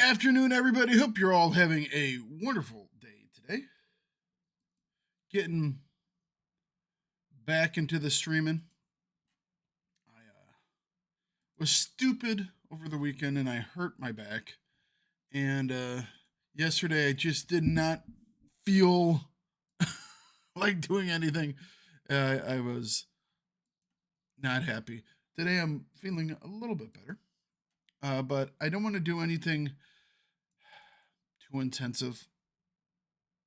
afternoon, everybody. Hope you're all having a wonderful day today. Getting back into the streaming. I was stupid over the weekend and I hurt my back. And yesterday I just did not feel like doing anything. I was not happy. Today I'm feeling a little bit better. But I don't want to do anything too intensive.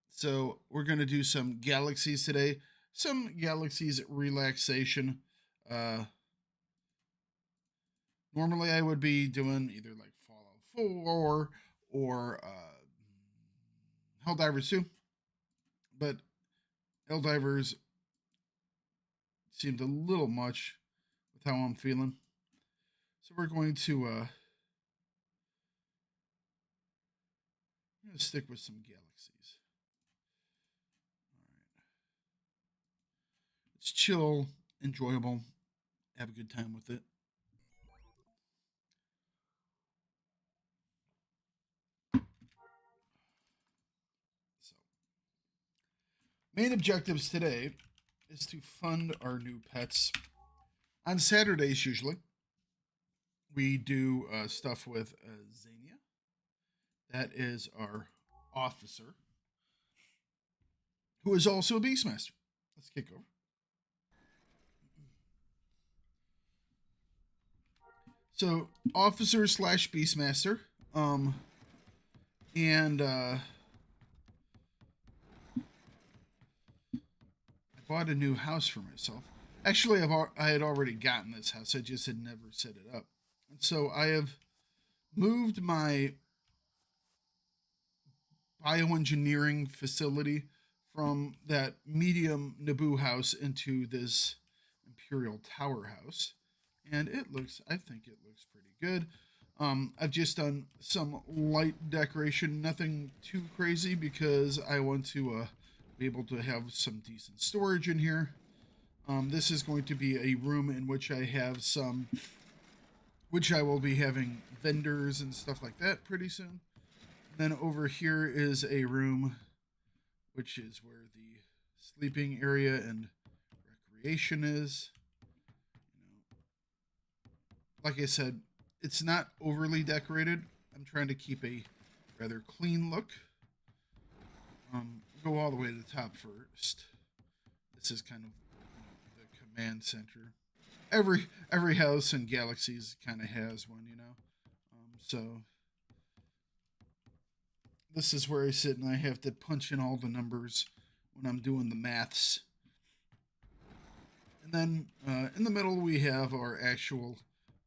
So we're going to do some galaxies today. Some galaxies relaxation. Normally I would be doing either like Fallout 4 or Helldivers 2. But Helldivers seemed a little much with how I'm feeling. So we're going to stick with some galaxies. All right. It's chill, enjoyable, have a good time with it. So, main objectives today is to fund our new pets. On Saturdays, usually, we do stuff with Xenia. That is our officer, who is also a Beastmaster. Let's kick over. So, officer / Beastmaster. And I bought a new house for myself. Actually, I had already gotten this house. I just had never set it up. And so I have moved my bioengineering facility from that medium Naboo house into this Imperial Tower house. And I think it looks pretty good. I've just done some light decoration, nothing too crazy, because I want to be able to have some decent storage in here. This is going to be a room in which I have which I will be having vendors and stuff like that pretty soon. And then over here is a room, which is where the sleeping area and recreation is. Like I said, it's not overly decorated. I'm trying to keep a rather clean look. Go all the way to the top first. This is kind of the command center. Every house in Galaxies kind of has one, so this is where I sit and I have to punch in all the numbers when I'm doing the maths. And then in the middle we have our actual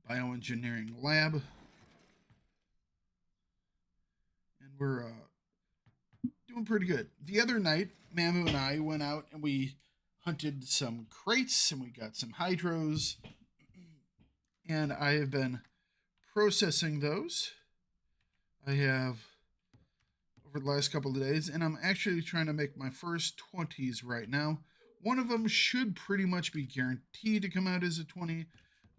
bioengineering lab. And we're doing pretty good. The other night, Mamu and I went out and we hunted some crates and we got some hydros. And I have been processing those. I have over the last couple of days, and I'm actually trying to make my first 20s right now. One of them should pretty much be guaranteed to come out as a 20.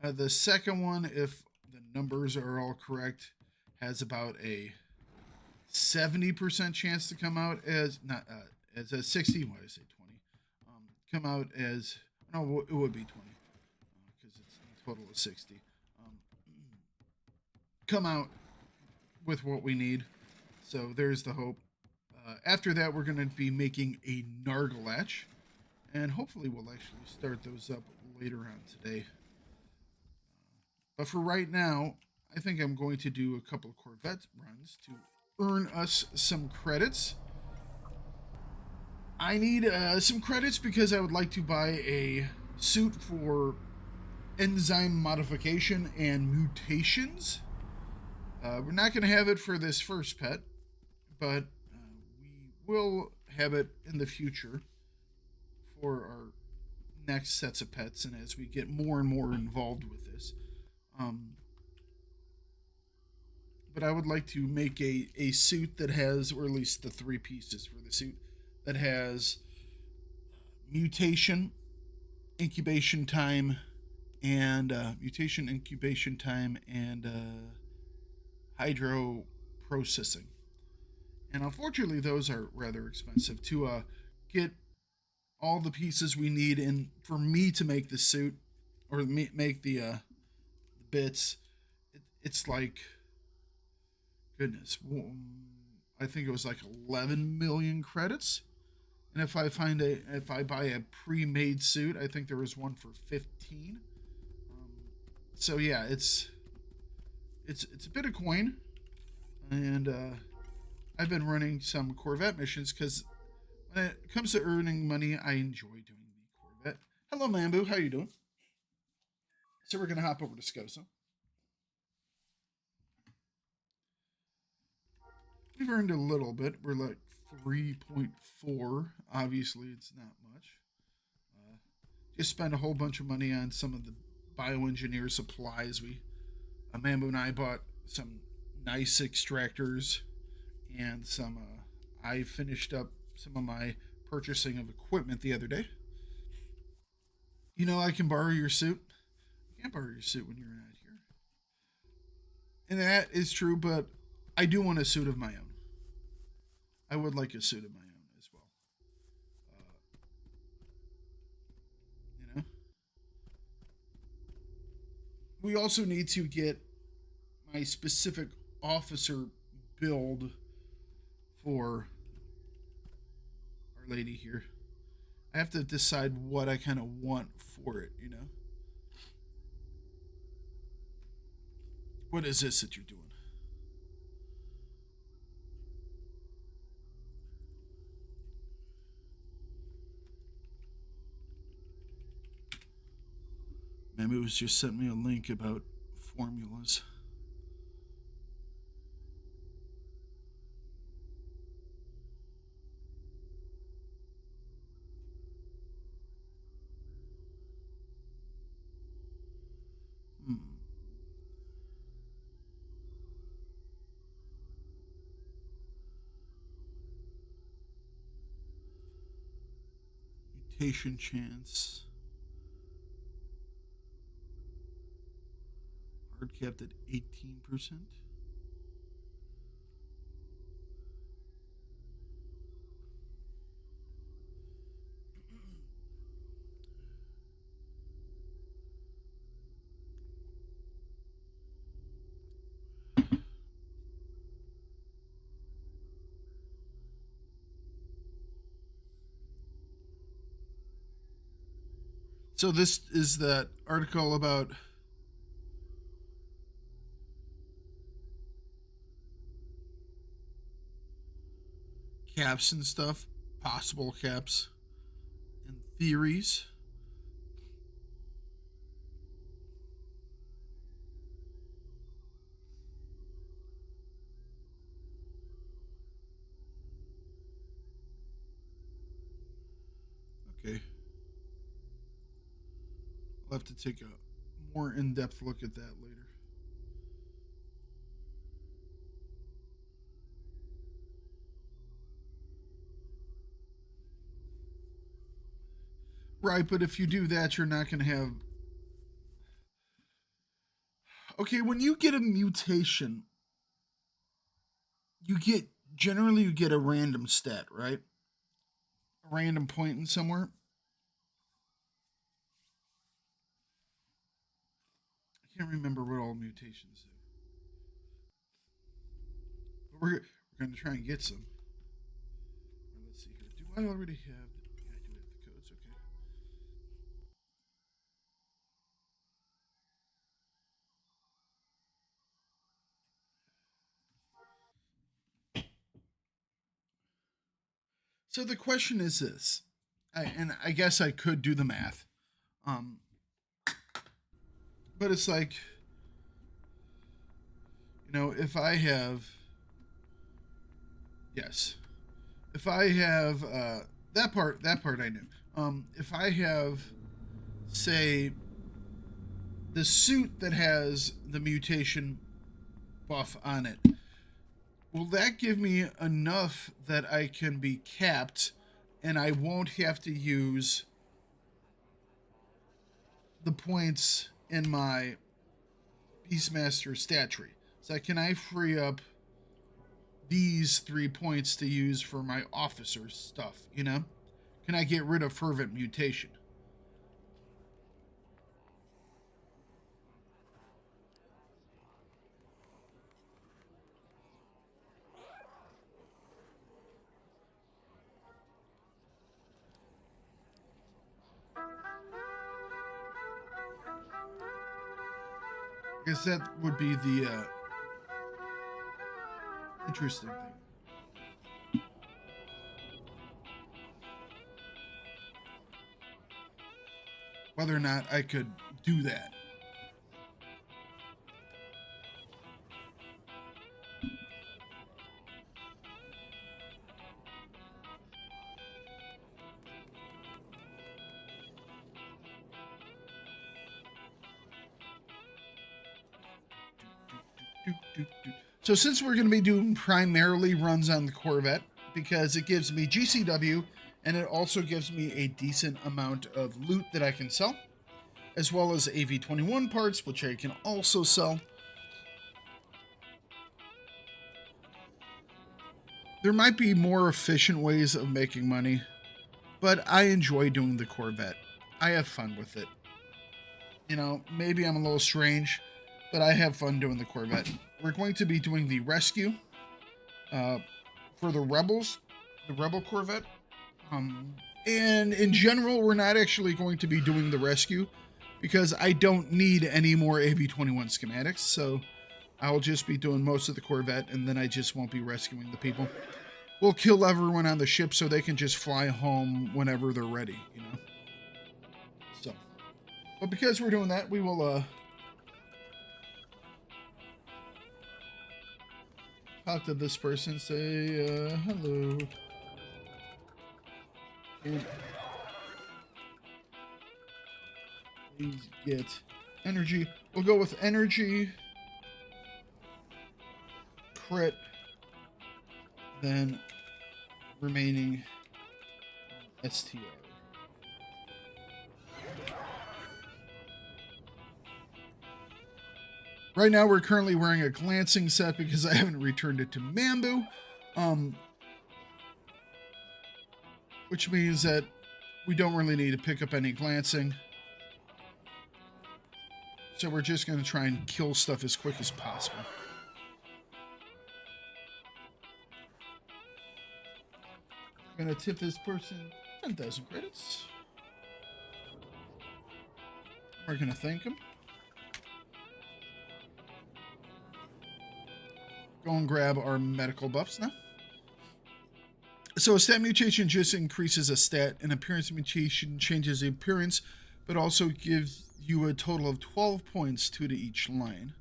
The second one, if the numbers are all correct, has about a 70% chance to come out as as a 60. Why did I say 20? Come out as no, it would be 20 because it's a total of 60. Come out with what we need. So there's the hope. After that, we're going to be making a Nargalatch, and hopefully we'll actually start those up later on today. But for right now, I think I'm going to do a couple of Corvette runs to earn us some credits. I need some credits because I would like to buy a suit for enzyme modification and mutations. We're not going to have it for this first pet, but we will have it in the future for our next sets of pets and as we get more and more involved with this. But I would like to make a suit that has, or at least the 3 pieces for the suit, that has mutation, incubation time, and hydro processing. And unfortunately, those are rather expensive to get all the pieces we need in for me to make the suit or make the bits. It's like, goodness, I think it was like 11 million credits. And if I buy a pre-made suit, I think there was one for 15. So yeah, it's a bit of coin, and I've been running some Corvette missions because when it comes to earning money, I enjoy doing the Corvette. Hello, Mambu, how you doing? So we're gonna hop over to Scosa. We've earned a little bit. We're like 3.4. Obviously, it's not much. Uh, just spent a whole bunch of money on some of the bioengineer supplies. Mambu and I bought some nice extractors and some. I finished up some of my purchasing of equipment the other day. You know, I can borrow your suit. I can't borrow your suit when you're not here, and that is true. But I do want a suit of my own. I would like a suit of my own as well. You know, we also need to get my specific officer build for Our Lady here. I have to decide what I kind of want for it, you know? What is this that you're doing? Maybe it was just sent me a link about formulas. Hmm. Mutation chance. Hard capped at 18%. So this is that article about caps and stuff, possible caps and theories. Okay. I'll have to take a more in-depth look at that later. Right, but if you do that, you're not going to have. Okay, when you get a mutation, you get generally you get a random stat, right? A random point in somewhere. I can't remember what all mutations do. But we're going to try and get some. Let's see here. Do I already have? Yeah, I do have the codes. Okay. So the question is this, and I guess I could do the math, um, but it's like, you know, if I have, yes, if I have that part I knew. If I have, say, the suit that has the mutation buff on it, will that give me enough that I can be capped, and I won't have to use the points in my Beastmaster stat tree? So can I free up these 3 points to use for my officer stuff, you know? Can I get rid of fervent mutation? I guess that would be the interesting thing. Whether or not I could do that. So since we're going to be doing primarily runs on the Corvette, because it gives me GCW and it also gives me a decent amount of loot that I can sell, as well as AV-21 parts, which I can also sell. There might be more efficient ways of making money, but I enjoy doing the Corvette. I have fun with it. You know, maybe I'm a little strange, but I have fun doing the Corvette. We're going to be doing the rescue for the Rebels, the Rebel Corvette. And in general, we're not actually going to be doing the rescue because I don't need any more AV-21 schematics. So I'll just be doing most of the Corvette, and then I just won't be rescuing the people. We'll kill everyone on the ship so they can just fly home whenever they're ready, you know? So, but because we're doing that, we will, talk to this person, say, hello. And please get energy. We'll go with energy, crit, then remaining STR. Right now, we're currently wearing a glancing set because I haven't returned it to Mambu. Which means that we don't really need to pick up any glancing. So we're just going to try and kill stuff as quick as possible. I'm going to tip this person 10,000 credits. We're going to thank him. Go and grab our medical buffs now. So a stat mutation just increases a stat. An appearance mutation changes the appearance, but also gives you a total of 12 points, 2 to each line.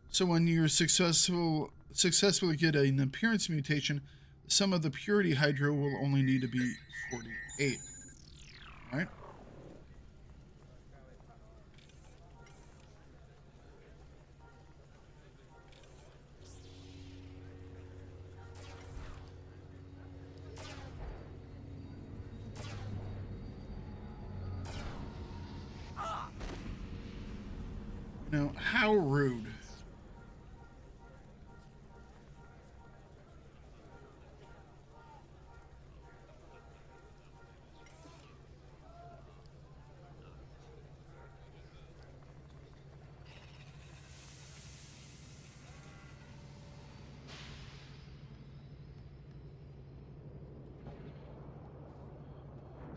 So when you're successfully get an appearance mutation, the sum of the purity hydro will only need to be 48. All right. Now, how rude.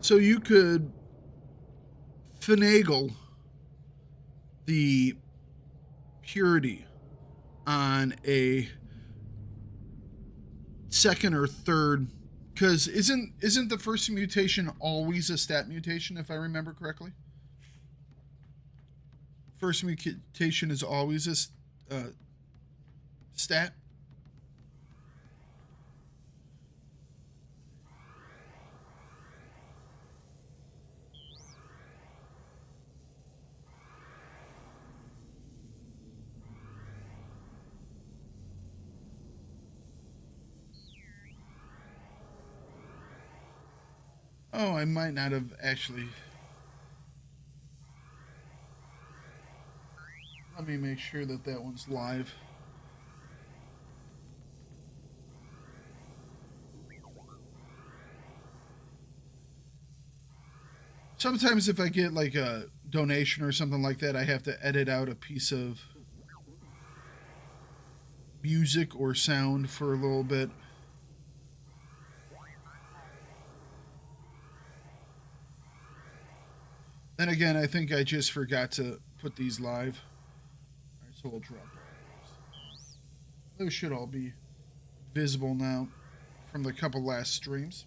So you could finagle the purity on a second or third, because isn't the first mutation always a stat mutation, if I remember correctly? First mutation is always a stat. Oh, I might not have actually. Let me make sure that that one's live. Sometimes if I get like a donation or something like that, I have to edit out a piece of music or sound for a little bit. Then again, I think I just forgot to put these live. All right, so we'll drop all those. Those should all be visible now from the couple last streams.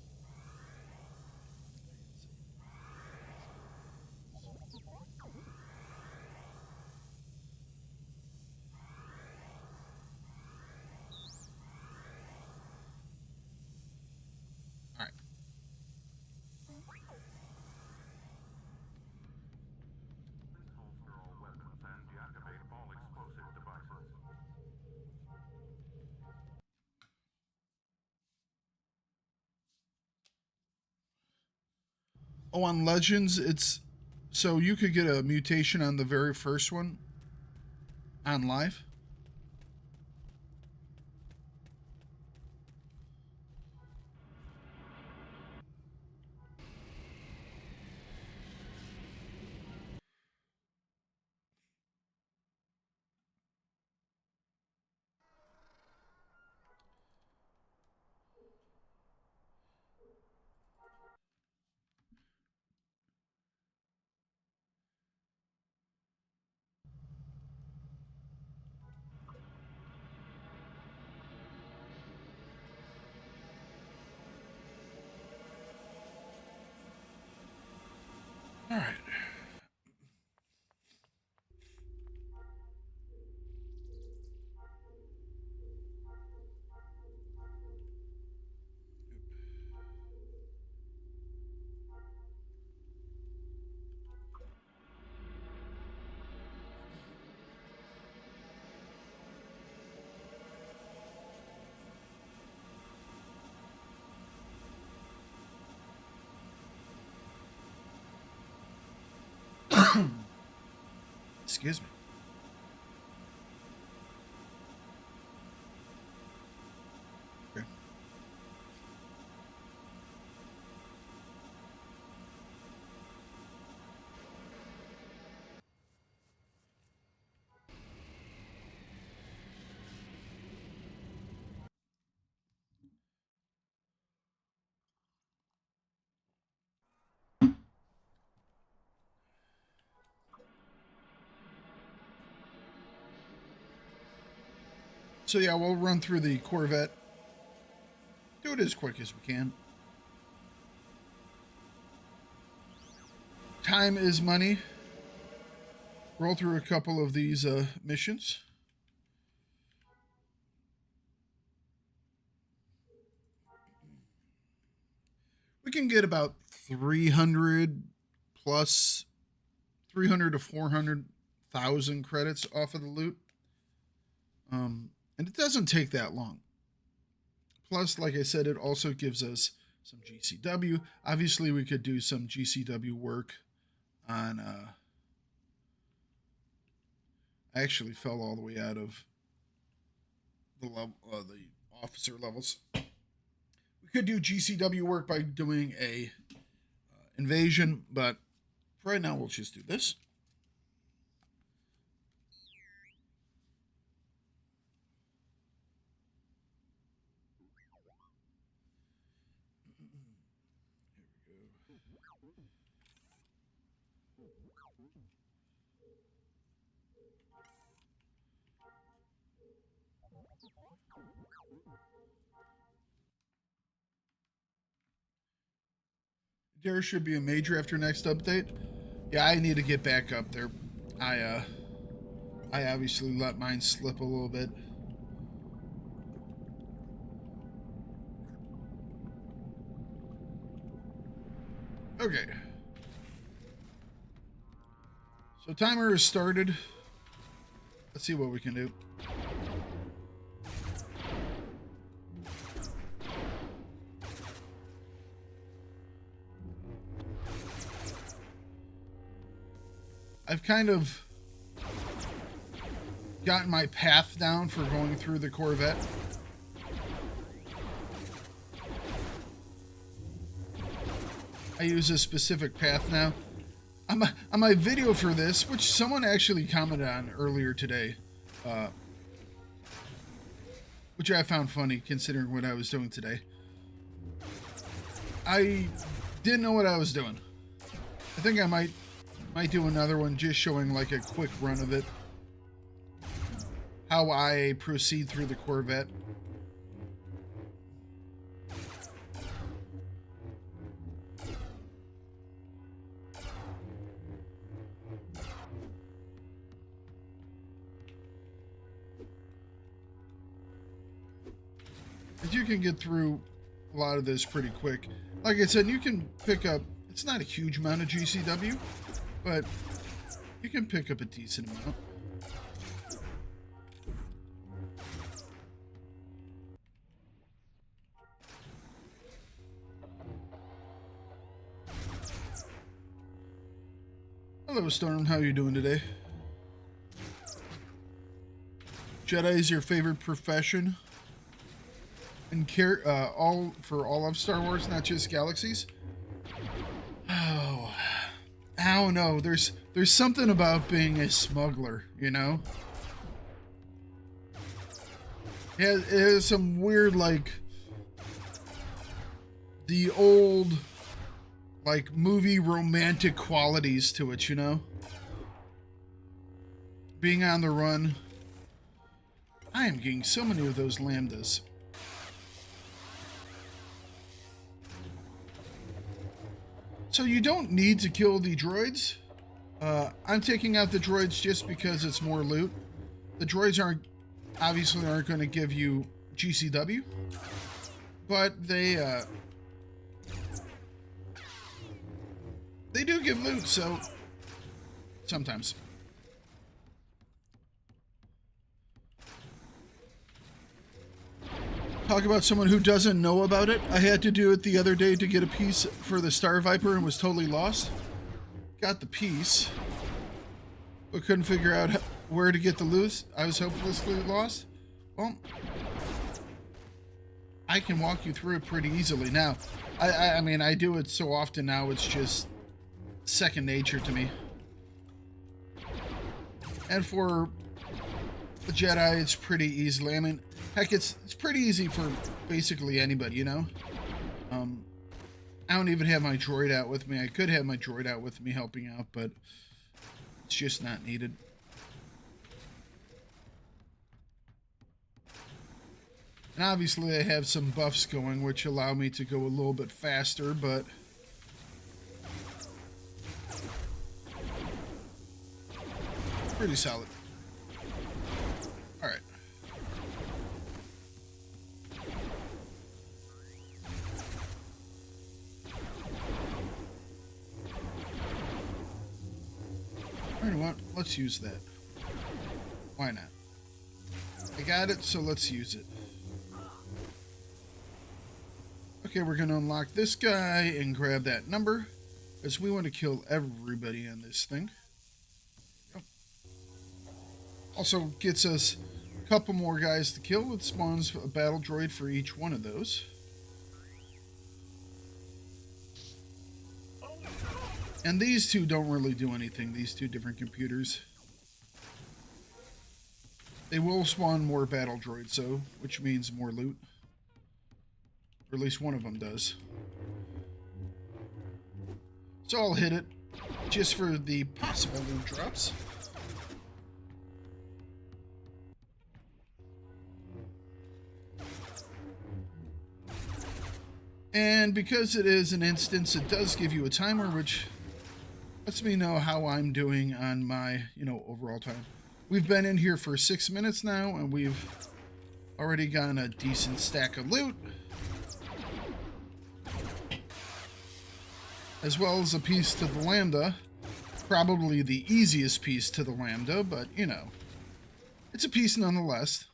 All right. Oh, on Legends, it's so you could get a mutation on the very first one on live. All right. Excuse me. Okay. So yeah, we'll run through the Corvette. Do it as quick as we can. Time is money. Roll through a couple of these missions. We can get about 300 plus 300 to 400,000 credits off of the loot. And it doesn't take that long. Plus, like I said, it also gives us some GCW. Obviously, we could do some GCW work on. I actually fell all the way out of the level, the officer levels. We could do GCW work by doing a invasion, but right now we'll just do this. There should be a major after next update. Yeah, I need to get back up there. I obviously let mine slip a little bit. Okay. So timer is started. Let's see what we can do. I've kind of gotten my path down for going through the Corvette. I use a specific path now. On my video for this, which someone actually commented on earlier today, which I found funny considering what I was doing today. I didn't know what I was doing. I think I might do another one just showing like a quick run of it. How I proceed through the Corvette. You can get through a lot of this pretty quick. Like I said, you can pick up, it's not a huge amount of GCW, but you can pick up a decent amount. Hello, Storm. How are you doing today? Jedi is your favorite profession? And all of Star Wars, not just Galaxies. Oh, I don't know. There's something about being a smuggler, you know. It has some weird, like, the old, like, movie romantic qualities to it, you know. Being on the run. I am getting so many of those lambdas. So you don't need to kill the droids. I'm taking out the droids just because it's more loot. The droids obviously aren't going to give you GCW, but they do give loot, so sometimes. Talk about someone who doesn't know about it. I had to do it the other day to get a piece for the Star Viper and was totally lost. Got the piece, but couldn't figure out where to get the loot. I was hopelessly lost. Well, I can walk you through it pretty easily now. I mean, I do it so often now, it's just second nature to me. And for the Jedi, it's pretty easily. I mean, heck, it's pretty easy for basically anybody, you know? I don't even have my droid out with me. I could have my droid out with me helping out, but it's just not needed. And obviously I have some buffs going, which allow me to go a little bit faster, but pretty solid. Alright. You know what? Let's use that. Why not? I got it, so let's use it. Okay, we're going to unlock this guy and grab that number, because we want to kill everybody on this thing. Also gets us a couple more guys to kill. It spawns a battle droid for each one of those. And these two don't really do anything, these two different computers. They will spawn more battle droids, though, which means more loot. Or at least one of them does. So I'll hit it, just for the possible loot drops. And because it is an instance, it does give you a timer, which lets me know how I'm doing on my, overall time. We've been in here for 6 minutes now, and we've already gotten a decent stack of loot. As well as a piece to the Lambda. Probably the easiest piece to the Lambda, but, it's a piece nonetheless.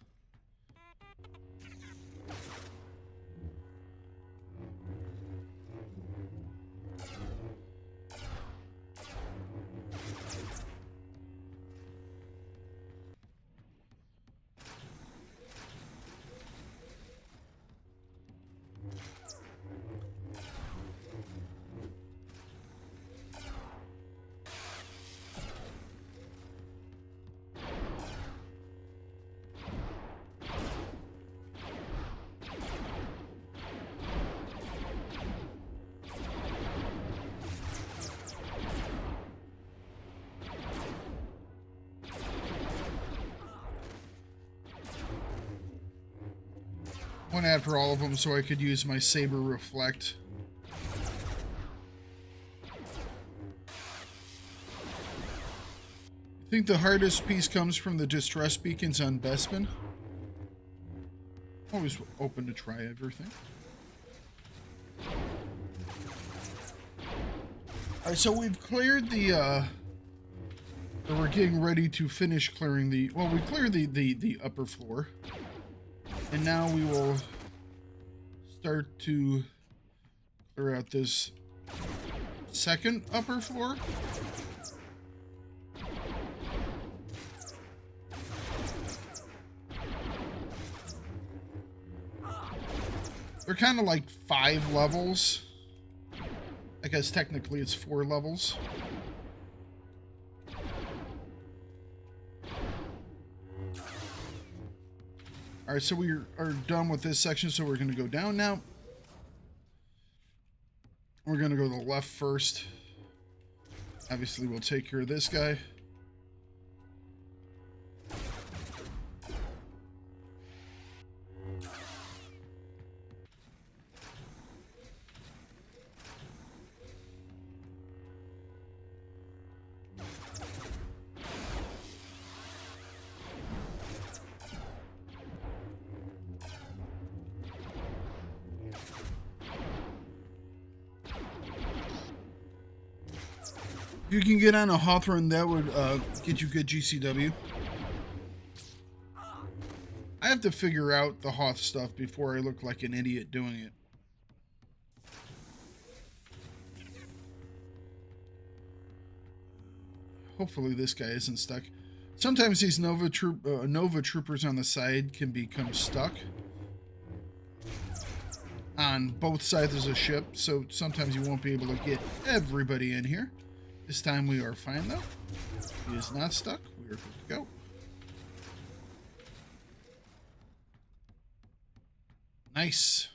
Went after all of them so I could use my Saber Reflect. I think the hardest piece comes from the distress beacons on Bespin. Always open to try everything. Alright, so we've cleared the, or we're getting ready to finish clearing the, well, we cleared the upper floor. And now we will start to clear out this second upper floor. They're kind of like 5 levels. I guess technically it's 4 levels. Alright, so we are done with this section, so we're going to go down now. We're going to go to the left first. Obviously, we'll take care of this guy. If you can get on a Hawthorne, that would get you good GCW. I have to figure out the Hoth stuff before I look like an idiot doing it. Hopefully this guy isn't stuck. Sometimes these Nova Troopers on the side can become stuck on both sides of the ship, so sometimes you won't be able to get everybody in here. This time we are fine though. He is not stuck. We are good to go. Nice.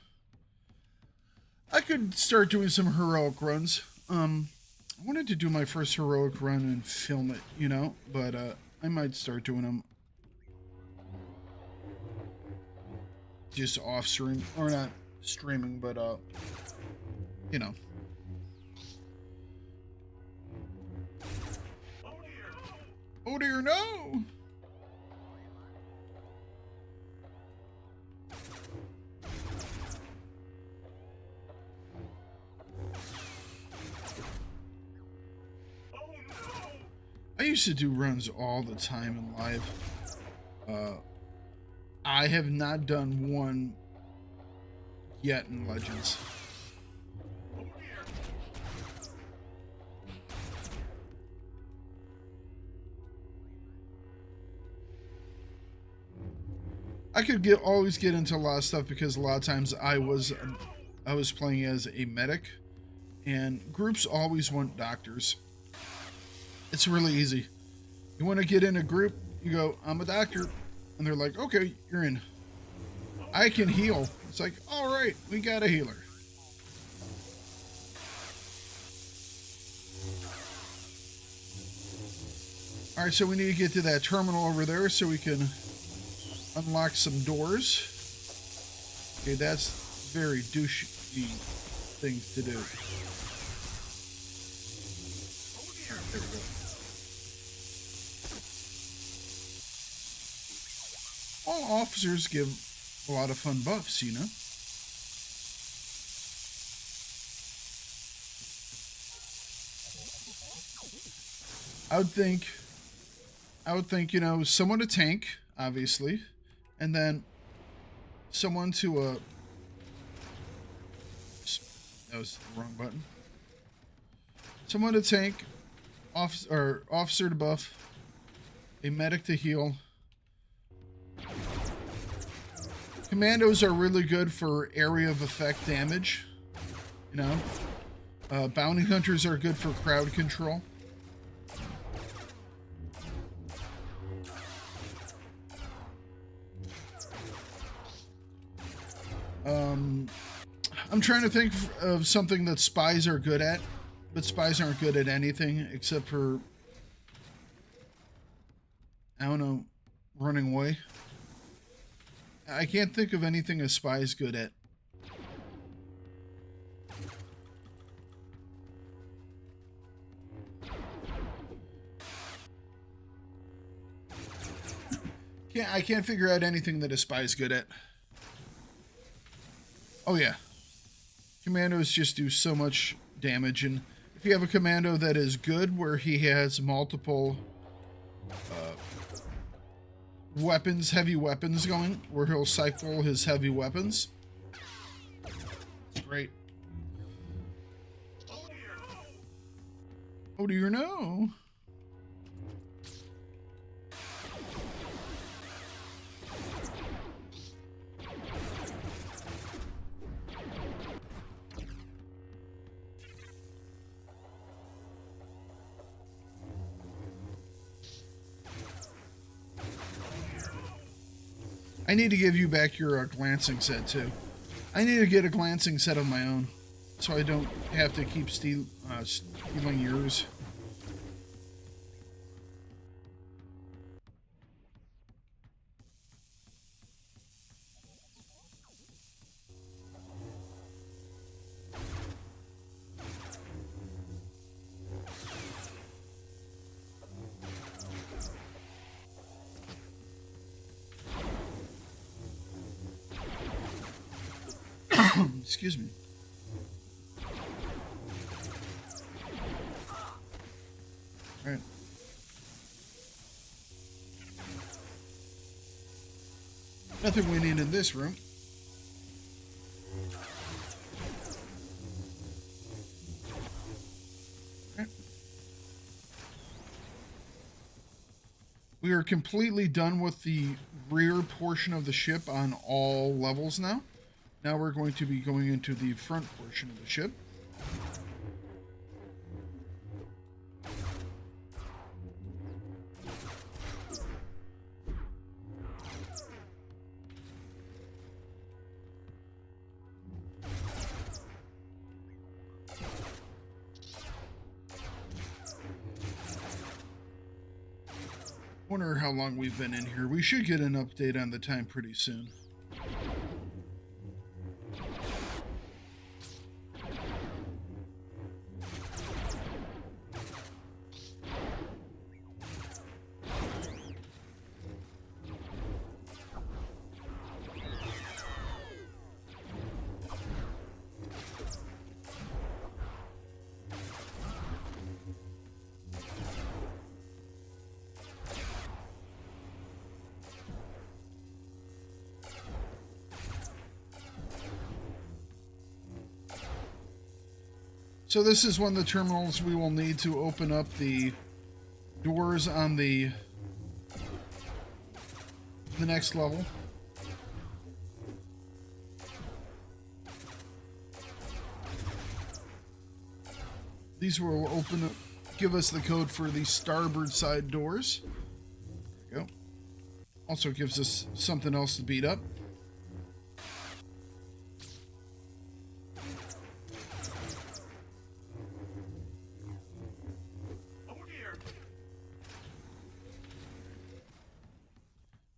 I could start doing some heroic runs. I wanted to do my first heroic run and film it, you know, but I might start doing them just off stream, or not streaming, but you know. Oh dear, no! I used to do runs all the time in live. I have not done one yet in Legends. I could always get into a lot of stuff because a lot of times I was playing as a medic, and groups always want doctors. It's really easy. You want to get in a group, you go, I'm a doctor, and they're like, okay, you're in. I can heal. It's like, all right, we got a healer. All right, so we need to get to that terminal over there so we can unlock some doors. Okay, that's very douchey thing to do. There we go. All officers give a lot of fun buffs, you know. I would think, you know, someone to tank, obviously. And then someone to that was the wrong button. Someone to tank, officer to buff, a medic to heal. Commandos are really good for area of effect damage. You know, bounty hunters are good for crowd control. I'm trying to think of something that spies are good at, but spies aren't good at anything except for, I don't know, running away. I can't think of anything a spy's good at. I can't figure out anything that a spy's good at. Oh yeah. Commandos just do so much damage, and if you have a commando that is good, where he has multiple weapons, heavy weapons going, where he'll cycle his heavy weapons, it's great. Oh dear no. I need to give you back your glancing set too. I need to get a glancing set of my own, so I don't have to keep stealing yours. Excuse me. All right. Nothing we need in this room. Okay. We are completely done with the rear portion of the ship on all levels now. Now we're going to be going into the front portion of the ship. Wonder how long we've been in here. We should get an update on the time pretty soon. So this is one of the terminals we will need to open up the doors on the next level. These will open up, give us the code for the starboard side doors. There we go. Also gives us something else to beat up.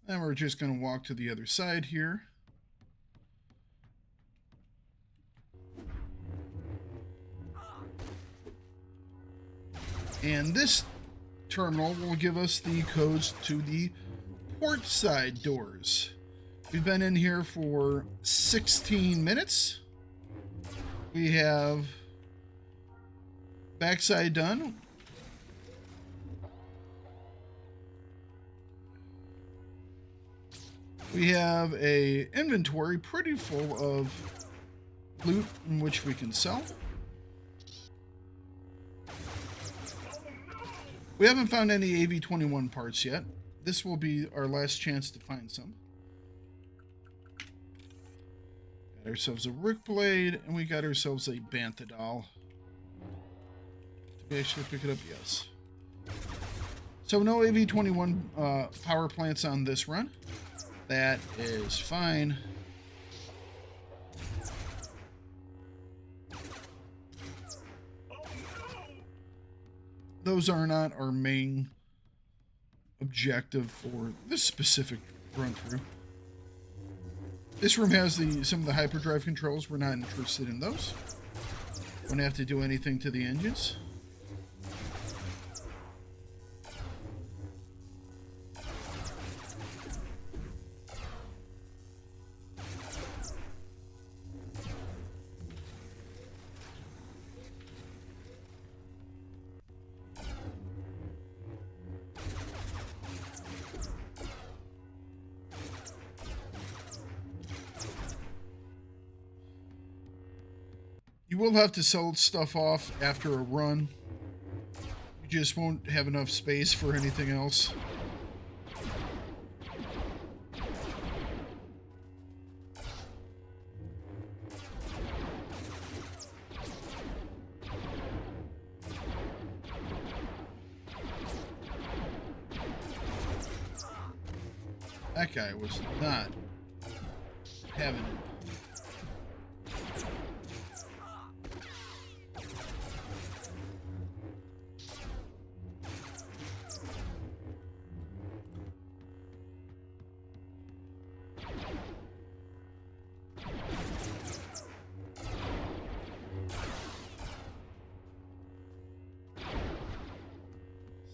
And we're just going to walk to the other side here. And this terminal will give us the codes to the port side doors. We've been in here for 16 minutes. We have backside done. We have a inventory pretty full of loot in which we can sell. We haven't found any AV-21 parts yet. This will be our last chance to find some. Got ourselves a Rook Blade, and we got ourselves a Bantha Doll. Did we actually pick it up? Yes. So no AV-21 power plants on this run. That is fine. Those are not our main objective for this specific run through. This room has some of the hyperdrive controls. We're not interested in those. Won't have to do anything to the engines. You will have to sell stuff off after a run. You just won't have enough space for anything else. That guy was not having it.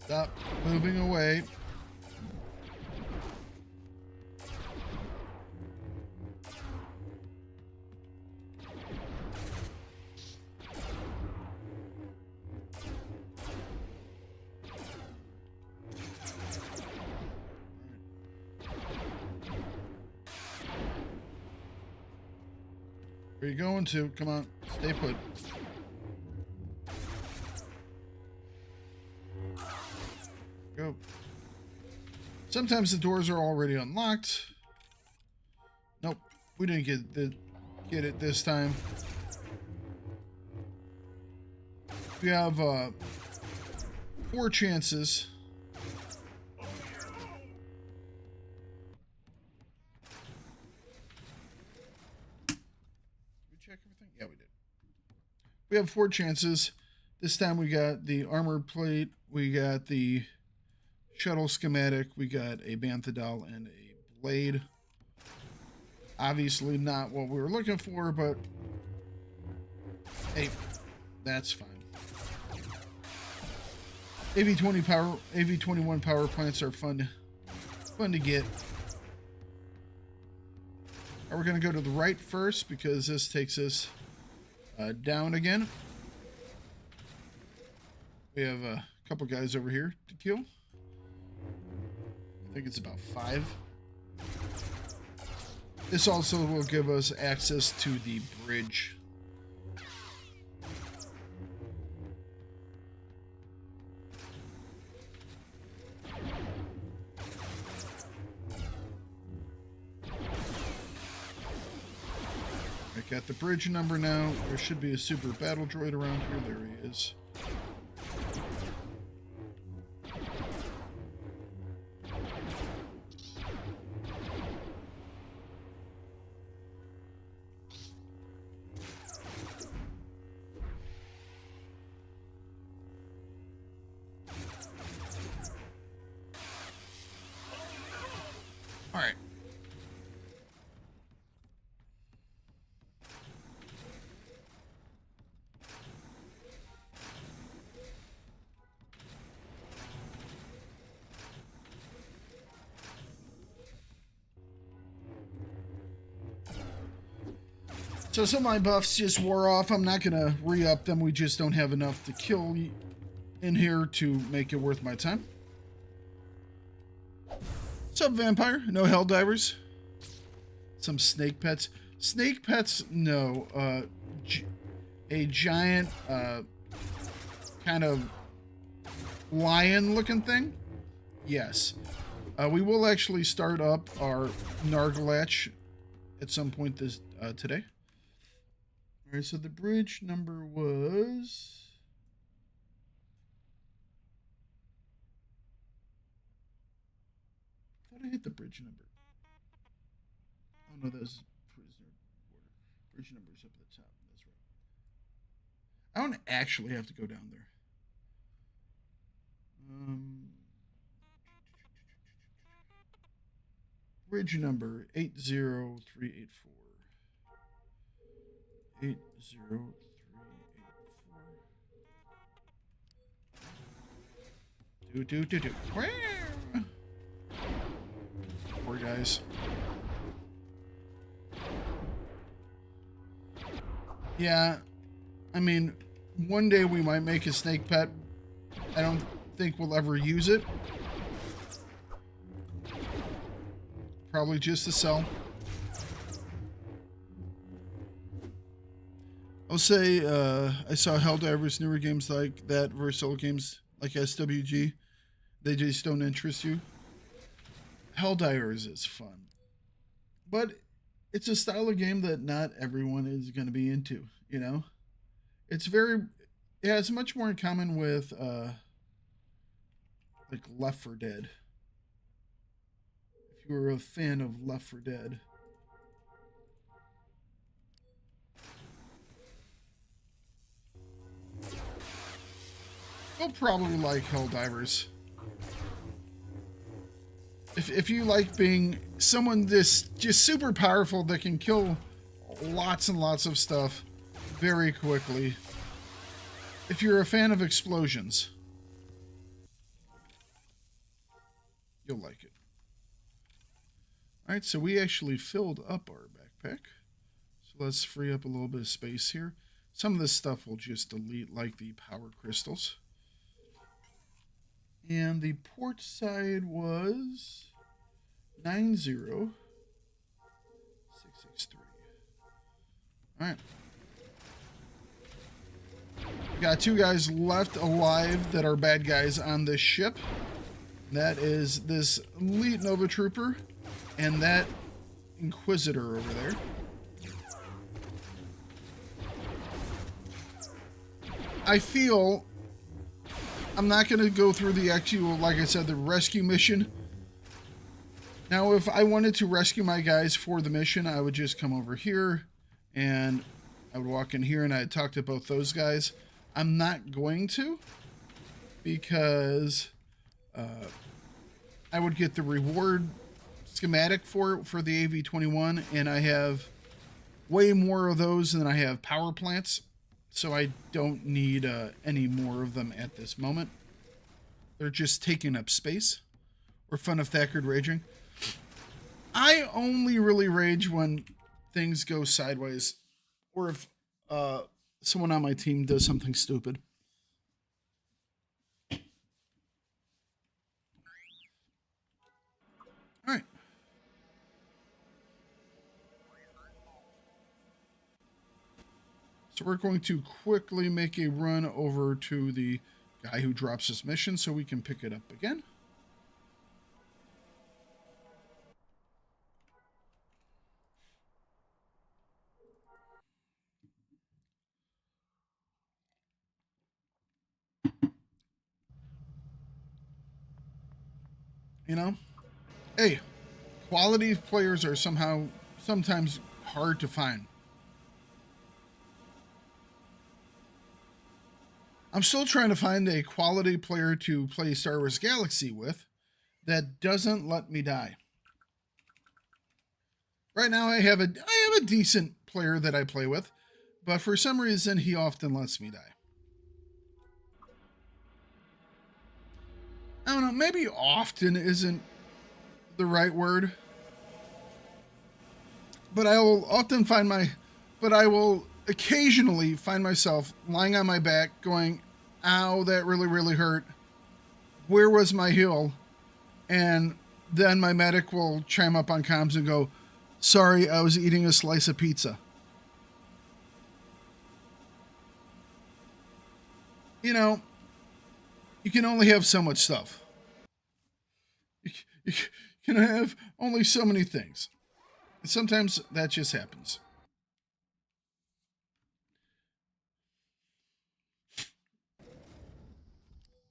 Stop moving away. Where are you going to? Come on, stay put. Go. Sometimes the doors are already unlocked. Nope, we didn't get it this time. We have 4 chances. Yeah, we did. We have 4 chances. This time we got the armor plate, we got the shuttle schematic, we got a bantha doll, and a blade. Obviously not what we were looking for, but hey, that's fine. AV21 power plants are fun to get. We're going to go to the right first because this takes us down again. We have a couple guys over here to kill. I think it's about 5. This also will give us access to the bridge. I got the bridge number now. There should be a super battle droid around here. There he is. All right. So some of my buffs just wore off. I'm not going to re-up them. We just don't have enough to kill in here to make it worth my time. What's up, vampire? No hell divers? Some snake pets. Snake pets? No. A giant kind of lion-looking thing? Yes. We will actually start up our Nargalatch at some point today. All right, so the bridge number was... I thought I hit the bridge number. Oh no, that's prisoner border. Bridge number is up at the top. That's right. I don't actually have to go down there. Bridge number 80384. 80384. Do. Poor guys. Yeah, I mean, one day we might make a snake pet. I don't think we'll ever use it. Probably just to sell. I'll say I saw Helldivers newer games like that versus old games like SWG. They just don't interest you. Helldivers is fun. But it's a style of game that not everyone is going to be into, you know? It has much more in common with like Left 4 Dead. If you were a fan of Left 4 Dead. You'll probably like Helldivers. If you like being someone just super powerful that can kill lots and lots of stuff very quickly. If you're a fan of explosions, you'll like it. Alright, so we actually filled up our backpack. So let's free up a little bit of space here. Some of this stuff we'll just delete, like the power crystals. And the port side was 90663. Alright. We got two guys left alive that are bad guys on this ship. That is this elite Nova Trooper and that Inquisitor over there. I feel I'm not going to go through the actual, like I said, the rescue mission. Now, if I wanted to rescue my guys for the mission, I would just come over here and I would walk in here and I'd talk to both those guys. I'm not going to because I would get the reward schematic for the AV-21 and I have way more of those than I have power plants. So I don't need any more of them at this moment. They're just taking up space. We're fun of Thakard raging. I only really rage when things go sideways. Or if someone on my team does something stupid. Alright. So we're going to quickly make a run over to the guy who drops this mission so we can pick it up again. You know? Hey, quality players are sometimes hard to find. I'm still trying to find a quality player to play Star Wars Galaxy with that doesn't let me die. Right now I have a decent player that I play with, but for some reason he often lets me die. I don't know, maybe often isn't the right word. But I will occasionally find myself lying on my back going, ow, that really, really hurt. Where was my heal? And then my medic will chime up on comms and go, sorry, I was eating a slice of pizza. You know, you can only have so much stuff. You can have only so many things. And sometimes that just happens.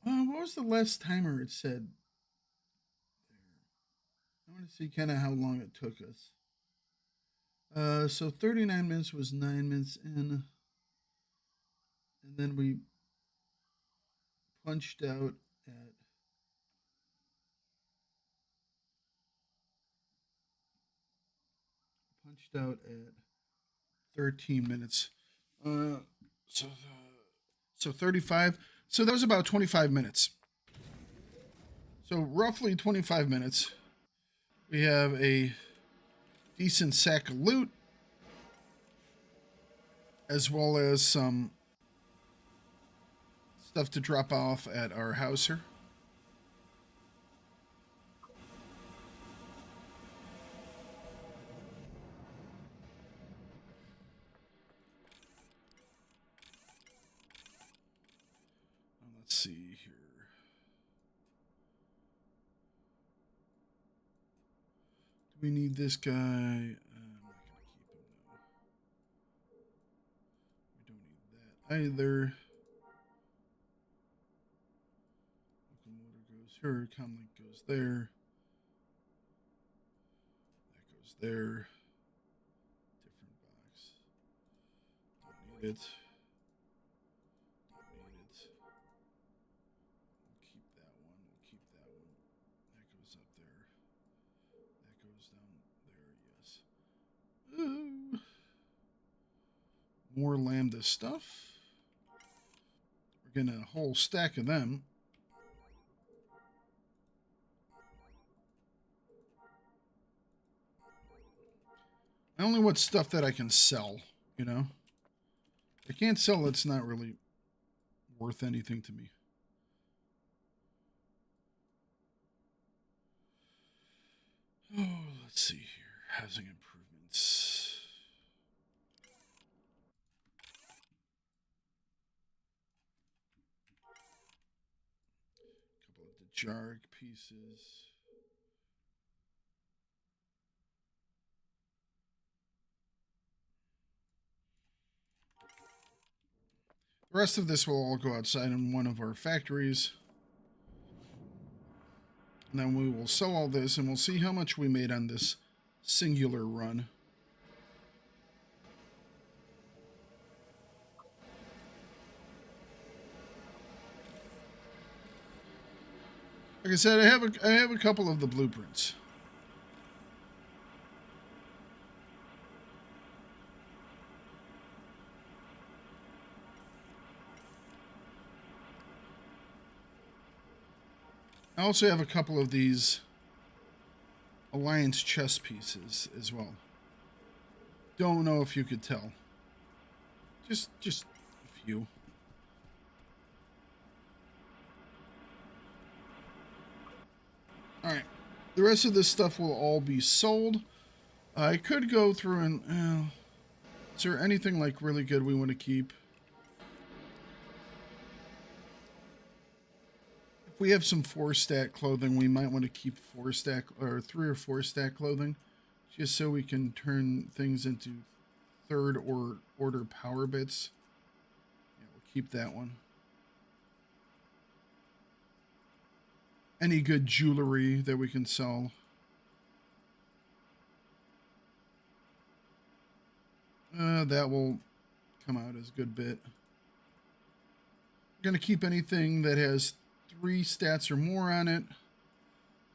What was the last timer it said? I want to see kind of how long it took us. So 39 minutes was 9 minutes in. And then we punched out at punched out at 13 minutes. So 35. So that was about 25 minutes. So roughly 25 minutes. We have a decent sack of loot, as well as some stuff to drop off at our house here. Let's see here. Do we need this guy? I'm not going to keep him now. We don't need that either. Locomotor goes here. Comlink goes there. That goes there. Different box. Don't need it. More lambda stuff. We're getting a whole stack of them. I only want stuff that I can sell, you know? If I can't sell, it's not really worth anything to me. Oh, let's see here. Housing improvements. Jarg pieces. The rest of this will all go outside in one of our factories. And then we will sell all this and we'll see how much we made on this singular run. Like I said, I have a couple of the blueprints. I also have a couple of these Alliance chess pieces as well. Don't know if you could tell. Just a few. Alright, the rest of this stuff will all be sold. I could go through and... is there anything like really good we want to keep? If we have some 4-stat clothing, we might want to keep 4-stat or 3 or 4-stat clothing, just so we can turn things into third or order power bits. Yeah, we'll keep that one. Any good jewelry that we can sell. That will come out as a good bit. We're going to keep anything that has 3 stats or more on it,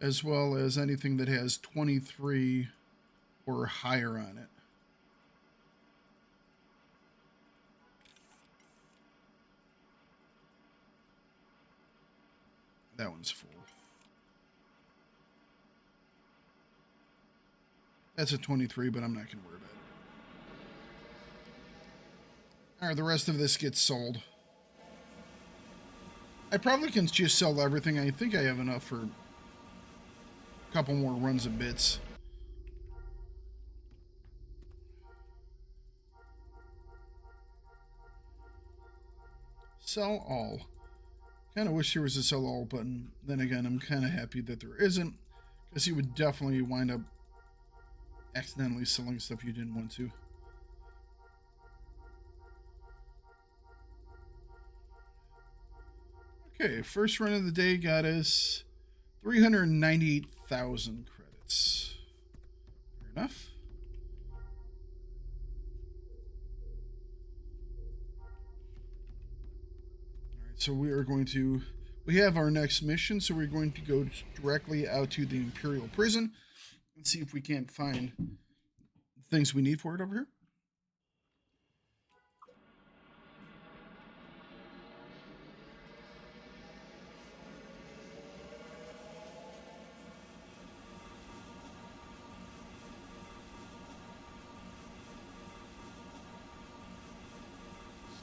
as well as anything that has 23 or higher on it. That one's full. That's a 23, but I'm not going to worry about it. Alright, the rest of this gets sold. I probably can just sell everything. I think I have enough for a couple more runs of bits. Sell all. Kind of wish there was a sell all button. Then again, I'm kind of happy that there isn't, because you would definitely wind up accidentally selling stuff you didn't want to. Okay, first run of the day got us 398,000 credits. Fair enough. Alright, so we are going to... we have our next mission, so we're going to go directly out to the Imperial Prison and see if we can't find things we need for it over here.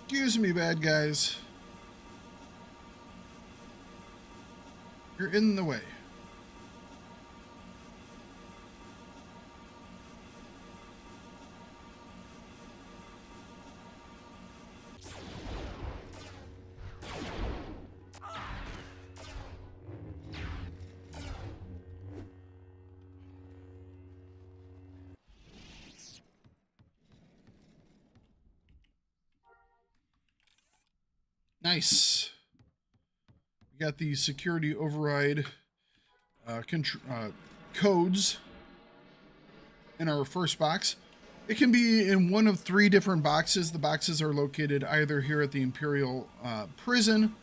Excuse me, bad guys. You're in the way. Nice. We got the security override codes in our first box. It can be in one of 3 different boxes. The boxes are located either here at the Imperial prison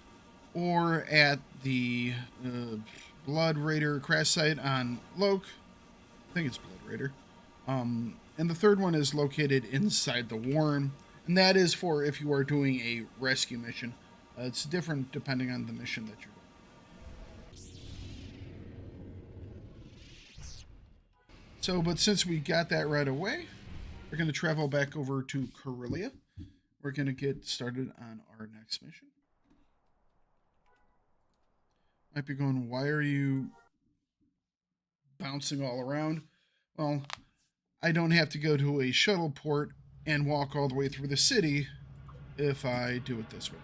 or at the Blood Raider crash site on Loke. I think it's Blood Raider. And the third one is located inside the Warren. And that is for if you are doing a rescue mission. It's different depending on the mission that you're doing. So, but since we got that right away, we're going to travel back over to Corellia. We're going to get started on our next mission. Might be going, why are you bouncing all around? Well, I don't have to go to a shuttle port and walk all the way through the city if I do it this way.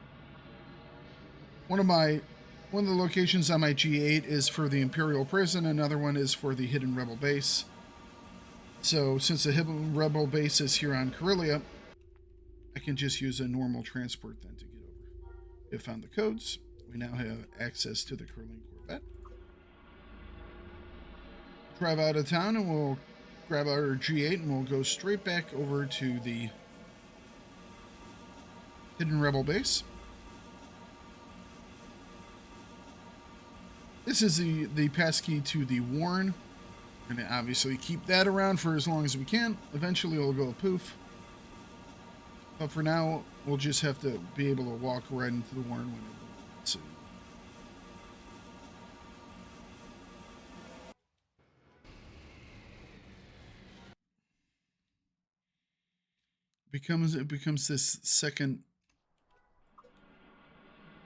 One of the locations on my G8 is for the Imperial Prison. Another one is for the Hidden Rebel Base. So since the Hidden Rebel Base is here on Corellia, I can just use a normal transport then to get over. We have found the codes. We now have access to the Corellian Corvette. Drive out of town and we'll grab our G8 and we'll go straight back over to the Hidden Rebel Base. This is the passkey to the Warren. We're going to obviously keep that around for as long as we can. Eventually it'll go poof. But for now, we'll just have to be able to walk right into the Warren whenever we want to. It becomes this second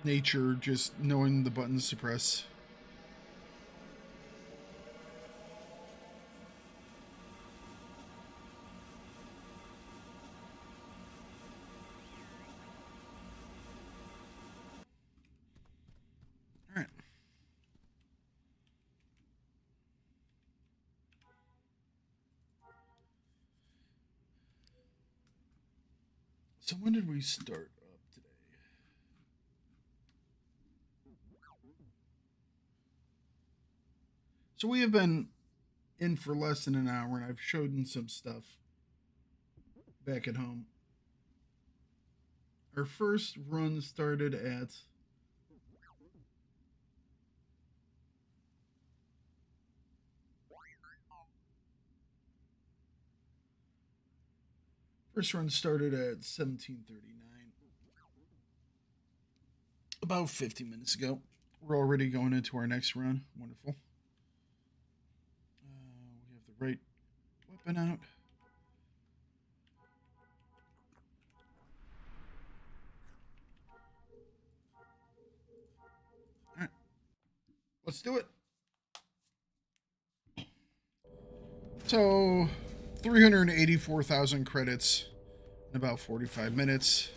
nature, just knowing the buttons to press. All right. So when did we start up today? So we have been in for less than an hour, and I've showed them some stuff back at home. Our first run started at First run started at 17:39. About 50 minutes ago. We're already going into our next run. Wonderful. We have the right weapon out. All right. Let's do it. So, 384,000 credits in about 45 minutes.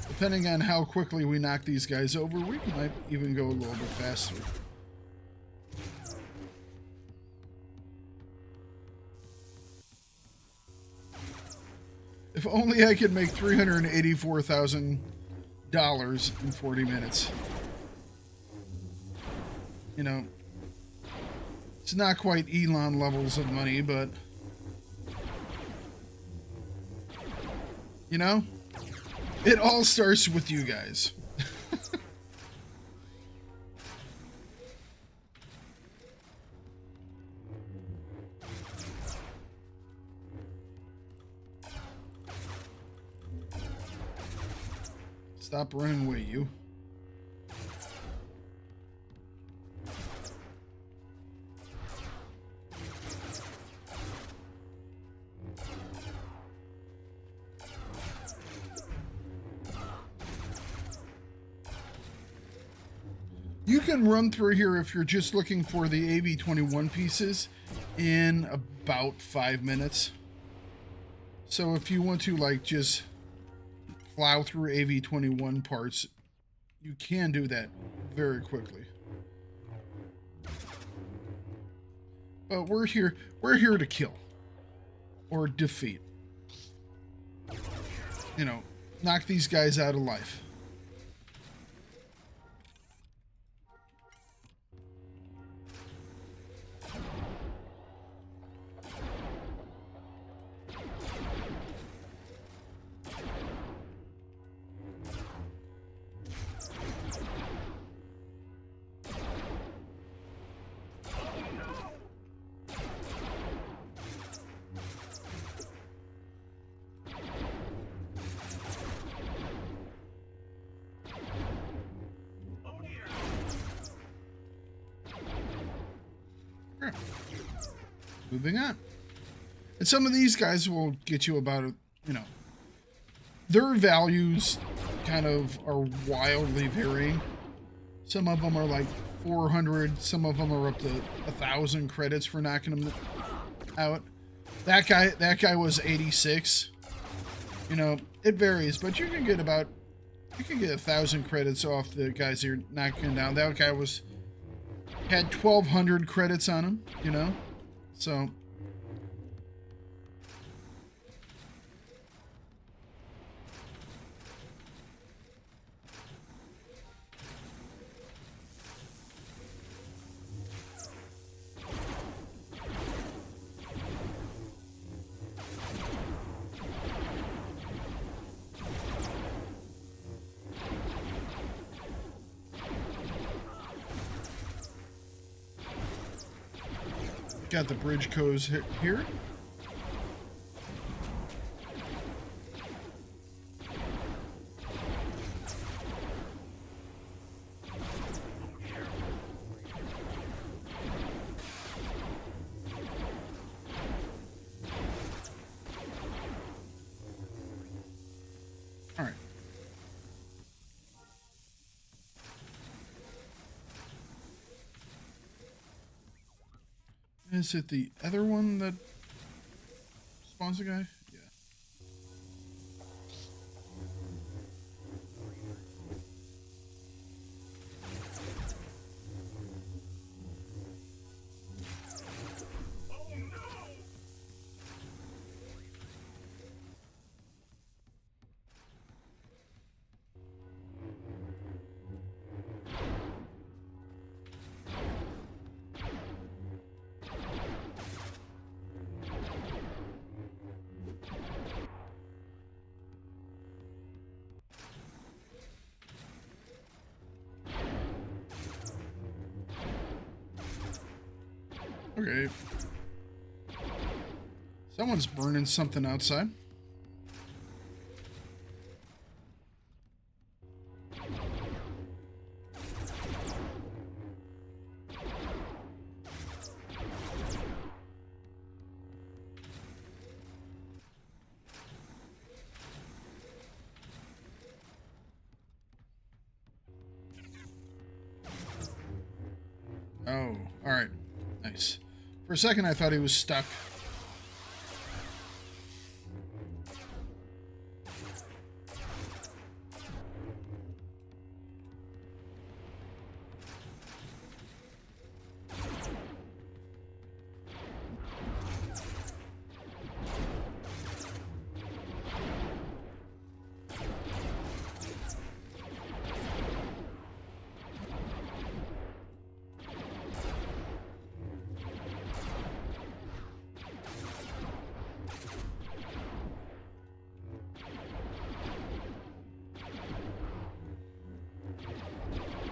Depending on how quickly we knock these guys over, we might even go a little bit faster. If only I could make $384,000 in 40 minutes. You know, it's not quite Elon levels of money, but you know, it all starts with you guys. Stop running away, you. You can run through here if you're just looking for the AV21 pieces in about 5 minutes. So if you want to like just plow through AV21 parts, you can do that very quickly. But we're here to kill or defeat. You know, knock these guys out of life. Moving on. And some of these guys will get you about, you know, their values kind of are wildly varying. Some of them are like 400, some of them are up to 1,000 credits for knocking them out. That guy was 86. You know, it varies, but you can get 1,000 credits off the guys you're knocking down. That guy had 1,200 credits on him, you know. So got the bridge codes here. All right. Is it the other one that spawns a guy? Yeah. Okay. Someone's burning something outside. Oh, all right. Nice. For a second, I thought he was stuck.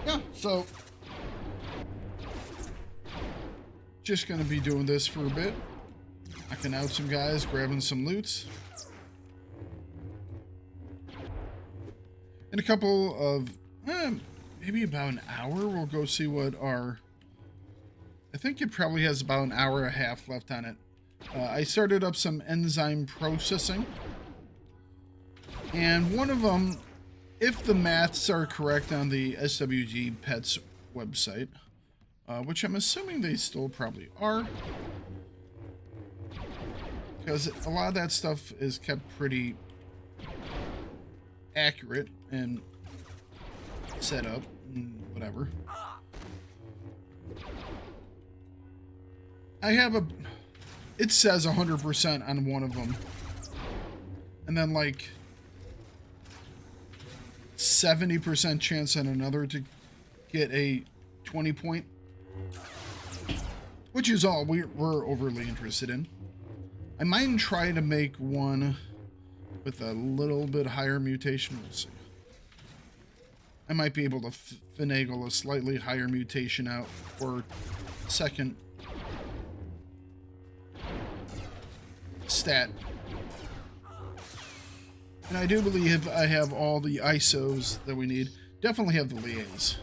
Yeah, so just gonna be doing this for a bit, knocking out some guys, grabbing some loots. In a couple of, maybe about an hour, we'll go see what our... I think it probably has about an hour and a half left on it. I started up some enzyme processing. And one of them, if the maths are correct on the SWG Pets website, which I'm assuming they still probably are, because a lot of that stuff is kept pretty accurate and set up and whatever. I have a... It says 100% on one of them. And then like 70% chance on another to get a 20 point. Which is all we're overly interested in. I might try to make one with a little bit higher mutation. We'll see. I might be able to finagle a slightly higher mutation out for second stat. And I do believe I have all the ISOs that we need. Definitely have the liaise.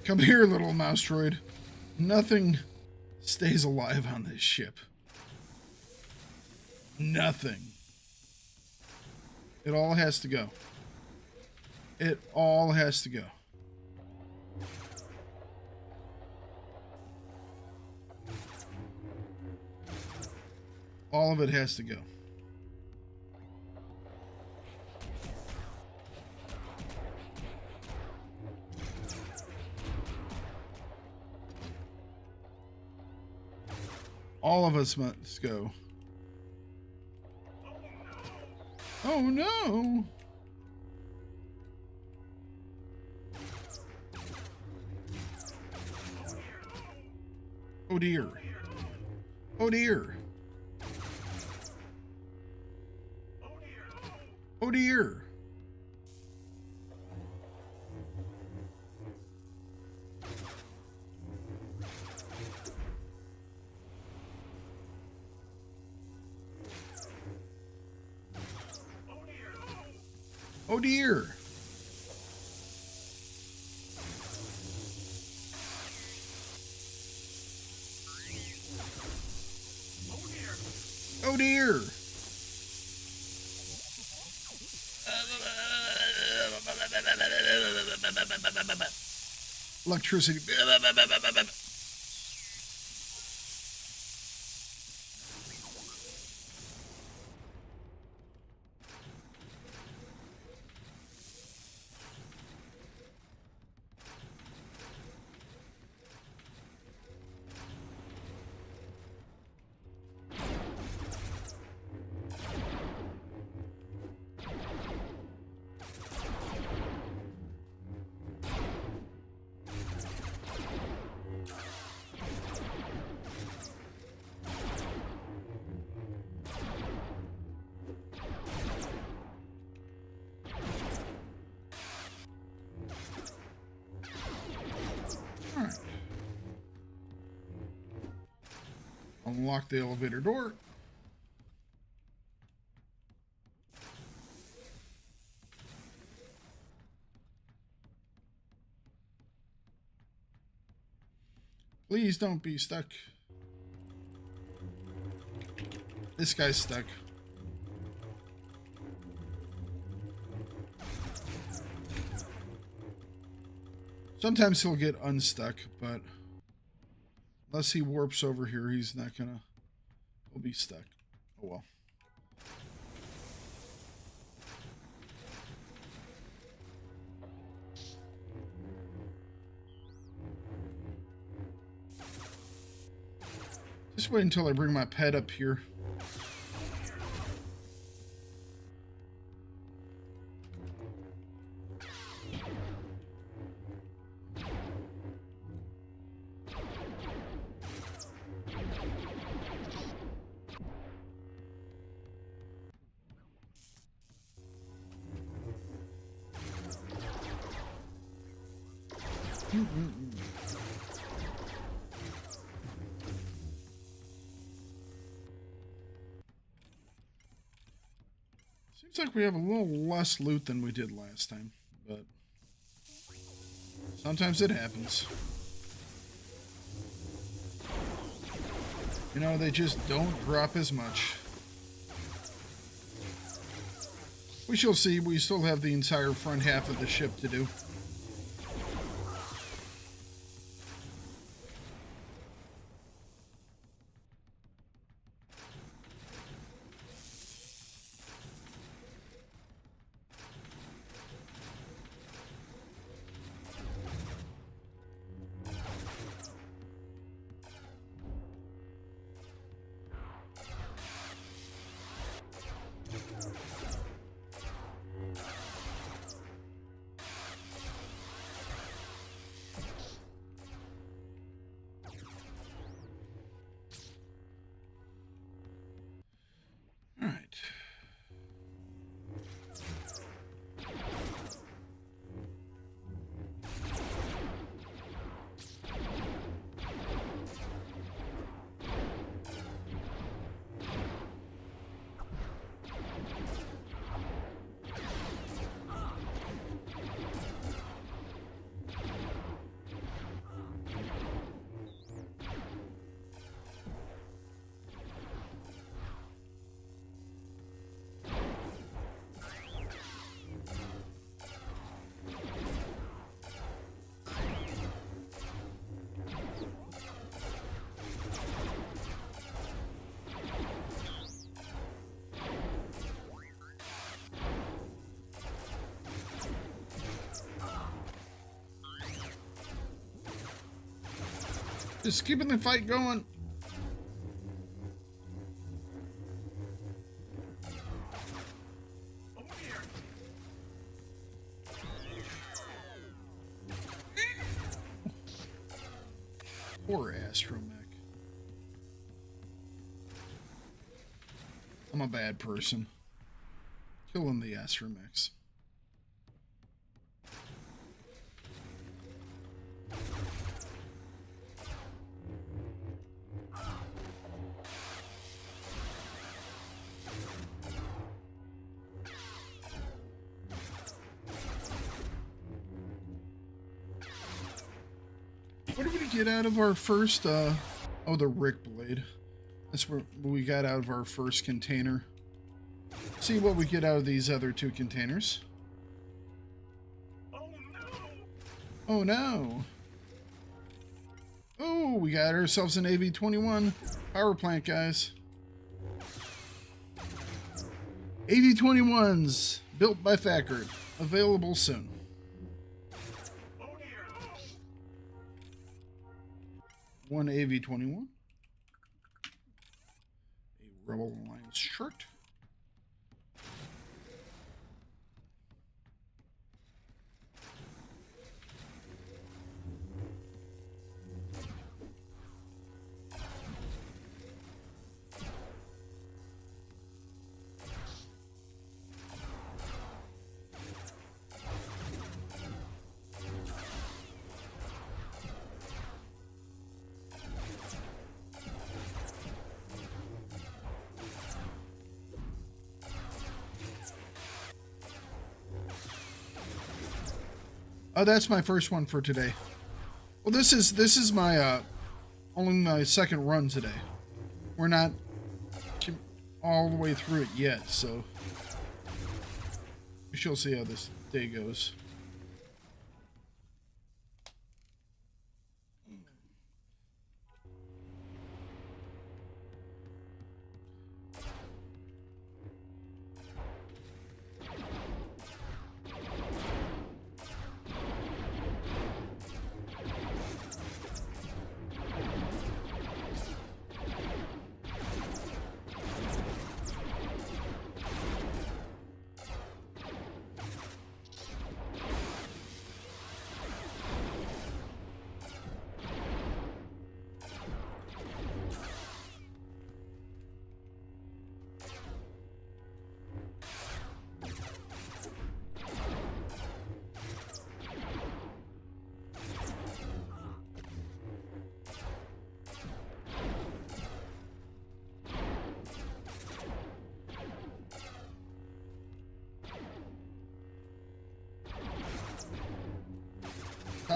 Come here, little mouse droid. Nothing stays alive on this ship. Nothing. It all has to go. It all has to go. All of it has to go. All of us must go. Oh no! Oh dear. Oh dear. Oh dear. Oh dear. Oh dear. Electricity. Unlock the elevator door. Please don't be stuck. This guy's stuck. Sometimes he'll get unstuck, but unless he warps over here, he's not gonna... He'll be stuck. Oh well. Just wait until I bring my pet up here. Seems like we have a little less loot than we did last time, but sometimes it happens. You know, they just don't drop as much. We shall see. We still have the entire front half of the ship to do. Just keeping the fight going. Poor astromech. I'm a bad person. Killing the astromechs. What did we get out of our first, oh, the Rick Blade. That's what we got out of our first container. See what we get out of these other two containers. Oh no! Oh no! Oh, we got ourselves an AV-21 power plant, guys. AV-21s built by Thakard. Available soon. One AV-21. A Rebel Alliance shirt. Oh, that's my first one for today. Well, this is my only my second run today. We're not all the way through it yet, so we shall see how this day goes.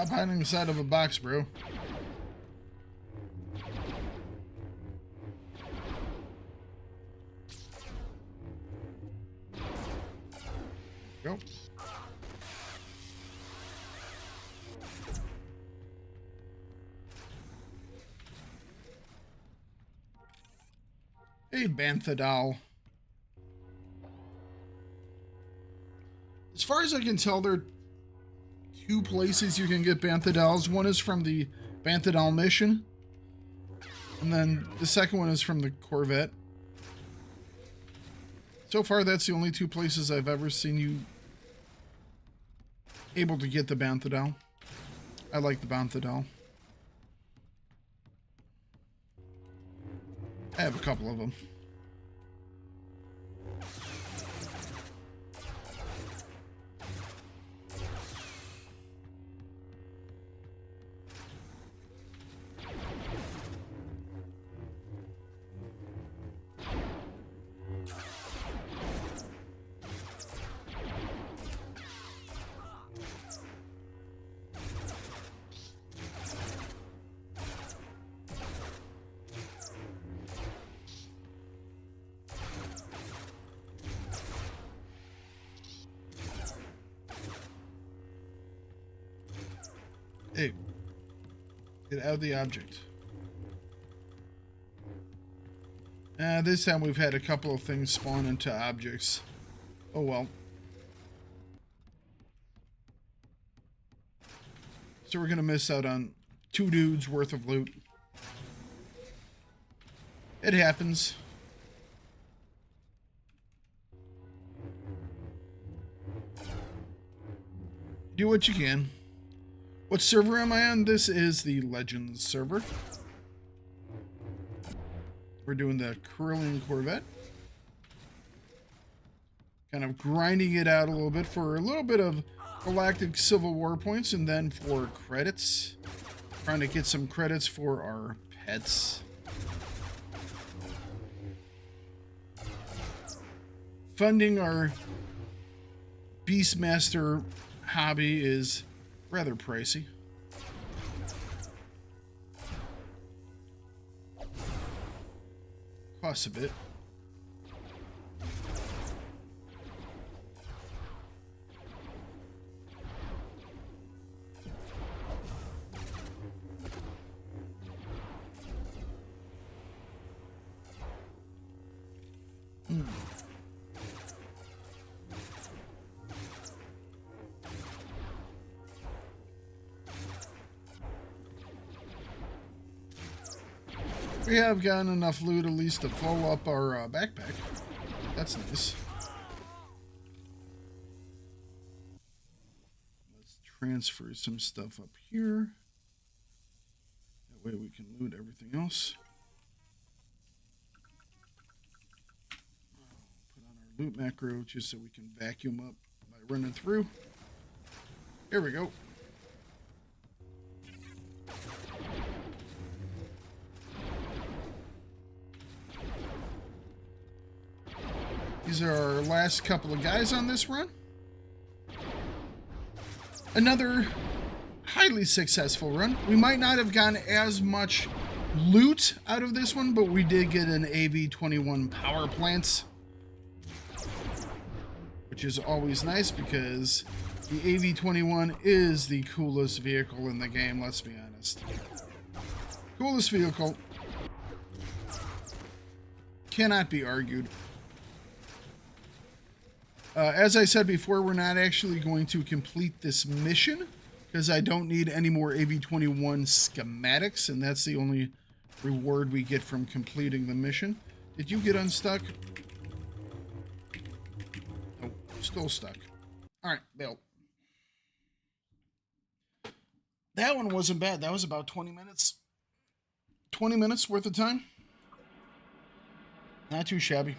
Stop hiding inside of a box, bro. Go. Hey, Bantha doll. As far as I can tell, there are two places you can get Bantha dolls. One is from the Bantha doll mission, and then the second one is from the Corvette. So far, that's the only two places I've ever seen you able to get the Bantha doll. I like the Bantha doll. I have a couple of them. Hey, get out of the object. This time we've had a couple of things spawn into objects. Oh well. So we're gonna miss out on 2 dudes worth of loot. It happens. Do what you can. What server am I on? This is the Legends server. We're doing the Curling Corvette. Kind of grinding it out a little bit for a little bit of Galactic Civil War points, and then for credits. Trying to get some credits for our pets. Funding our Beastmaster hobby is rather pricey. Costs a bit. We have gotten enough loot at least to fill up our backpack. That's nice. Let's transfer some stuff up here. That way we can loot everything else. Put on our loot macro just so we can vacuum up by running through. Here we go. These are our last couple of guys on this run. Another highly successful run. We might not have gotten as much loot out of this one, but we did get an AV-21 power plant, which is always nice because the AV-21 is the coolest vehicle in the game, let's be honest. Coolest vehicle. Cannot be argued. As I said before, we're not actually going to complete this mission because I don't need any more AV-21 schematics, and that's the only reward we get from completing the mission. Did you get unstuck? Oh, still stuck. All right, Bill. That one wasn't bad. That was about 20 minutes. 20 minutes worth of time. Not too shabby.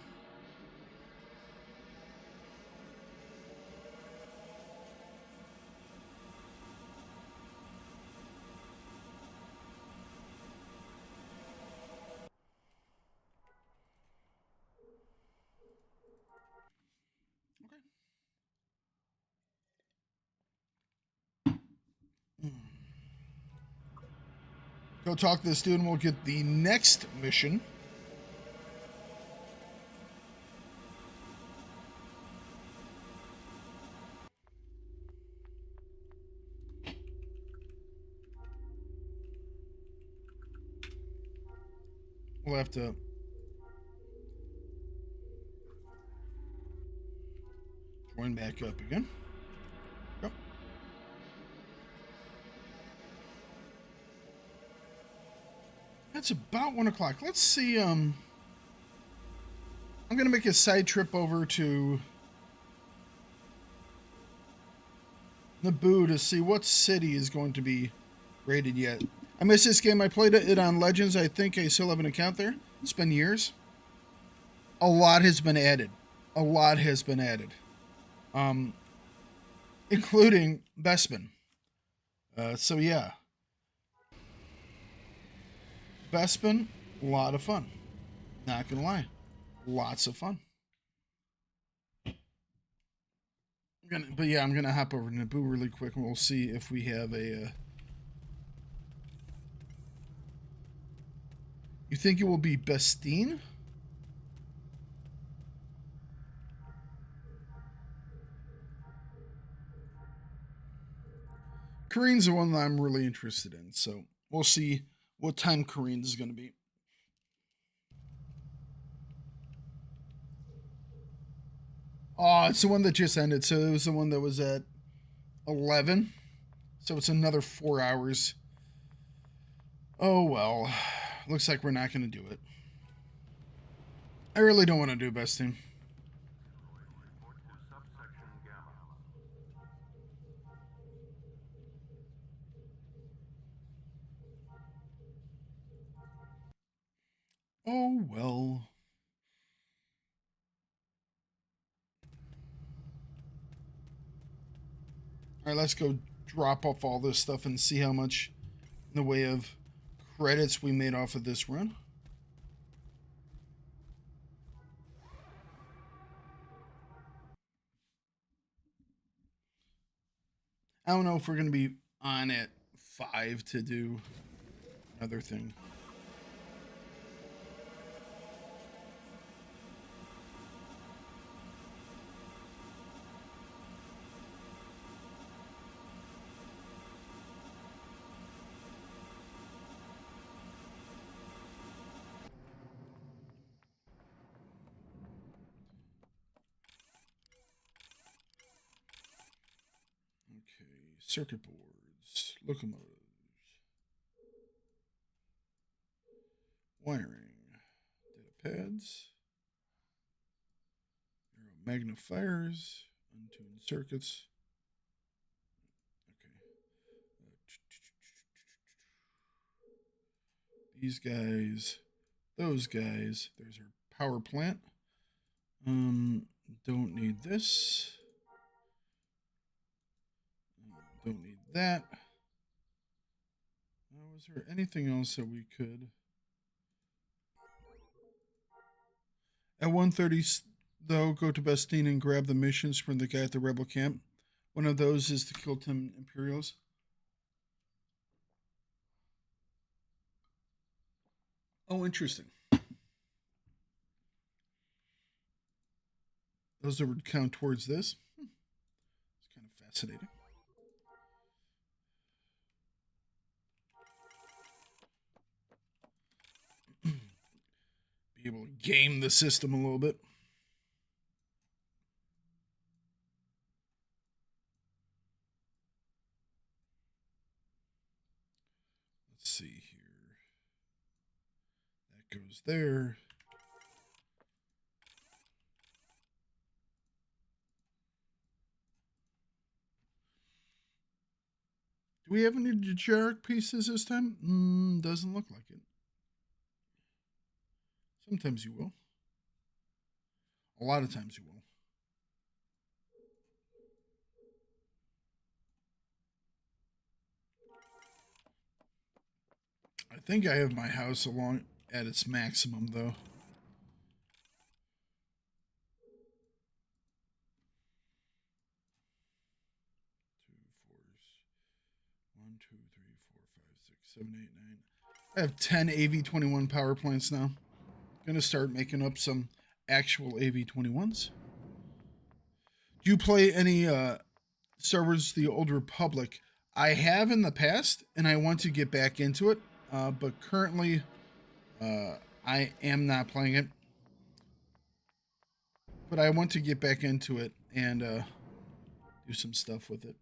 Go talk to this dude and we'll get the next mission. We'll have to join back up again. Go. That's about 1 o'clock. Let's see. I'm gonna make a side trip over to Naboo to see what city is going to be raided yet. I missed this game. I played it on Legends. I think I still have an account there. It's been years. A lot has been added. A lot has been added. Including Bespin. So yeah. Bespin, a lot of fun. Not gonna lie. Lots of fun. But yeah, I'm gonna hop over to Naboo really quick and we'll see if we have a... You think it will be Bestine? Korean's the one that I'm really interested in, so we'll see what time Korean is going to be. Oh, it's the one that just ended, so it was the one that was at 11. So it's another 4 hours. Oh, well. Looks like we're not going to do it. I really don't want to do Best Team. Oh, well. All right, let's go drop off all this stuff and see how much in the way of credits we made off of this run. I don't know if we're going to be on at 5 to do another thing. Circuit boards, locomotives, wiring, data pads, magnifiers, untuned circuits. Okay. These guys, those guys. There's our power plant. Don't need this. Don't need that. Was there anything else that we could? At 1:30, though, go to Bastine and grab the missions from the guy at the rebel camp. One of those is to kill 10 Imperials. Oh, interesting. Those that would count towards this. It's kind of fascinating. Be able to game the system a little bit. Let's see here. That goes there. Do we have any dejarik pieces this time? Doesn't look like it. Sometimes you will. A lot of times you will. I think I have my house along at its maximum, though. Two fours. 1, 2, 3, 4, 5, 6, 7, 8, 9. I have 10 AV-21 power plants now. Gonna start making up some actual AV-21s. Do you play any Star Wars The Old Republic? I have in the past, and I want to get back into it, but currently I am not playing it. But I want to get back into it and do some stuff with it.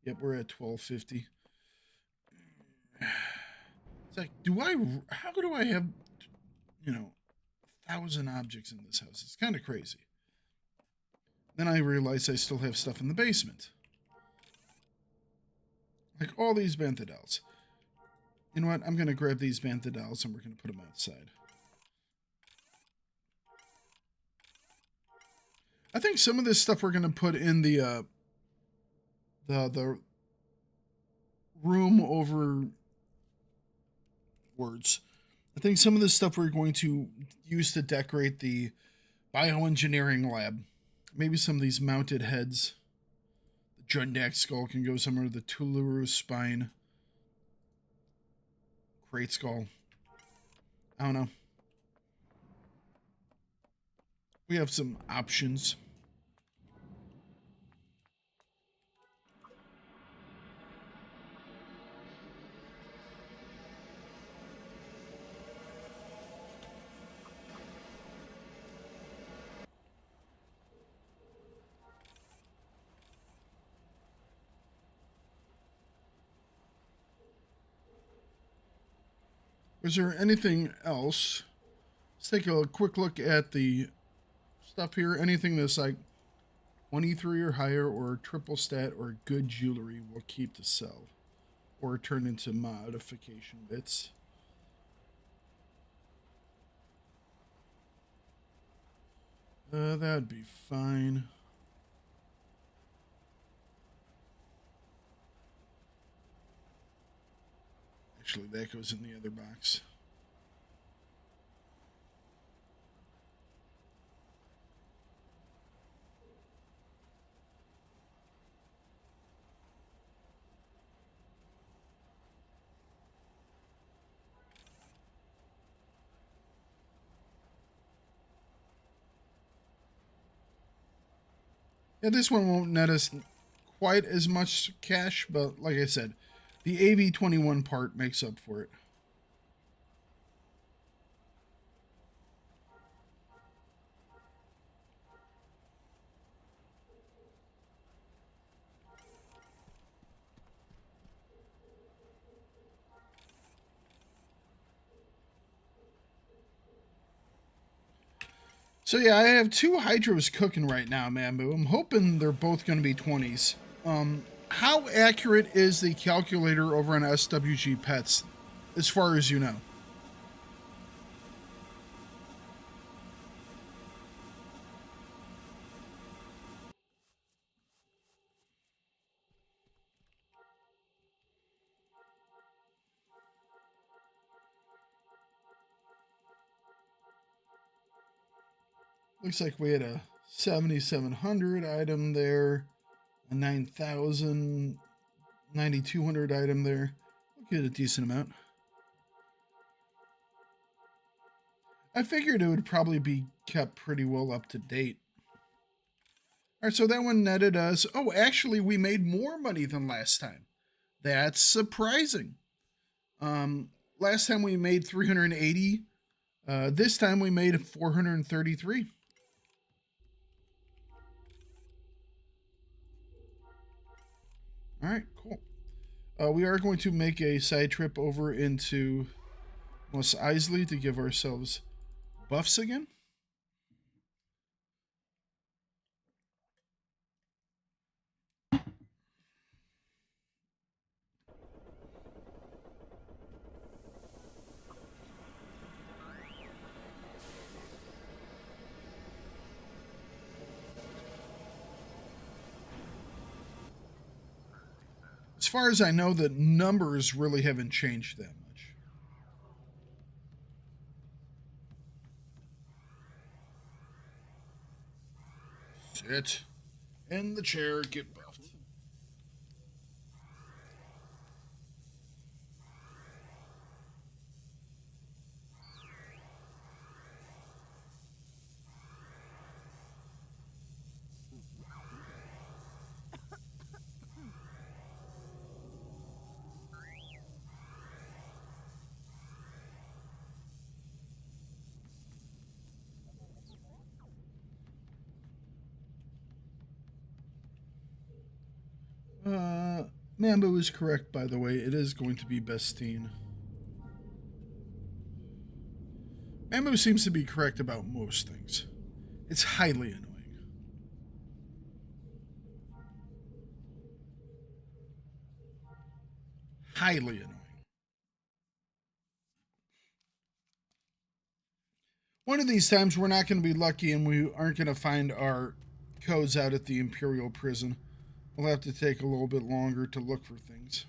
Yep, we're at 1250. It's like, how do I have, 1,000 objects in this house? It's kind of crazy. Then I realized I still have stuff in the basement. Like all these bantha dolls. You know what? I'm going to grab these bantha dolls and we're going to put them outside. I think some of this stuff we're going to put in the room over words. I think some of this stuff we're going to use to decorate the bioengineering lab. Maybe some of these mounted heads. The Jundak skull can go somewhere. The Tuluru spine. Great skull. I don't know. We have some options. Is there anything else? Let's take a quick look at the stuff here. Anything that's like 23 or higher or triple stat or good jewelry we'll keep to sell or turn into modification bits. That'd be fine. Actually, that goes in the other box. Yeah, this one won't net us quite as much cash, but like I said, the AV-21 part makes up for it. So yeah, I have two hydros cooking right now, Mambu. I'm hoping they're both going to be 20s. How accurate is the calculator over on SWG Pets, as far as you know? Looks like we had a 7,700 item there, a 9,000, 9,200 item there. We'll get a decent amount. I figured it would probably be kept pretty well up to date. All right, so that one netted us. Oh, actually, we made more money than last time. That's surprising. Last time we made 380. This time we made 433. All right, cool. We are going to make a side trip over into Mos Eisley to give ourselves buffs again. As far as I know, the numbers really haven't changed that much. Sit in the chair, get buffed. Mambo is correct, by the way. It is going to be Bestine. Mambo seems to be correct about most things. It's highly annoying. Highly annoying. One of these times we're not going to be lucky and we aren't going to find our codes out at the Imperial Prison. We'll have to take a little bit longer to look for things.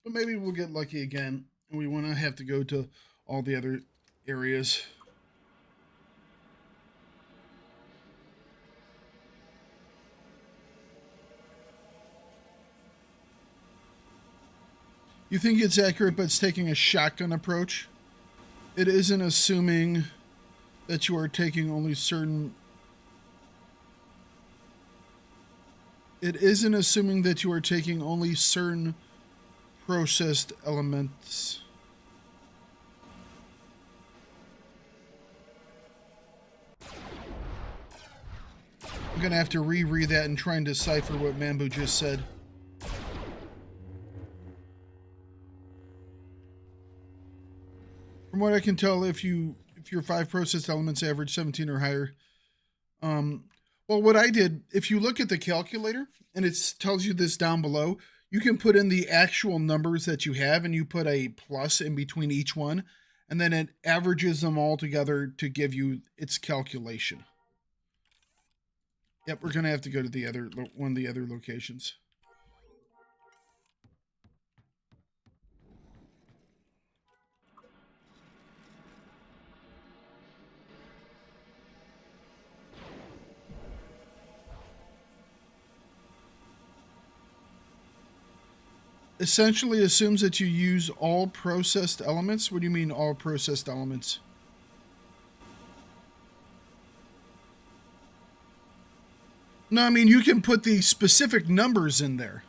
But maybe we'll get lucky again and we won't have to go to all the other areas. You think it's accurate, but it's taking a shotgun approach? It isn't assuming that you are taking only certain... It isn't assuming that you are taking only certain processed elements. I'm gonna have to reread that and try and decipher what Mambo just said. From what I can tell, if your 5 processed elements average 17 or higher, well, what I did, if you look at the calculator and it tells you this down below, you can put in the actual numbers that you have and you put a plus in between each one, and then it averages them all together to give you its calculation. Yep, we're gonna have to go to the other one of the other locations. Essentially assumes that you use all processed elements. What do you mean all processed elements? No, I mean you can put the specific numbers in there,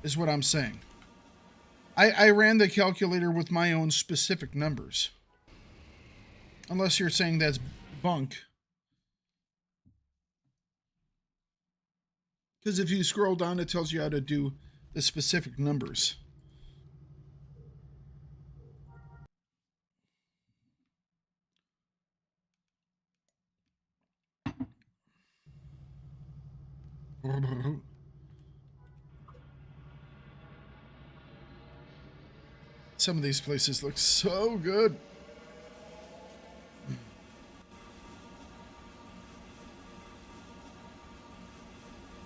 is what I'm saying. I ran the calculator with my own specific numbers. Unless you're saying that's bunk. Because if you scroll down, it tells you how to do the specific numbers. Some of these places look so good.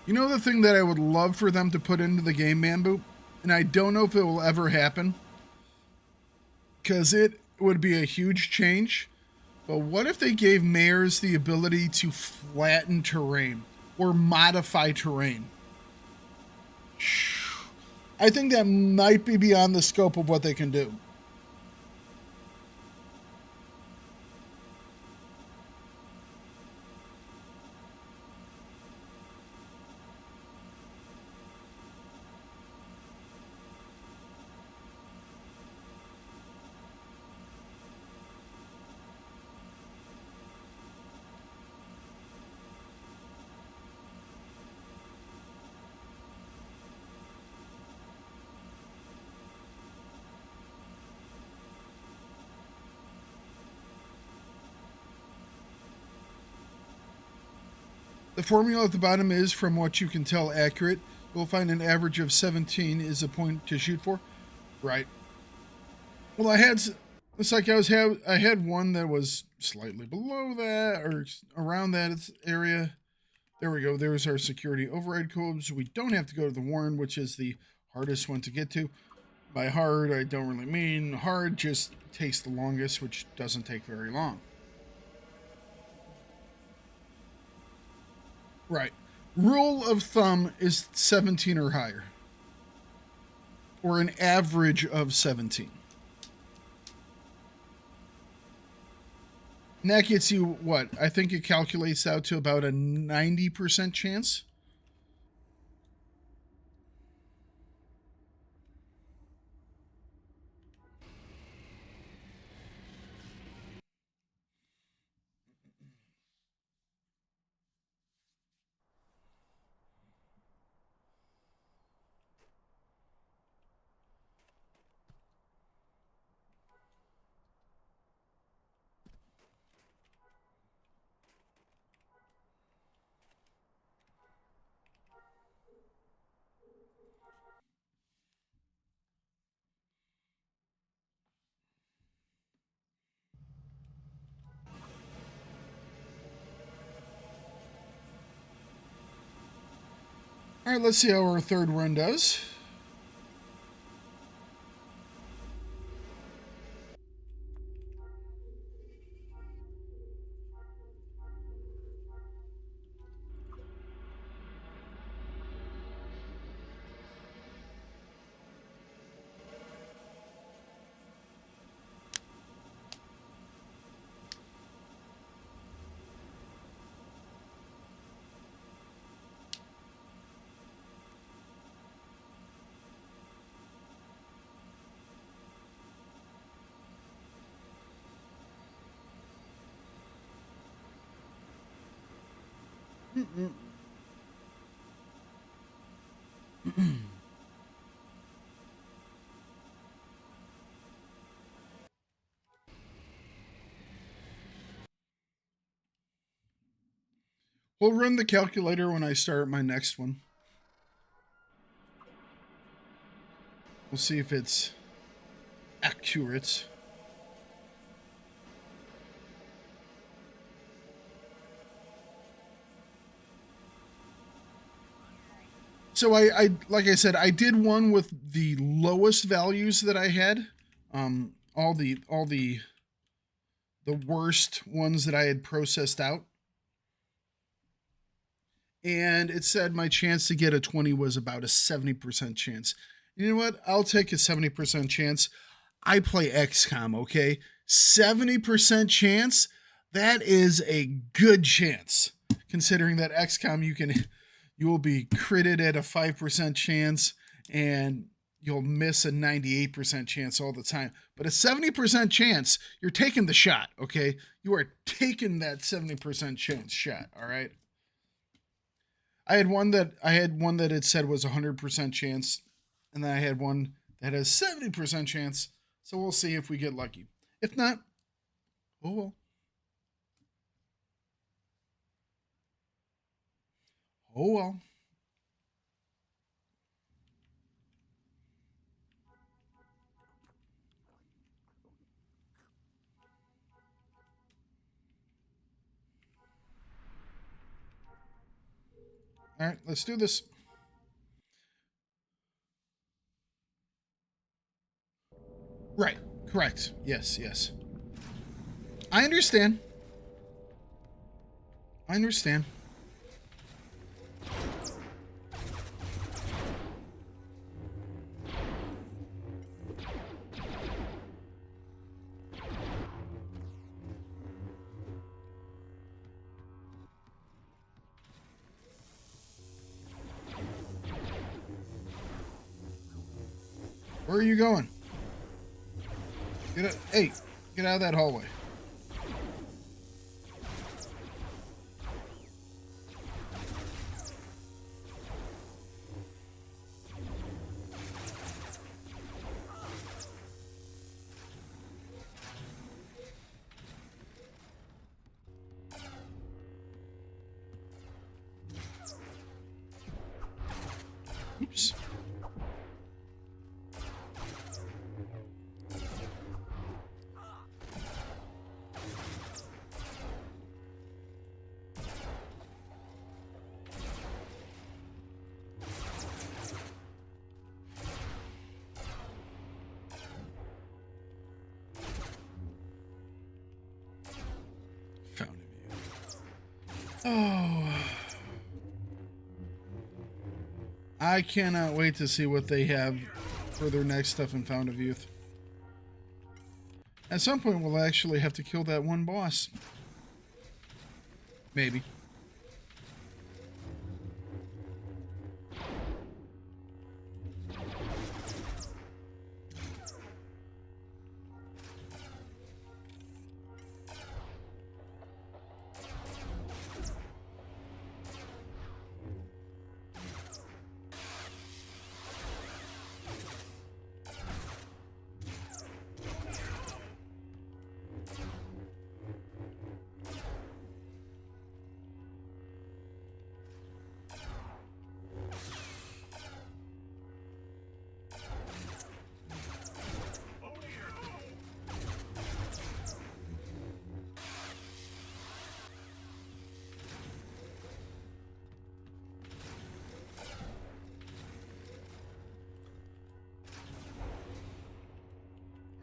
You know the thing that I would love for them to put into the game, Mambo? And I don't know if it will ever happen, because it would be a huge change. But what if they gave mayors the ability to flatten terrain or modify terrain? I think that might be beyond the scope of what they can do. The formula at the bottom is, from what you can tell, accurate. You'll find an average of 17 is a point to shoot for. Right. Well, it's like I had one that was slightly below that or around that area. There we go. There's our security override codes. We don't have to go to the Warren, which is the hardest one to get to. By hard, I don't really mean hard, just takes the longest, which doesn't take very long. Right. Rule of thumb is 17 or higher. Or an average of 17. And that gets you what? I think it calculates out to about a 90% chance. All right, let's see how our third run does. We'll run the calculator when I start my next one. We'll see if it's accurate. So I like I said, I did one with the lowest values that I had. All the worst ones that I had processed out. And it said my chance to get a 20 was about a 70% chance. You know what? I'll take a 70% chance. I play XCOM, okay? 70% chance, that is a good chance. Considering that XCOM you will be critted at a 5% chance and you'll miss a 98% chance all the time. But a 70% chance, you're taking the shot, okay? You are taking that 70% chance shot, all right? I had one that it said was 100% chance, and then I had one that has 70% chance. So we'll see if we get lucky. If not, oh well. Oh well. All right, let's do this. Right. Correct. Yes, yes. I understand. I understand. Where are you going? Hey, get out of that hallway. Oops. Found him. Oh. I cannot wait to see what they have for their next stuff in Found of Youth. At some point, we'll actually have to kill that one boss. Maybe.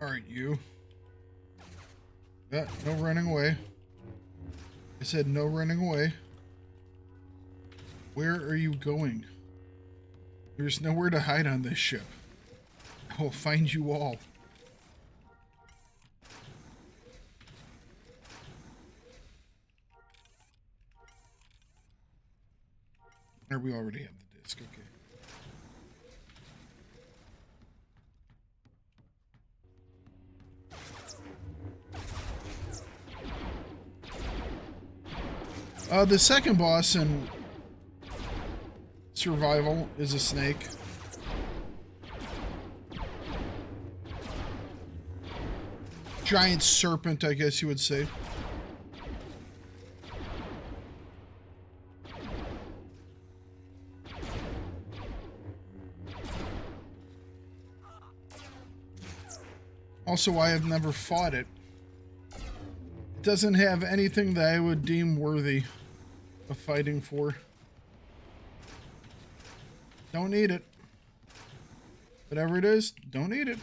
Alright, you. No running away. I said no running away. Where are you going? There's nowhere to hide on this ship. I will find you all. Or we already have the disc, okay. The second boss in survival is a snake. Giant serpent, I guess you would say. Also, I have never fought it. It doesn't have anything that I would deem worthy of fighting for. Don't need it. Whatever it is, don't need it.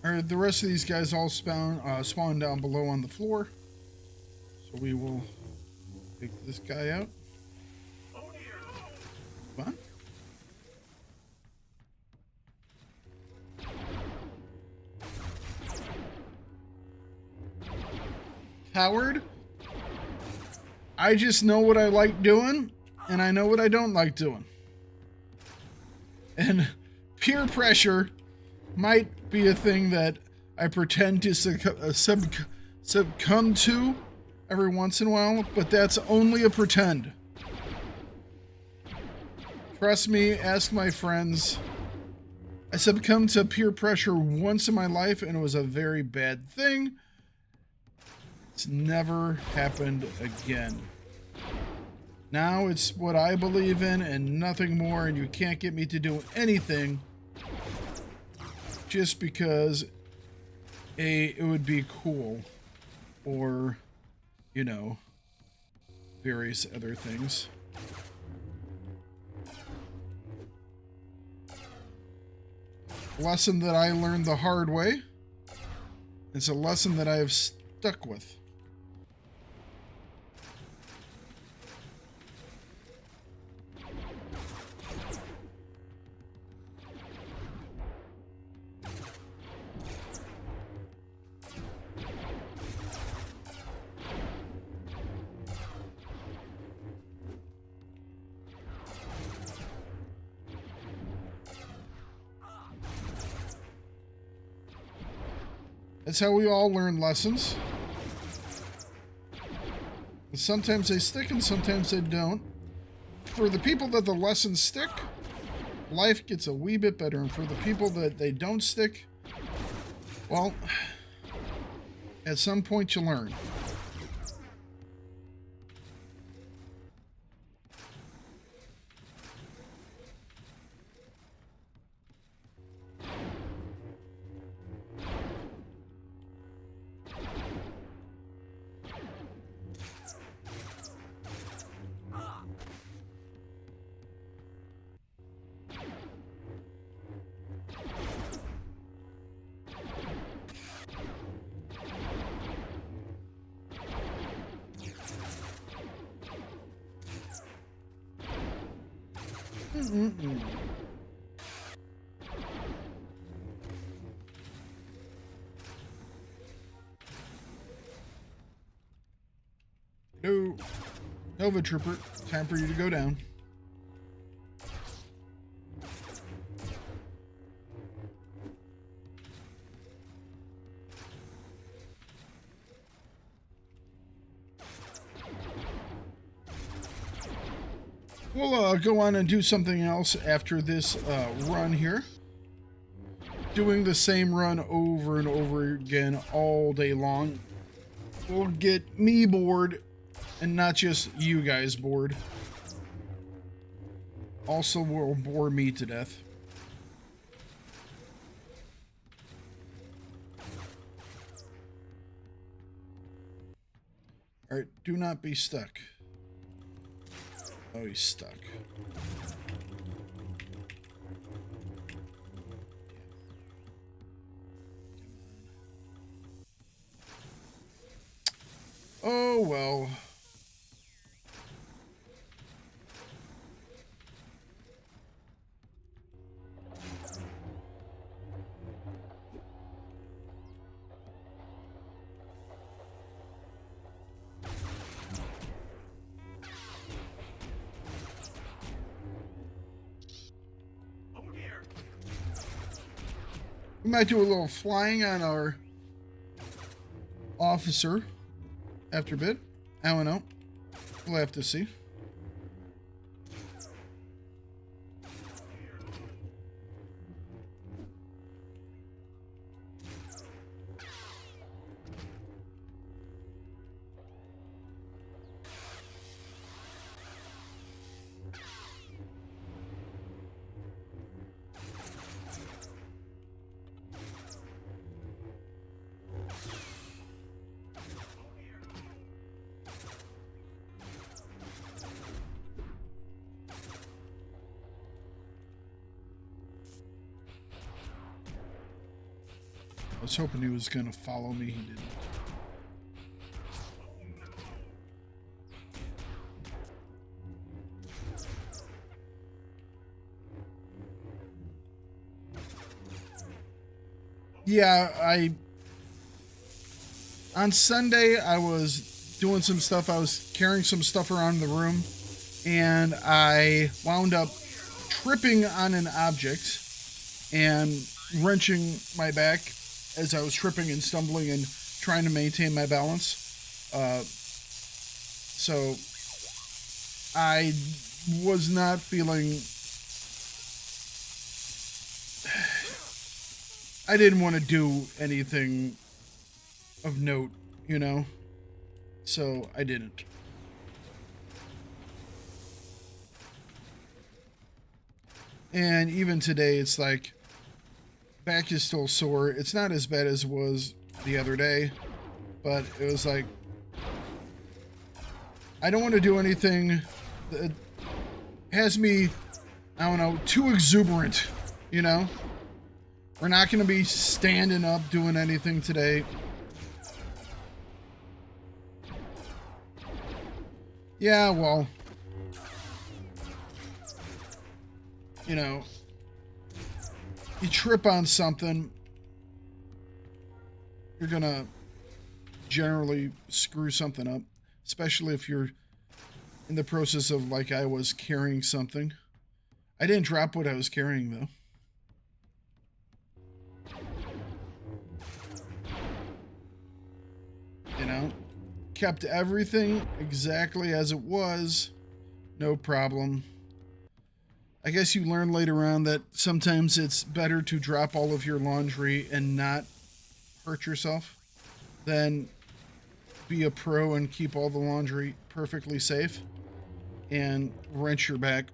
Alright, the rest of these guys all spawn down below on the floor. So we will take this guy out. Come on. Howard, I just know what I like doing, and I know what I don't like doing. And peer pressure might be a thing that I pretend to succumb to every once in a while, but that's only a pretend. Trust me, ask my friends. I succumbed to peer pressure once in my life, and it was a very bad thing. It's never happened again. Now it's what I believe in and nothing more, and you can't get me to do anything just because it would be cool, or, you know, various other things. Lesson that I learned the hard way. It's a lesson that I have stuck with. That's how we all learn lessons. And sometimes they stick and sometimes they don't. For the people that the lessons stick, life gets a wee bit better. And for the people that they don't stick, well, at some point you learn. No, Nova Trooper, time for you to go down. We'll go on and do something else after this run here. Doing the same run over and over again all day long will get me bored, and not just you guys bored. Also will bore me to death. Alright, do not be stuck. Oh, he's stuck. Oh, well. We might do a little flying on our officer after a bit. I don't know. We'll have to see. I was hoping he was going to follow me. He didn't. Yeah, on Sunday, I was doing some stuff. I was carrying some stuff around the room, and I wound up tripping on an object and wrenching my back as I was tripping and stumbling and trying to maintain my balance. So I was not feeling... I didn't want to do anything of note, you know? So I didn't. And even today, it's like, back is still sore. It's not as bad as it was the other day, but it was like, I don't want to do anything that has me, I don't know, too exuberant, you know? We're not going to be standing up doing anything today. Yeah, well, you know, you trip on something, you're going to generally screw something up, especially if you're in the process of, like I was, carrying something. I didn't drop what I was carrying, though. You know, kept everything exactly as it was, no problem. I guess you learn later on that sometimes it's better to drop all of your laundry and not hurt yourself than be a pro and keep all the laundry perfectly safe and wrench your back.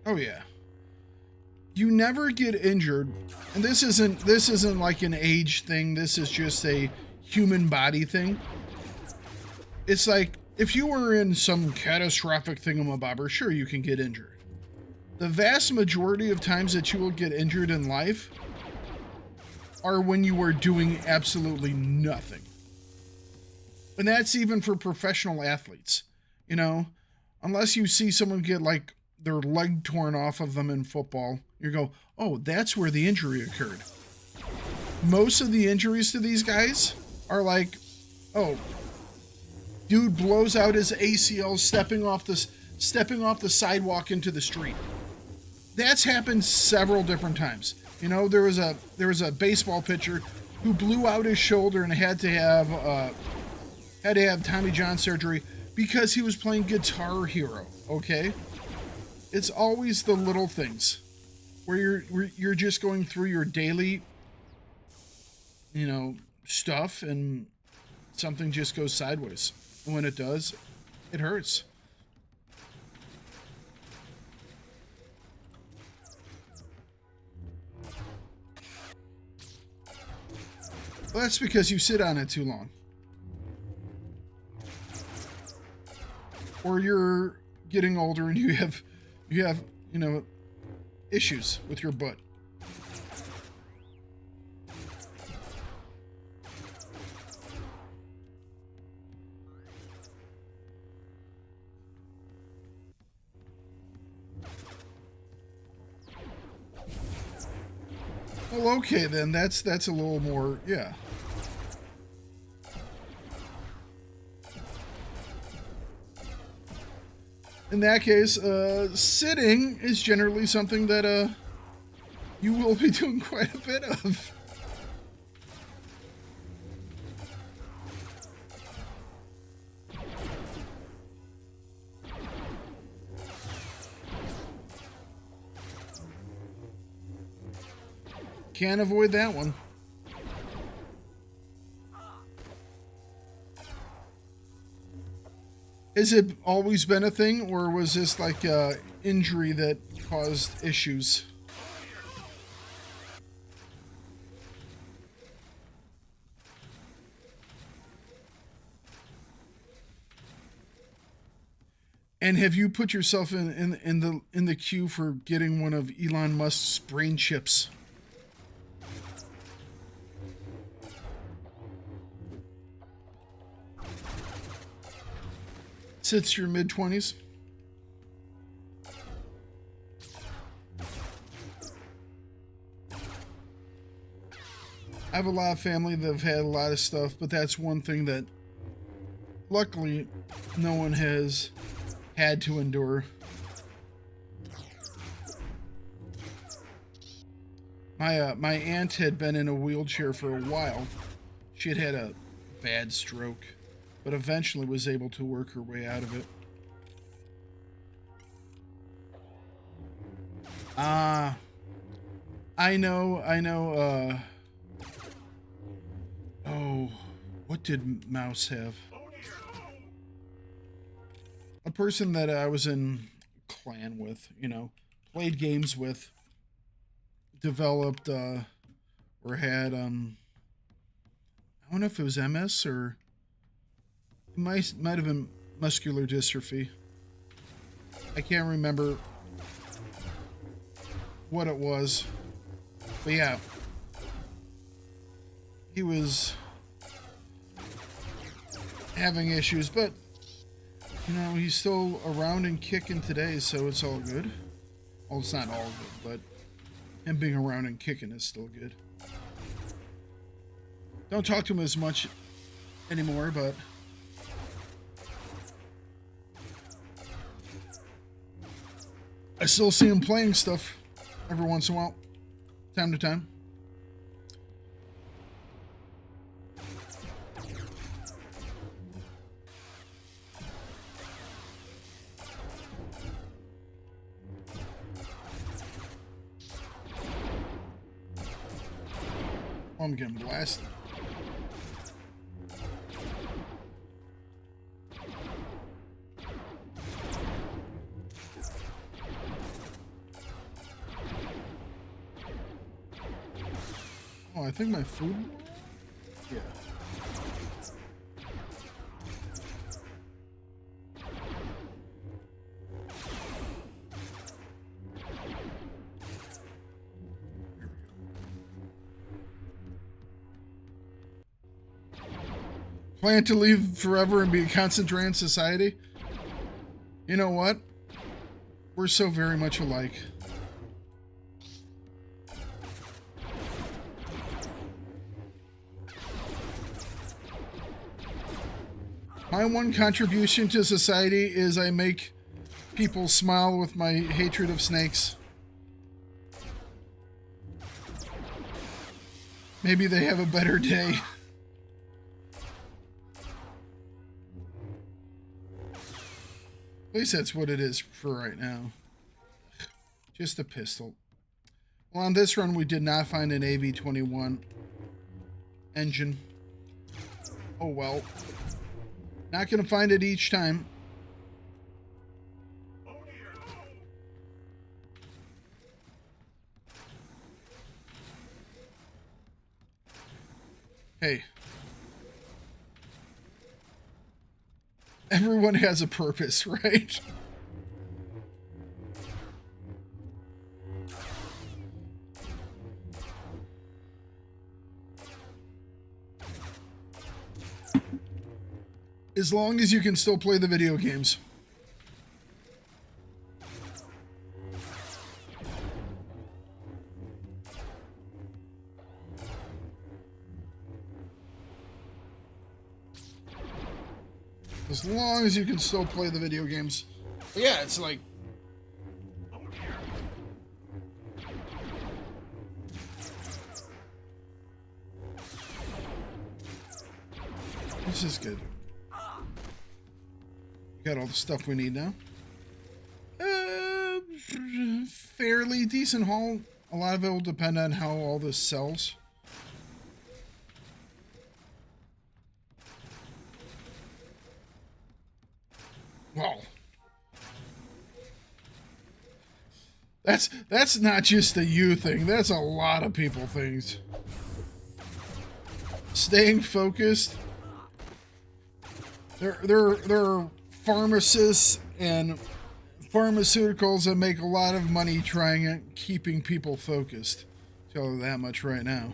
Oh yeah. You never get injured, and this isn't like an age thing. This is just a human body thing. It's like, if you were in some catastrophic thingamabobber, sure, you can get injured. The vast majority of times that you will get injured in life are when you are doing absolutely nothing. And that's even for professional athletes. You know, unless you see someone get like their leg torn off of them in football, you go, oh, that's where the injury occurred. Most of the injuries to these guys are like, oh, dude blows out his ACL stepping off the sidewalk into the street. That's happened several different times. You know, there was a baseball pitcher who blew out his shoulder and had to have Tommy John surgery because he was playing Guitar Hero. Okay, it's always the little things where you're just going through your daily, you know, stuff, and something just goes sideways. And when it does, it hurts. Well, that's because you sit on it too long. Or you're getting older and you have, you know, issues with your butt. Well, okay then. That's a little more, yeah. In that case, sitting is generally something that you will be doing quite a bit of. Can't avoid that one. Has it always been a thing, or was this like a injury that caused issues? And have you put yourself in the queue for getting one of Elon Musk's brain chips? Since your mid-20s? I have a lot of family that have had a lot of stuff, but that's one thing that luckily no one has had to endure. My aunt had been in a wheelchair for a while. She had a bad stroke, but eventually was able to work her way out of it. I know, oh, what did Mouse have? A person that I was in clan with, you know, played games with, developed, or had, I don't know if it was MS or it might have been muscular dystrophy. I can't remember what it was, but yeah, he was having issues, but you know, he's still around and kicking today, so it's all good. Well, it's not all good, but him being around and kicking is still good. Don't talk to him as much anymore, but I still see him playing stuff every once in a while, time to time. Oh, I'm getting blasted. Oh, I think my food? Yeah. Plan to leave forever and be a concentrated society? You know what? We're so very much alike. My one contribution to society is I make people smile with my hatred of snakes. Maybe they have a better day. At least that's what it is for right now. Just a pistol. Well, on this run, we did not find an AV-21 engine. Oh, well. Not going to find it each time. Hey. Everyone has a purpose, right? As long as you can still play the video games. As long as you can still play the video games. But yeah, it's like... This is good. Got all the stuff we need now. Fairly decent haul. A lot of it will depend on how all this sells. Well, that's not just a you thing. That's a lot of people things. Staying focused. There are pharmacists and pharmaceuticals that make a lot of money trying at keeping people focused. Tell you that much right now.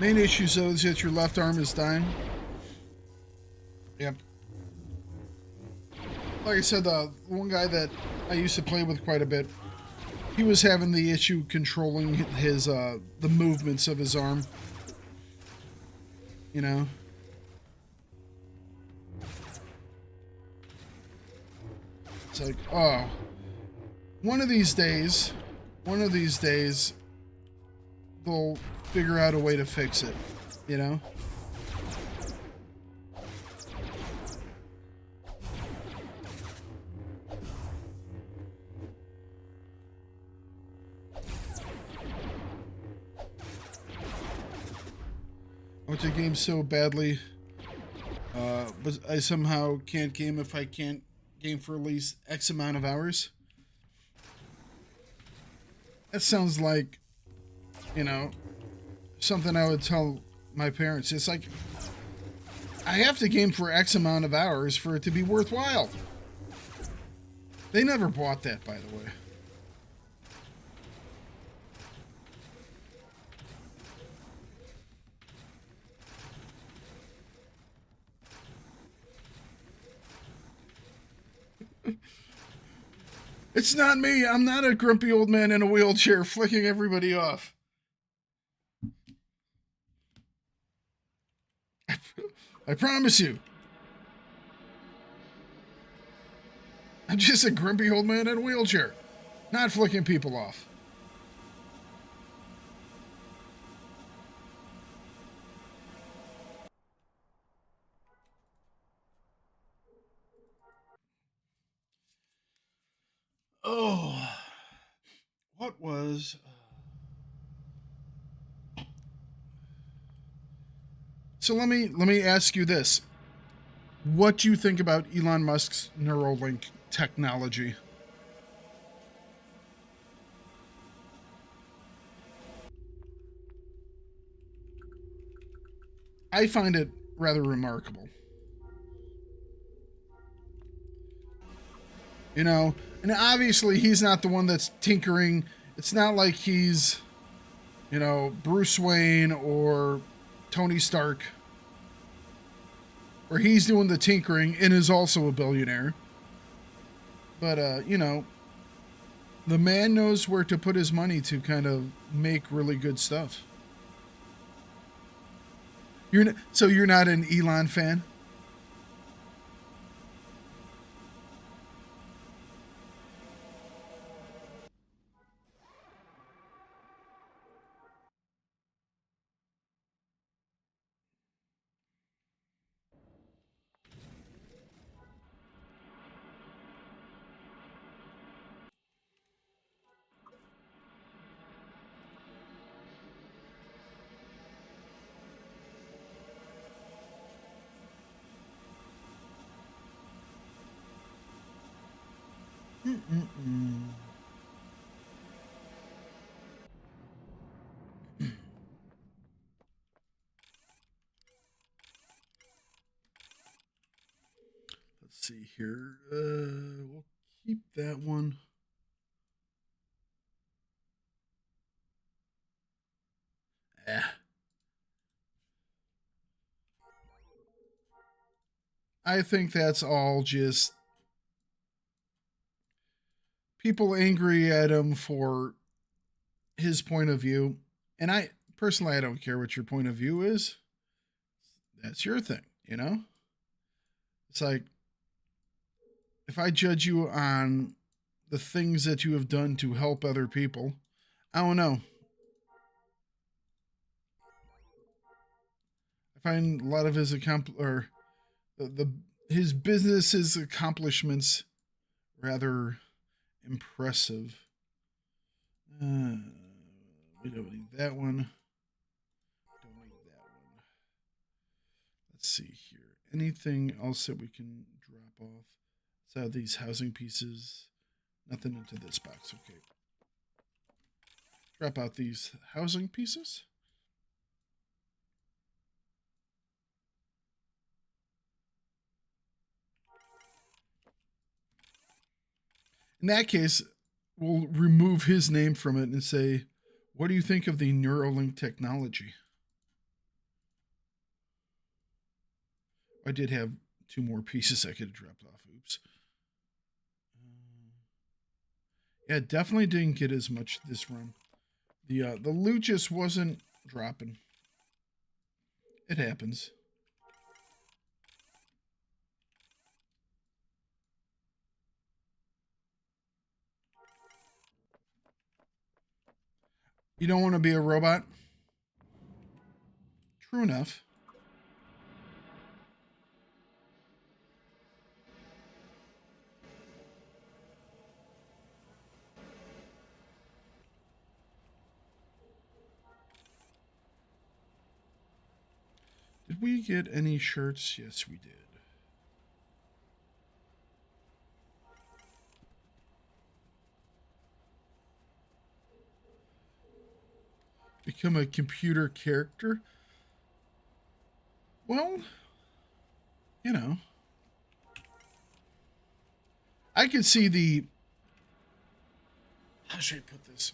Main issues though is that your left arm is dying. Yep. Like I said, the one guy that I used to play with quite a bit, he was having the issue controlling his the movements of his arm. You know? It's like, oh, one of these days, they'll figure out a way to fix it, you know? I want to game so badly, but I somehow can't game if I can't game for at least X amount of hours. That sounds like, you know, something I would tell my parents. It's like, I have to game for X amount of hours for it to be worthwhile. They never bought that, by the way. It's not me. I'm not a grumpy old man in a wheelchair flicking everybody off. I promise you. I'm just a grumpy old man in a wheelchair, not flicking people off. Oh, what was... So let me ask you this. What do you think about Elon Musk's Neuralink technology? I find it rather remarkable. You know, and obviously he's not the one that's tinkering. It's not like he's, you know, Bruce Wayne or Tony Stark, where he's doing the tinkering and is also a billionaire. But the man knows where to put his money to kind of make really good stuff. So you're not an Elon fan? Mm-mm-mm. Let's see here. We'll keep that one. Eh. I think that's all just people angry at him for his point of view. And I personally, I don't care what your point of view is. That's your thing, you know? It's like if I judge you on the things that you have done to help other people, I don't know. I find a lot of his or the his business's accomplishments rather impressive. We don't need that one. Don't need that one. Let's see here. Anything else that we can drop off? So these housing pieces. Nothing into this box. Okay. Drop out these housing pieces. In that case, we'll remove his name from it and say, what do you think of the Neuralink technology? I did have two more pieces I could have dropped off. Oops. Yeah, definitely didn't get as much this run. The loot just wasn't dropping. It happens. You don't want to be a robot? True enough. Did we get any shirts? Yes, we did. Become a computer character? Well, you know, I could see the. How should I put this?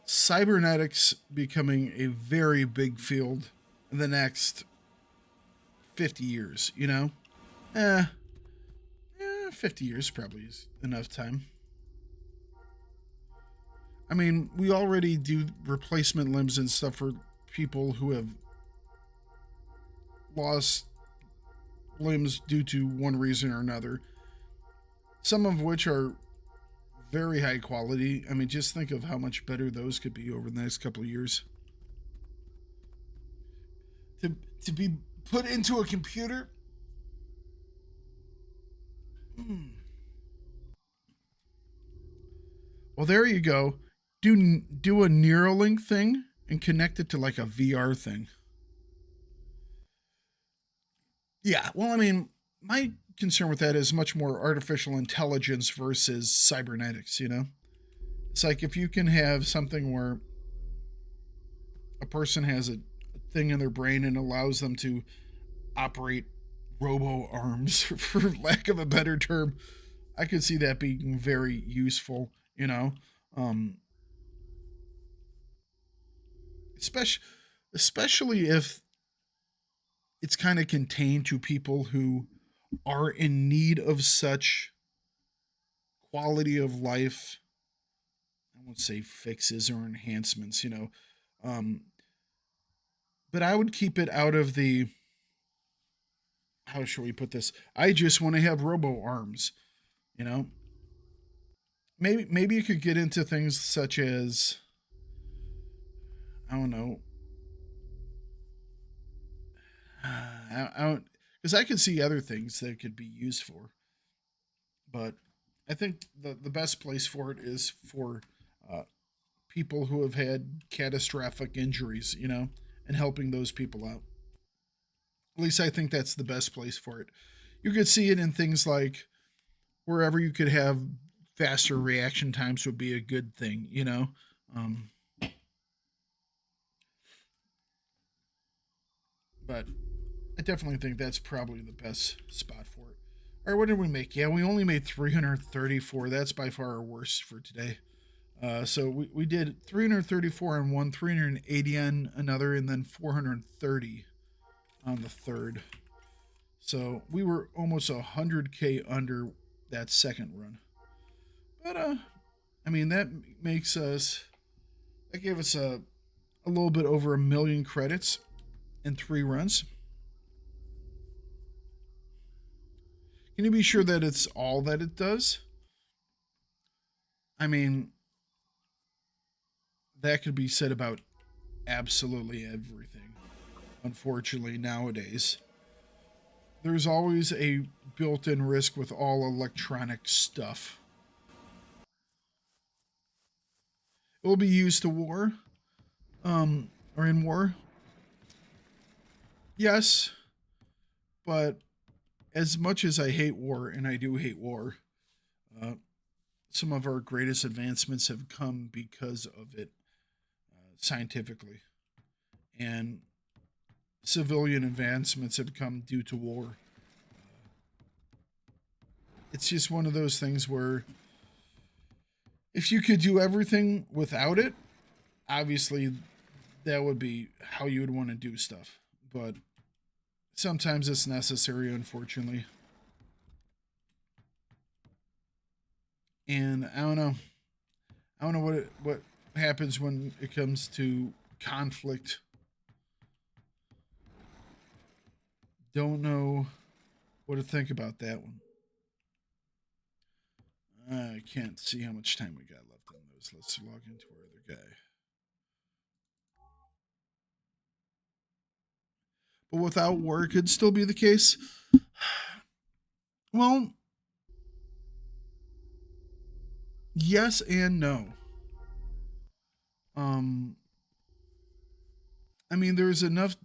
Cybernetics becoming a very big field in the next 50 years, you know? Eh, 50 years probably is enough time. I mean, we already do replacement limbs and stuff for people who have lost limbs due to one reason or another. Some of which are very high quality. I mean, just think of how much better those could be over the next couple of years. To to be put into a computer. Well, there you go. Do a Neuralink thing and connect it to like a VR thing. Yeah. Well, I mean, my concern with that is much more artificial intelligence versus cybernetics. You know, it's like if you can have something where a person has a thing in their brain and allows them to operate robo arms, for lack of a better term, I could see that being very useful. You know, um, especially especially if it's kind of contained to people who are in need of such quality of life, I won't say fixes or enhancements, um, but I would keep it out of the, how shall we put this? I just want to have robo arms, you know. Maybe you could get into things such as, I don't know, I don't, because I could see other things that it could be used for, but I think the best place for it is for uh, people who have had catastrophic injuries, and helping those people out. At least I think that's the best place for it. You could see it in things like wherever you could have faster reaction times would be a good thing. Um, but I definitely think that's probably the best spot for it. All right, what did we make? Yeah, we only made 334. That's by far our worst for today. So we did 334 on one, 380 on another, and then 430 on the third. So we were almost 100K under that second run. But I mean that makes us, that gave us a little bit over 1,000,000 credits in 3 runs. Can you be sure that it's all that it does? I mean, that could be said about absolutely everything. Unfortunately, nowadays, there's always a built in risk with all electronic stuff. It will be used to war, or in war. Yes, but as much as I hate war, and I do hate war, uh, some of our greatest advancements have come because of it, scientifically. And civilian advancements have come due to war. It's just one of those things where if you could do everything without it, obviously that would be how you would want to do stuff. But sometimes it's necessary, unfortunately. And I don't know. I don't know what happens when it comes to conflict. Don't know what to think about that one. I can't see how much time we got left on those. Let's log into our other guy. But without war, it could still be the case. Well, yes and no. Um, I mean, there's enough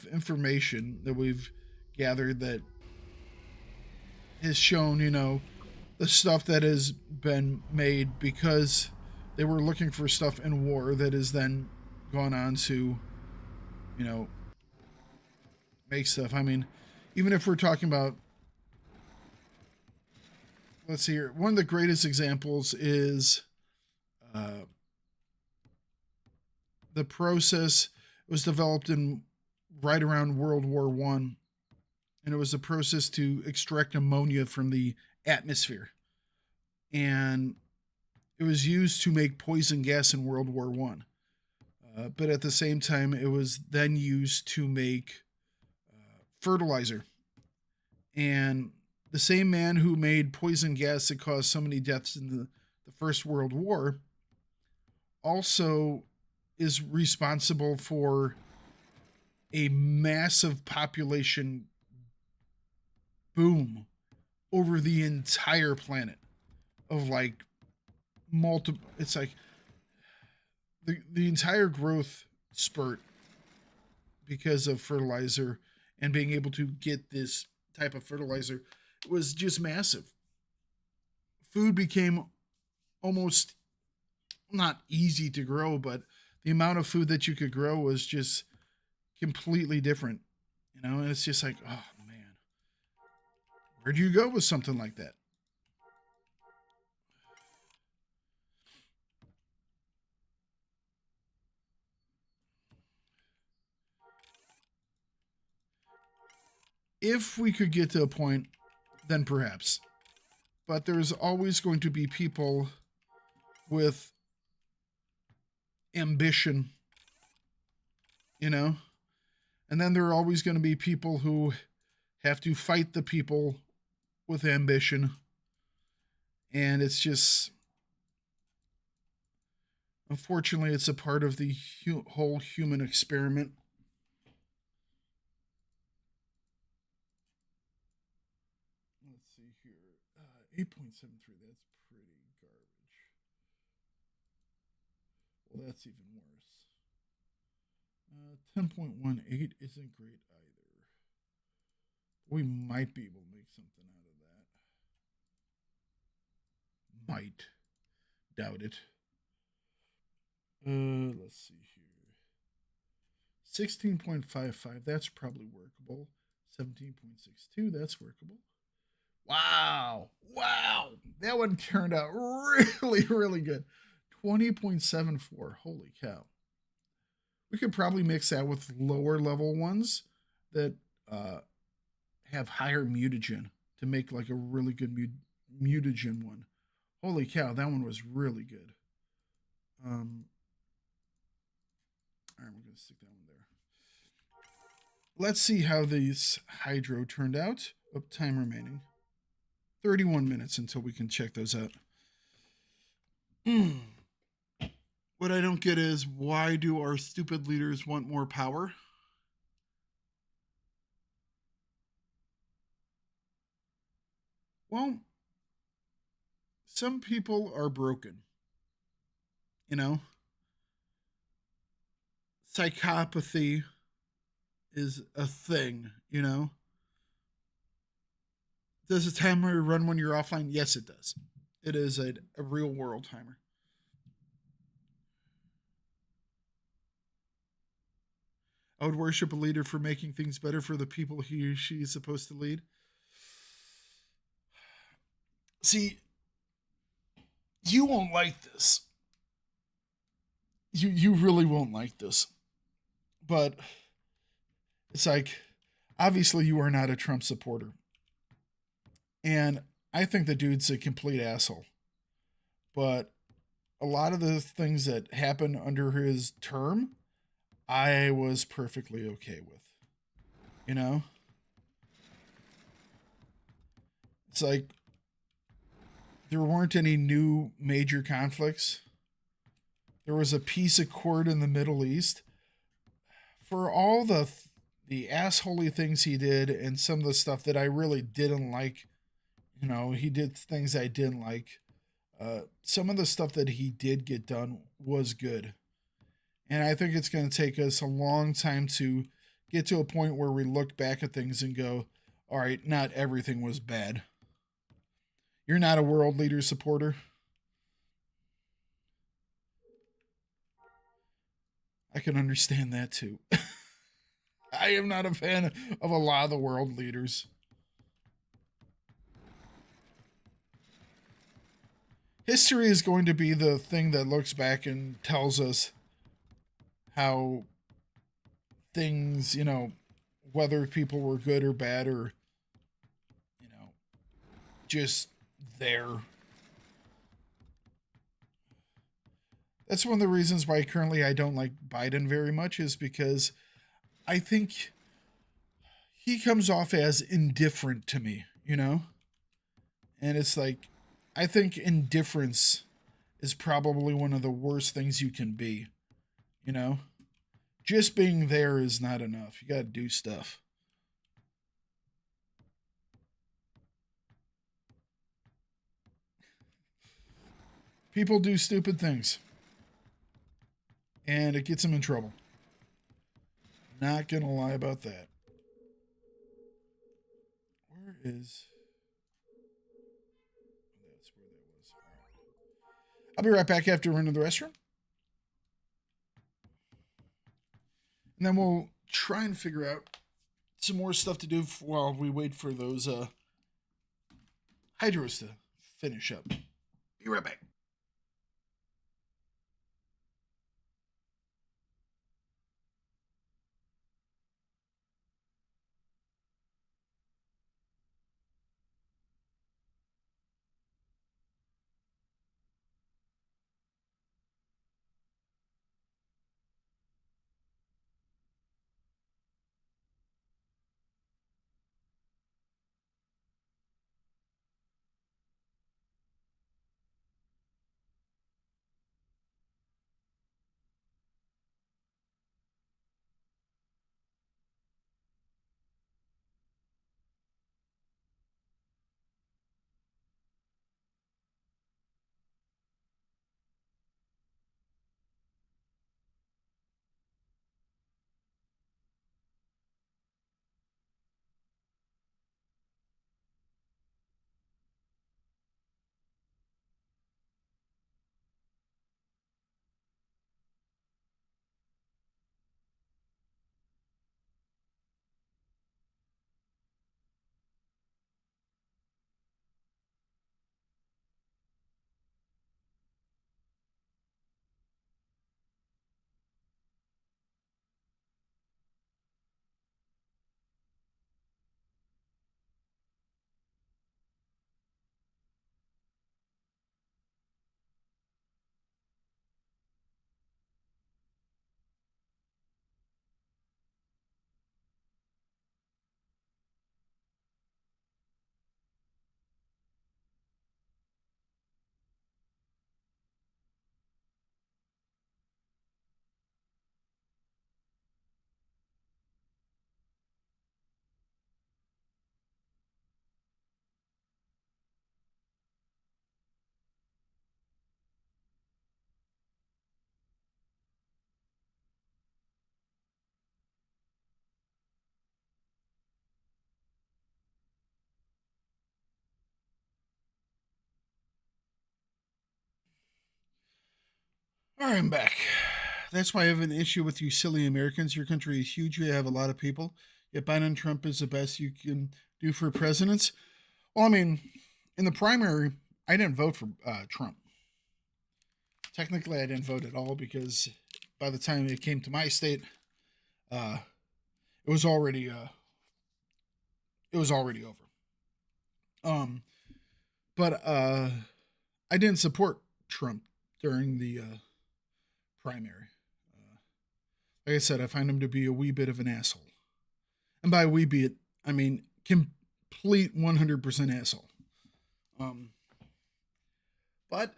information that we've gathered that has shown, the stuff that has been made because they were looking for stuff in war that has then gone on to, you know, make stuff. I mean, even if we're talking about, let's see here, one of the greatest examples is uh, the process was developed in right around World War One, and it was a process to extract ammonia from the atmosphere, and it was used to make poison gas in World War One. But at the same time, it was then used to make fertilizer. And the same man who made poison gas that caused so many deaths in the First World War also is responsible for a massive population boom over the entire planet of like multiple, it's like the entire growth spurt because of fertilizer and being able to get this type of fertilizer was just massive. Food became almost not easy to grow, but the amount of food that you could grow was just completely different. And it's just like, oh man, where'd you go with something like that? If we could get to a point, then perhaps. But there's always going to be people with ambition, you know? And then there are always going to be people who have to fight the people with ambition. And it's just, unfortunately, it's a part of the whole human experiment. Let's see here. 8.73, that's pretty garbage. Well, that's even worse. 10.18 isn't great either. We might be able to make something out of that. Might. Doubt it. Let's see here. 16.55, that's probably workable. 17.62, that's workable. Wow. Wow. That one turned out really, really good. 20.74. Holy cow. We could probably mix that with lower level ones that have higher mutagen to make like a really good mutagen one. Holy cow, that one was really good. All right, we're going to stick that one there. Let's see how these hydro turned out. Oh, time remaining. 31 minutes until we can check those out. What I don't get is, why do our stupid leaders want more power? Well, some people are broken. You know? Psychopathy is a thing, you know? Does a timer run when you're offline? Yes, it does. It is a real world timer. I would worship a leader for making things better for the people he or she is supposed to lead. See, you won't like this. You really won't like this. But it's like, obviously you are not a Trump supporter. And I think the dude's a complete asshole. But a lot of the things that happened under his term, I was perfectly okay with. You know? It's like there weren't any new major conflicts. There was a peace accord in the Middle East. For all the assholey things he did and some of the stuff that I really didn't like, you know, he did things I didn't like. Some of the stuff that he did get done was good. And I think it's going to take us a long time to get to a point where we look back at things and go, all right, not everything was bad. You're not a world leader supporter. I can understand that too. I am not a fan of a lot of the world leaders. History is going to be the thing that looks back and tells us how things, you know, whether people were good or bad or, you know, just there. That's one of the reasons why currently I don't like Biden very much, is because I think he comes off as indifferent to me, you know? And it's like, I think indifference is probably one of the worst things you can be, you know? Just being there is not enough. You got to do stuff. People do stupid things. And it gets them in trouble. Not going to lie about that. Where is... That's where that was. All right. I'll be right back after running to the restroom. And then we'll try and figure out some more stuff to do while we wait for those hydros to finish up. Be right back. All right, I'm back. That's why I have an issue with you silly Americans. Your country is huge. You have a lot of people. Yet Biden and Trump is the best you can do for presidents. Well, I mean, in the primary, I didn't vote for Trump. Technically, I didn't vote at all because by the time it came to my state, uh, it was already over. Um, but I didn't support Trump during the primary. Like I said, I find him to be a wee bit of an asshole. And by wee bit, I mean complete 100% asshole. Um, but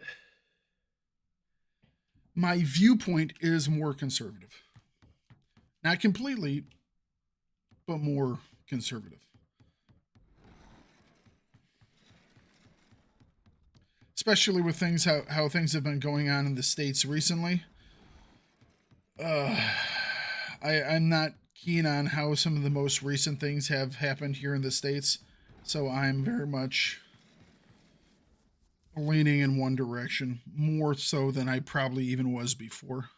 my viewpoint is more conservative. Not completely, but more conservative. Especially with things how things have been going on in the states recently. I'm not keen on how some of the most recent things have happened here in the states, so I'm very much leaning in one direction more so than I probably even was before.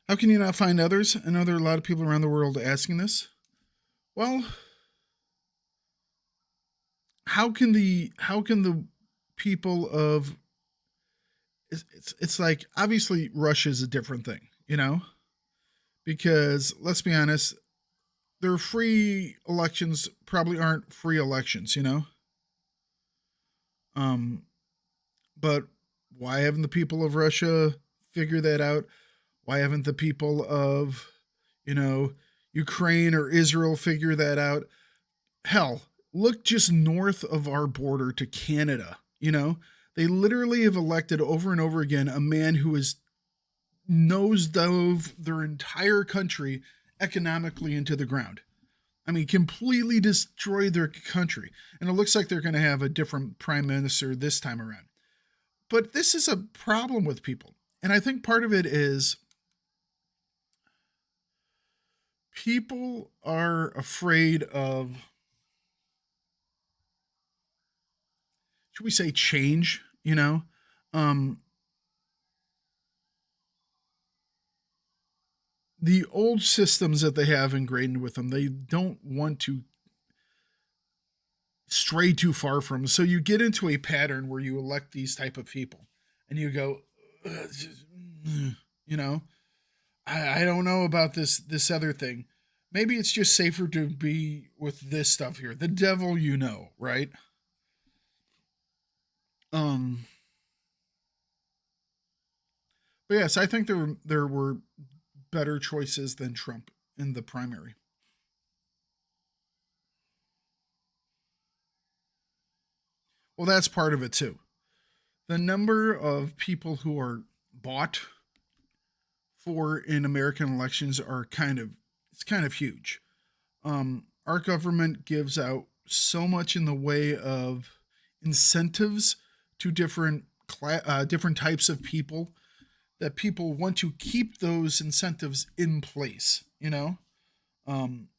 How can you not find others? I know there are a lot of people around the world asking this. Well, how can the people of it's like obviously Russia is a different thing, because let's be honest, their free elections probably aren't free elections. Um, but why haven't the people of Russia figured that out? Why haven't the people of, you know, Ukraine or Israel figure that out? Hell, look just north of our border to Canada. They literally have elected over and over again a man who has nosedove their entire country economically into the ground. I mean, completely destroyed their country. And it looks like they're going to have a different prime minister this time around. But this is a problem with people. And I think part of it is people are afraid of, should we say, change. um the old systems that they have ingrained with them, they don't want to stray too far from, so you get into a pattern where you elect these type of people and you go, you know I don't know about this other thing. Maybe it's just safer to be with this stuff here, the devil, right? um but yes, I think there were better choices than Trump in the primary. Well, that's part of it too. The number of people who are bought for in American elections are kind of huge. Our government gives out so much in the way of incentives to different types of people that people want to keep those incentives in place. Um,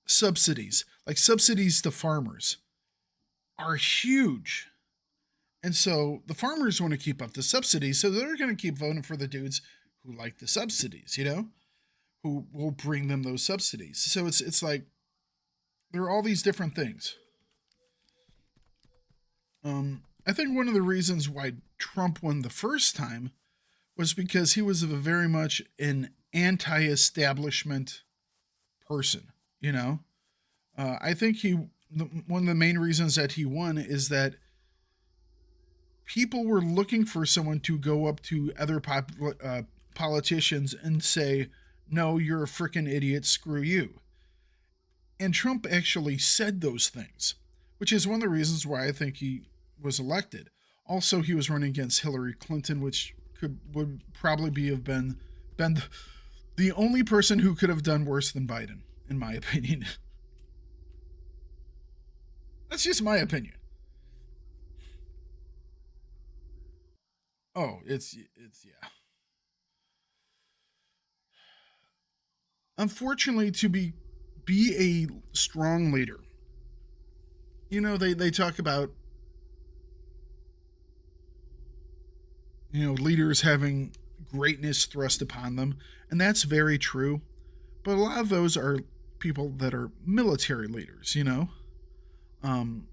Subsidies, like subsidies to farmers, are huge. And so the farmers want to keep up the subsidies, so they're going to keep voting for the dudes who like the subsidies, who will bring them those subsidies. So it's like there are all these different things. I think one of the reasons why Trump won the first time was because he was very much an anti-establishment person. I think one of the main reasons that he won is that people were looking for someone to go up to other politicians and say, "No, you're a freaking idiot. Screw you." And Trump actually said those things, which is one of the reasons why I think he was elected. Also, he was running against Hillary Clinton, which would probably been the only person who could have done worse than Biden, in my opinion. That's just my opinion. Oh, it's yeah. Unfortunately, to be be a strong leader. You know, they talk about, you know, leaders having greatness thrust upon them, and that's very true. But a lot of those are people that are military leaders, you know. Um,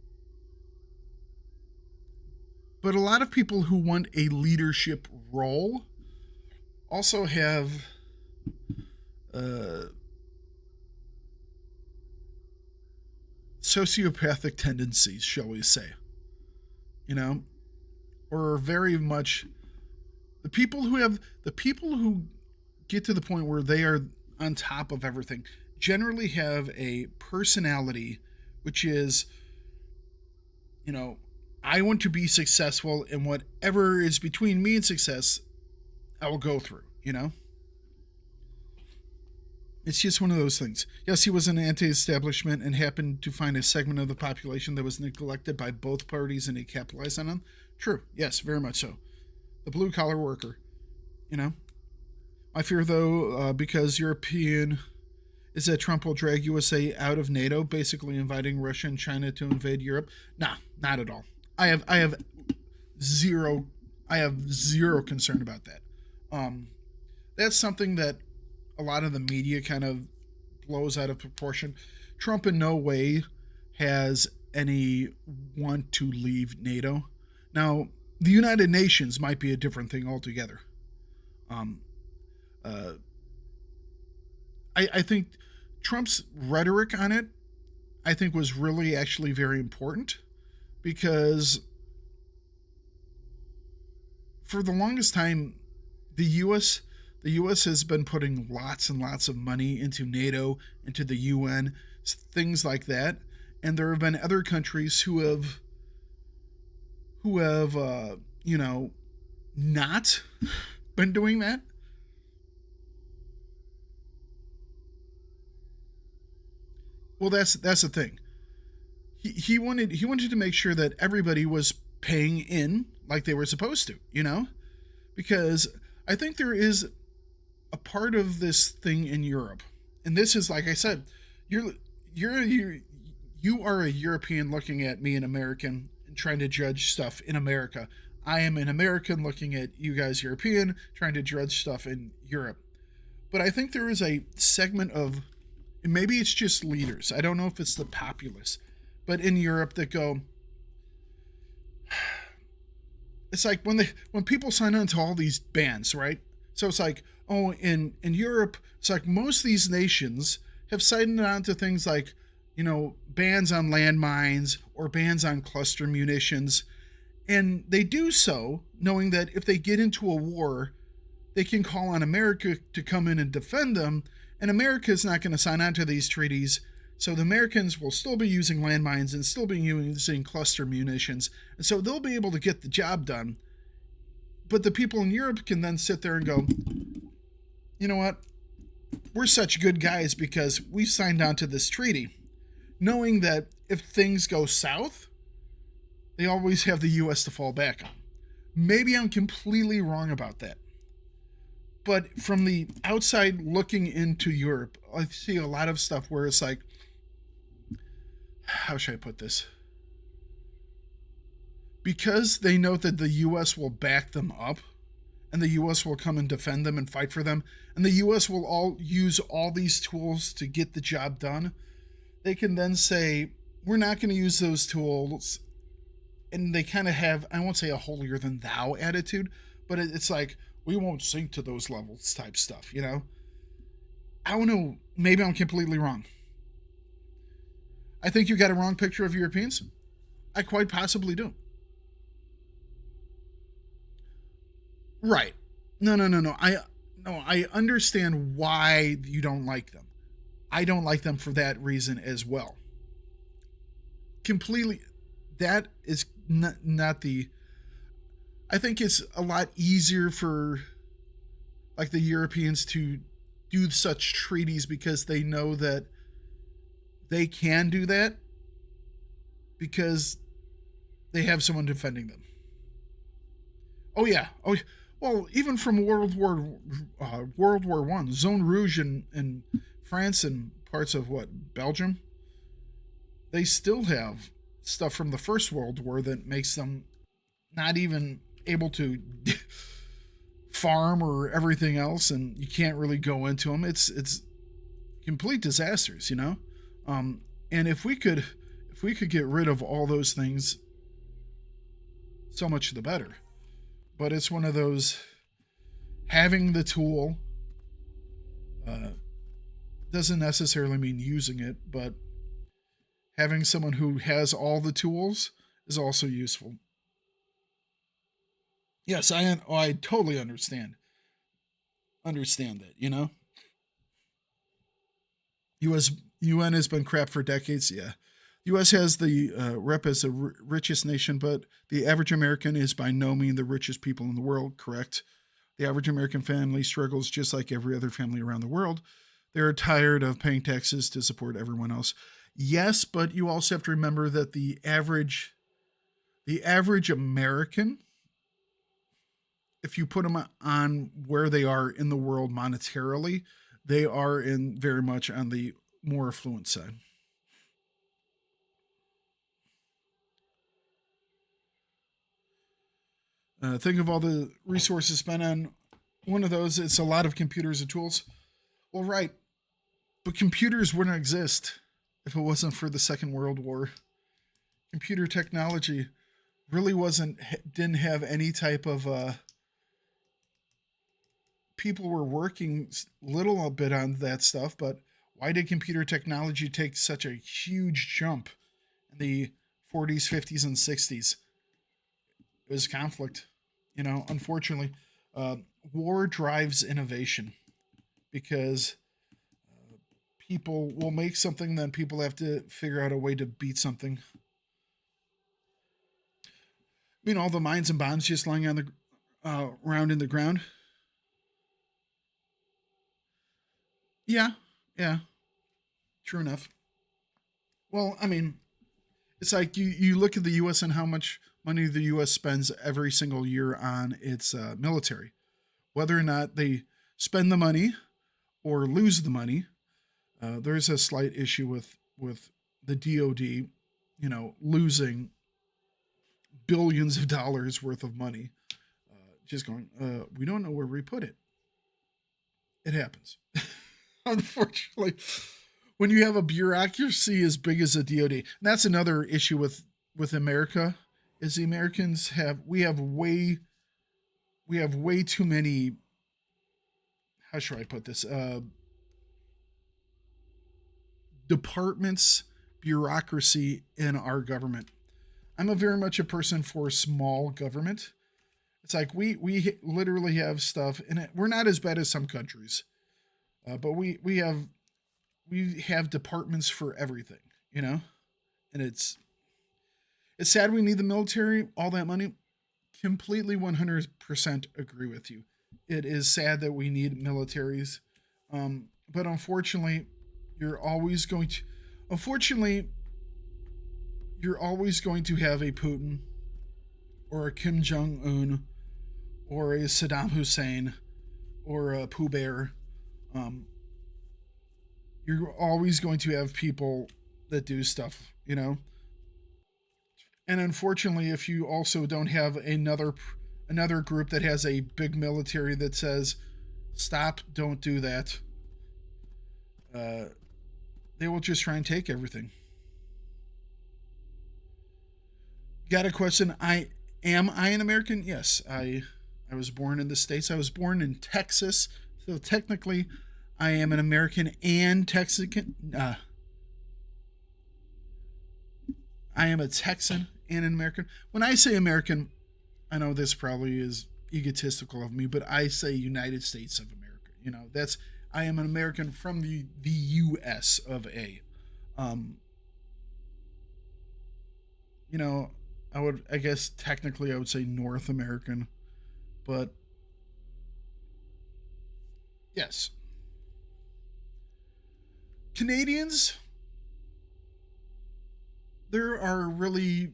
but a lot of people who want a leadership role also have uh, sociopathic tendencies, shall we say, you know, or very much the people who get to the point where they are on top of everything generally have a personality which is, you know, I want to be successful, and whatever is between me and success, I will go through, you know? It's just one of those things. Yes, he was an anti establishment and happened to find a segment of the population that was neglected by both parties and he capitalized on them. True. Yes, very much so. The blue collar worker, you know? I fear, though, because European is that Trump will drag USA out of NATO, basically inviting Russia and China to invade Europe. Nah, not at all. I have zero concern about that. That's something that a lot of the media kind of blows out of proportion. Trump in no way has any want to leave NATO. Now, the United Nations might be a different thing altogether. I think Trump's rhetoric on it, I think, was really actually very important, because for the longest time, the U.S. has been putting lots and lots of money into NATO, into the UN, things like that, and there have been other countries who have you know, not been doing that. Well, that's the thing. He wanted to make sure that everybody was paying in like they were supposed to, you know, because I think there is a part of this thing in Europe, and this is, like I said, you are a European looking at me, an American, and trying to judge stuff in America. I am an American looking at you guys, European, trying to judge stuff in Europe. But I think there is a segment of, and maybe it's just leaders, I don't know if it's the populace, but in Europe that go, it's like when people sign on to all these bans, right? So it's like, oh, in Europe, it's like most of these nations have signed on to things like, you know, bans on landmines or bans on cluster munitions. And they do so knowing that if they get into a war, they can call on America to come in and defend them. And America is not going to sign on to these treaties. So the Americans will still be using landmines and still be using cluster munitions. And so they'll be able to get the job done. But the people in Europe can then sit there and go, you know what? We're such good guys because we signed on to this treaty, knowing that if things go south, they always have the U.S. to fall back on. Maybe I'm completely wrong about that. But from the outside looking into Europe, I see a lot of stuff where it's like, how should I put this? Because they know that the U.S. will back them up, and the U.S. will come and defend them and fight for them, and the U.S. will all use all these tools to get the job done, they can then say, we're not going to use those tools. And they kind of have, I won't say a holier than thou attitude, but it's like, we won't sink to those levels type stuff, you know? I don't know. Maybe I'm completely wrong. I think you got a wrong picture of Europeans. I quite possibly do. Right. No. I understand why you don't like them. I don't like them for that reason as well. Completely. That is not the. I think it's a lot easier for, like, the Europeans to do such treaties because they know that they can do that because they have someone defending them. Oh yeah. Well, even from World War One, Zone Rouge in France and parts of what, Belgium, they still have stuff from the First World War that makes them not even able to farm or everything else, and you can't really go into them. It's complete disasters, you know. And if we could get rid of all those things, so much the better. But it's one of those, having the tool uh, doesn't necessarily mean using it, but having someone who has all the tools is also useful. Yes, I totally understand that, you know. US UN has been crap for decades. Yeah, U.S. has the rep as the richest nation, but the average American is by no means the richest people in the world. Correct. The average American family struggles just like every other family around the world. They're tired of paying taxes to support everyone else. Yes, but you also have to remember that the average American, if you put them on where they are in the world monetarily, they are in very much on the more affluent side. Think of all the resources spent on one of those. It's a lot of computers and tools. Well, right, but computers wouldn't exist if it wasn't for the Second World War. Computer technology really didn't have any type of people were working little a bit on that stuff, but why did computer technology take such a huge jump in the 40s, 50s, and 60s? It was conflict. You know, unfortunately, uh, war drives innovation because people will make something, then people have to figure out a way to beat something. I mean, all the mines and bombs just lying on the around in the ground. Yeah, yeah, true enough. Well, I mean, it's like you look at the U.S. and how much money the U.S. spends every single year on its military. Whether or not they spend the money or lose the money, there's a slight issue with the DoD, you know, losing billions of dollars worth of money. Just going, we don't know where we put it. It happens. Unfortunately, when you have a bureaucracy as big as the DoD, and that's another issue with America, is the Americans have we have way too many. How should I put this? Departments, bureaucracy in our government. I'm a very much a person for small government. It's like we literally have stuff, and we're not as bad as some countries, but we have departments for everything, you know, and it's sad we need the military, all that money. Completely 100% agree with you. It is sad that we need militaries, but unfortunately, you're always going to. Unfortunately, you're always going to have a Putin or a Kim Jong Un or a Saddam Hussein or a Pooh Bear. Um, you're always going to have people that do stuff, you know. And unfortunately, if you also don't have another group that has a big military that says, "Stop, don't do that," uh, they will just try and take everything. Got a question? I an American? Yes, I was born in the States. I was born in Texas, so technically, I am an American and Texican. I am a Texan and an American. When I say American, I know this probably is egotistical of me, but I say United States of America. You know, that's I am an American from the U.S. of A. Um, you know, I guess technically I would say North American, but yes, Canadians. There are really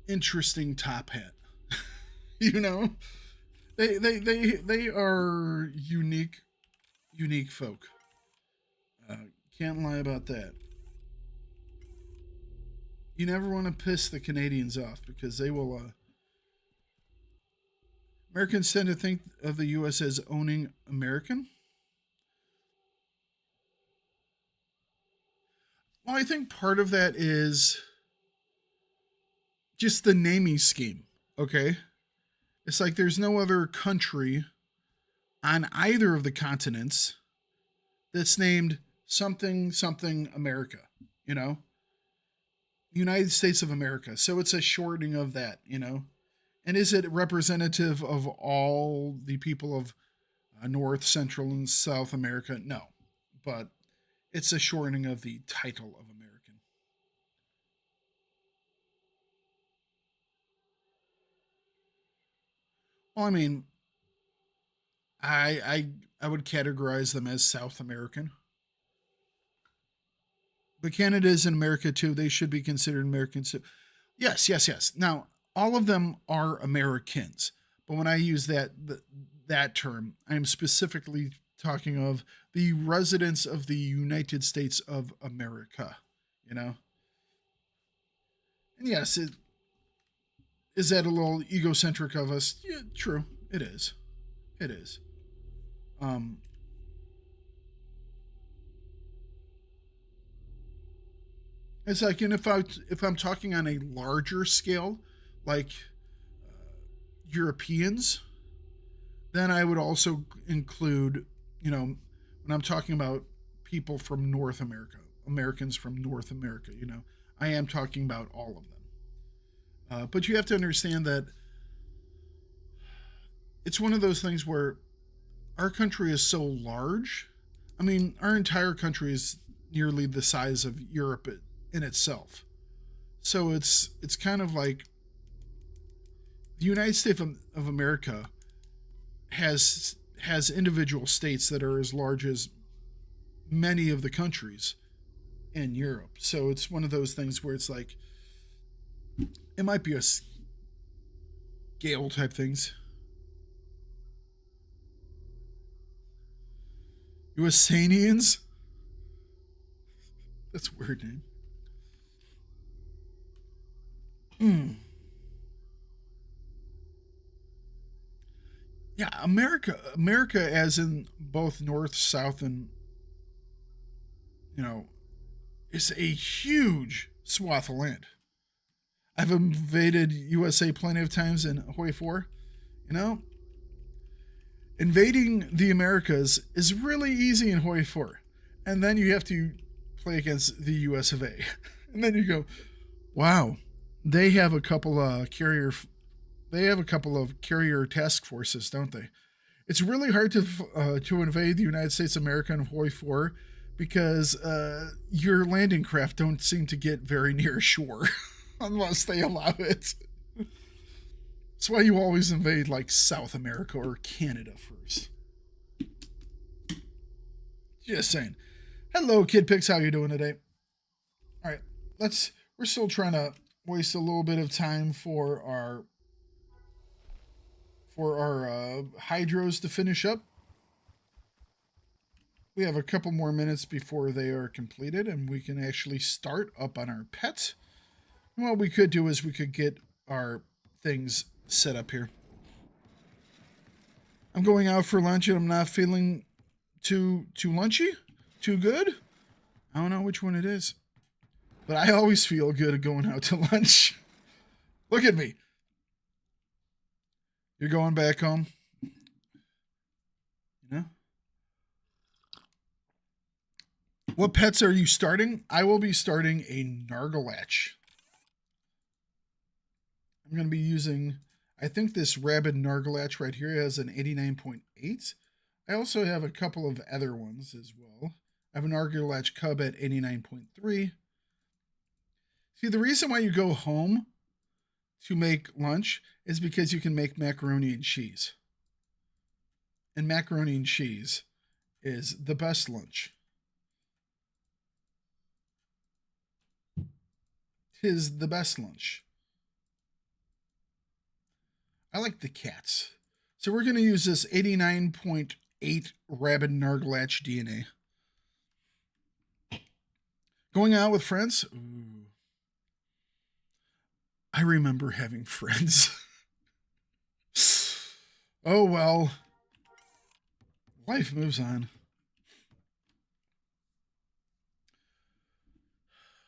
interesting top hat. You know, they are unique folk. Uh, Can't lie about that. You never want to piss the Canadians off because they will. Americans tend to think of the U.S. as owning American. Well, I think part of that is just the naming scheme. Okay, it's like there's no other country on either of the continents that's named something something America. You know, United States of America. So it's a shortening of that. You know, and is it representative of all the people of North, Central, and South America? No, but it's a shortening of the title of American. Well, I mean, I would categorize them as South American. But Canada is in America too. They should be considered Americans too. Yes, yes, yes. Now, all of them are Americans. But when I use that term, I'm specifically talking of the residents of the United States of America, you know? And yes, is that a little egocentric of us? Yeah, true. It is. It is. Um, it's like, and if I'm talking on a larger scale, like Europeans, then I would also include, you know, when I'm talking about people from North America, Americans from North America, you know, I am talking about all of them. But you have to understand that it's one of those things where our country is so large. I mean, our entire country is nearly the size of Europe in itself. So it's kind of like the United States of America has individual states that are as large as many of the countries in Europe. So it's one of those things where it's like it might be a scale type things. USanians? That's a weird name. Mm. Yeah, America as in both north, south, and you know, is a huge swath of land. I've invaded USA plenty of times in Hoi 4. You know, invading the Americas is really easy in Hoi 4. And then you have to play against the US of A. And then you go, wow, they have a couple of carrier task forces, don't they? It's really hard to invade the United States of America in Hoi 4 because your landing craft don't seem to get very near shore unless they allow it. That's why you always invade like South America or Canada first. Just saying. Hello, Kid Pix. How you doing today? All right, let's. We're still trying to waste a little bit of time for our hydros to finish up. We have a couple more minutes before they are completed, and we can actually start up on our pets. And what we could do is we could get our things set up here. I'm going out for lunch and I'm not feeling too lunchy, too good. I don't know which one it is, but I always feel good going out to lunch. Look at me. You're going back home, you know? What pets are you starting? I will be starting a Nargalatch. I'm going to be using, I think this rabid Nargalatch right here has an 89.8. I also have a couple of other ones as well. I have an Nargalatch Cub at 89.3. See, the reason why you go home to make lunch is because you can make macaroni and cheese. And macaroni and cheese is the best lunch. Tis the best lunch. I like the cats. So we're going to use this 89.8 rabid Nargalatch DNA. Going out with friends? Ooh. I remember having friends. Oh well. Life moves on.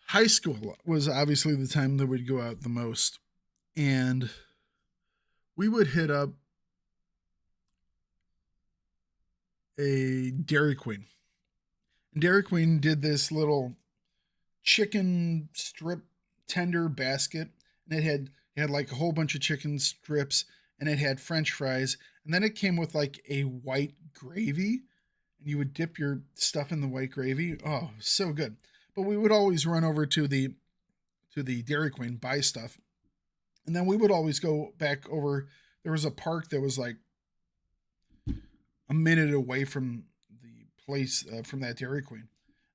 High school was obviously the time that we'd go out the most. And we would hit up a Dairy Queen. And Dairy Queen did this little chicken strip tender basket, and it had like a whole bunch of chicken strips, and it had French fries, and then it came with like a white gravy, and you would dip your stuff in the white gravy. Oh, so good! But we would always run over to the Dairy Queen, buy stuff, and then we would always go back over. There was a park that was like a minute away from the place from that Dairy Queen.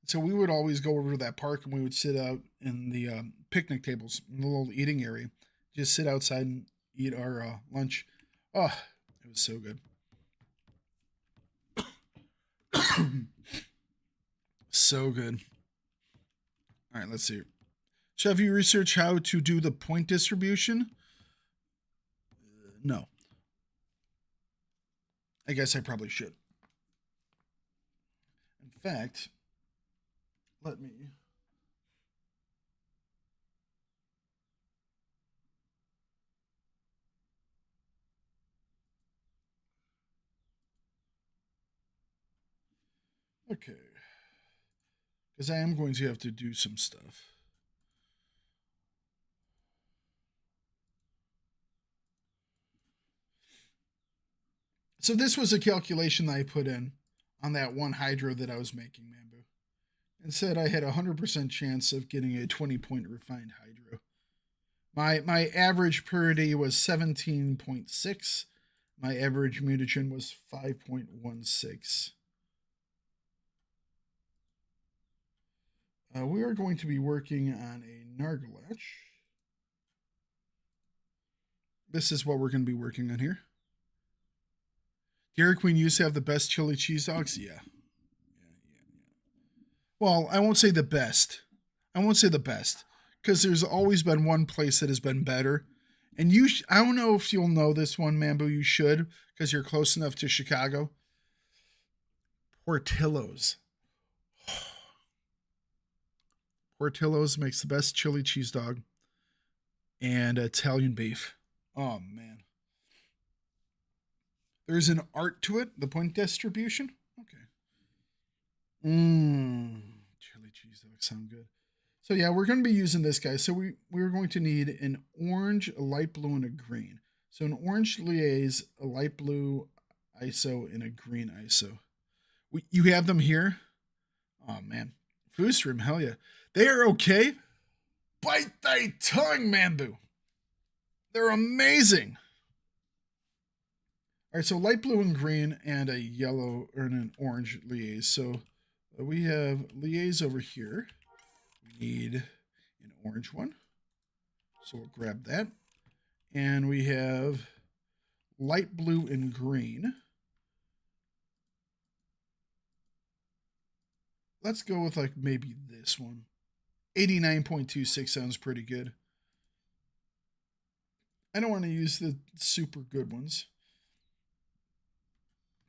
So we would always go over to that park and we would sit out in the picnic tables, in the little eating area, just sit outside and eat our lunch. Oh, it was so good. So good. All right, let's see. So have you researched how to do the point distribution? No. I guess I probably should. In fact, let me. Okay. Because I am going to have to do some stuff. So this was a calculation that I put in on that one hydro that I was making, Mambu. And said I had a 100% chance of getting a 20-point refined hydro. My average purity was 17.6. My average mutagen was 5.16. We are going to be working on a Nargalash. This is what we're going to be working on here. Dairy Queen used to have the best chili cheese dogs. Yeah. Well, I won't say the best. I won't say the best because there's always been one place that has been better. And I don't know if you'll know this one, Mambu. You should because you're close enough to Chicago. Portillo's. Portillo's makes the best chili cheese dog and Italian beef. Oh man. There's an art to it, the point distribution. Okay. Chili cheese dogs sound good. So yeah, we're going to be using this guy. So we're going to need an orange, a light blue, and a green. So an orange liaise, a light blue ISO, and a green ISO. You have them here? Oh man. Foostrum, hell yeah. They are okay. Bite thy tongue, Mambu. They're amazing. All right, so light blue and green and a yellow or an orange liaise. So we have liaise over here. We need an orange one. So we'll grab that. And we have light blue and green. Let's go with like maybe this one. 89.26 sounds pretty good. I don't want to use the super good ones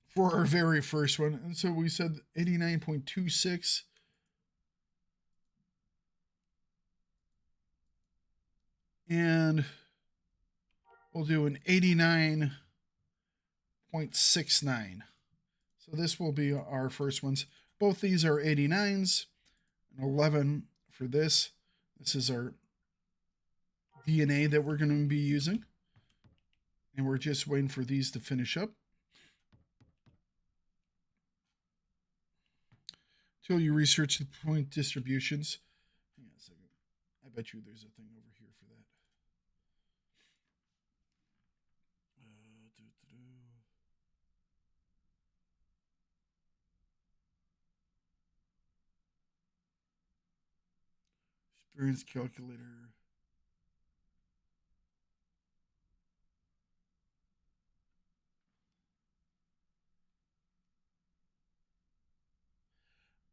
for our very first one. And so we said 89.26. And we'll do an 89.69. So this will be our first ones. Both these are 89s. An 11 for this. This is our DNA that we're going to be using. And we're just waiting for these to finish up. Until you research the point distributions. Hang on a second. I bet you there's a thing over here for that. Experience calculator.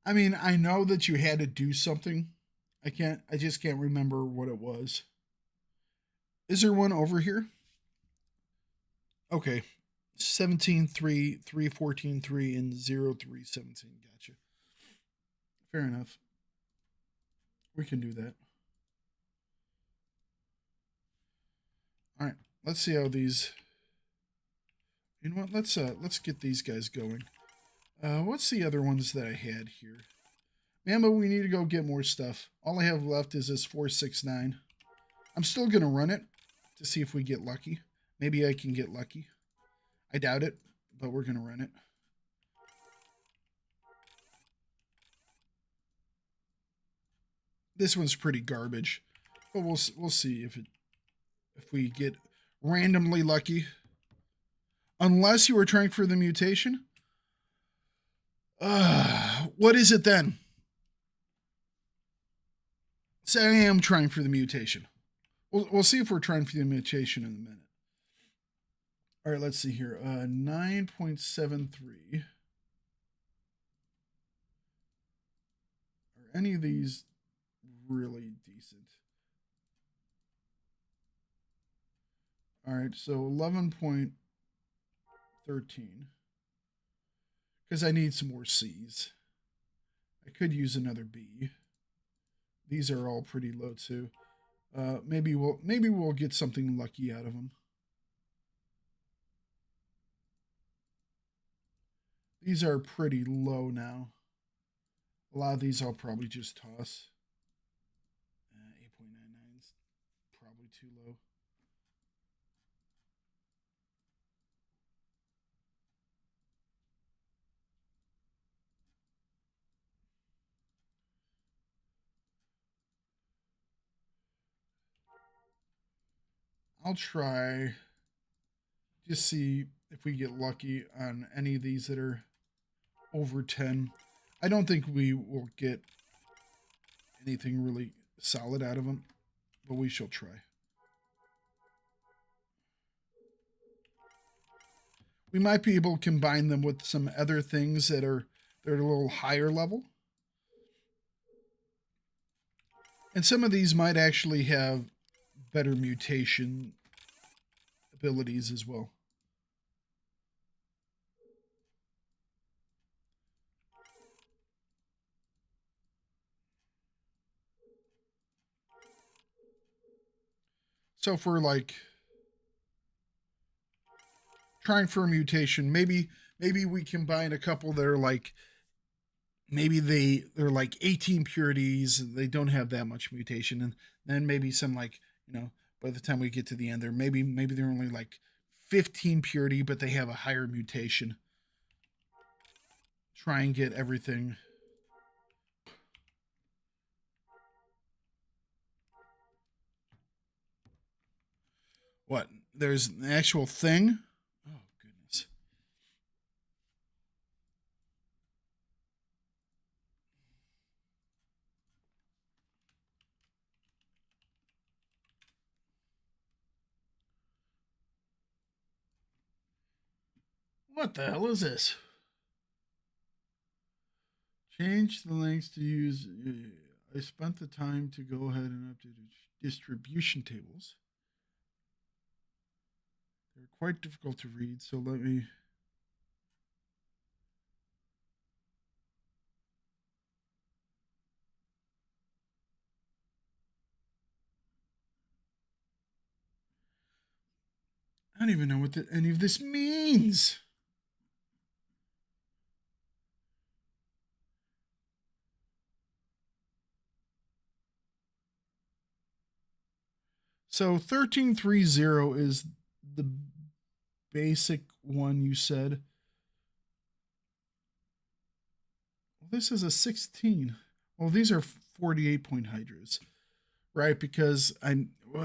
I mean, I know that you had to do something I just can't remember what it was. Is there one over here? Okay. 17-3, 3-14-3, and 0-3-17. Gotcha. Fair enough. We can do that. All right. Let's see how these. You know what? Let's get these guys going. What's the other ones that I had here? Mambo, we need to go get more stuff. All I have left is this 469. I'm still gonna run it to see if we get lucky. Maybe I can get lucky. I doubt it, but we're gonna run it. This one's pretty garbage, but we'll see if we get randomly lucky. Unless you were trying for the mutation. What is it then? So I am trying for the mutation. We'll see if we're trying for the mutation in a minute. All right, let's see here. 9.73. Are any of these really decent? All right, so 11.13. Because I need some more C's. I could use another B. These are all pretty low too. Maybe we'll get something lucky out of them. These are pretty low now. A lot of these I'll probably just toss. 8.99 is probably too low. I'll try just see if we get lucky on any of these that are over 10. I don't think we will get anything really solid out of them, but we shall try. We might be able to combine them with some other things that are a little higher level. And some of these might actually have better mutation abilities as well. So if we're like trying for a mutation, maybe we combine a couple that are like, maybe they're like 18 purities, they don't have that much mutation, and then maybe some like, you know, by the time we get to the end, maybe they're only like 15 purity, but they have a higher mutation. Try and get everything. What? There's an actual thing? Oh, goodness. What the hell is this? Change the links to use. I spent the time to go ahead and update distribution tables. They're quite difficult to read, so let me. I don't even know what any of this means. So 1330 is the basic one you said. This is a 16. Well, these are 48 point hydras, right? Because I'm. All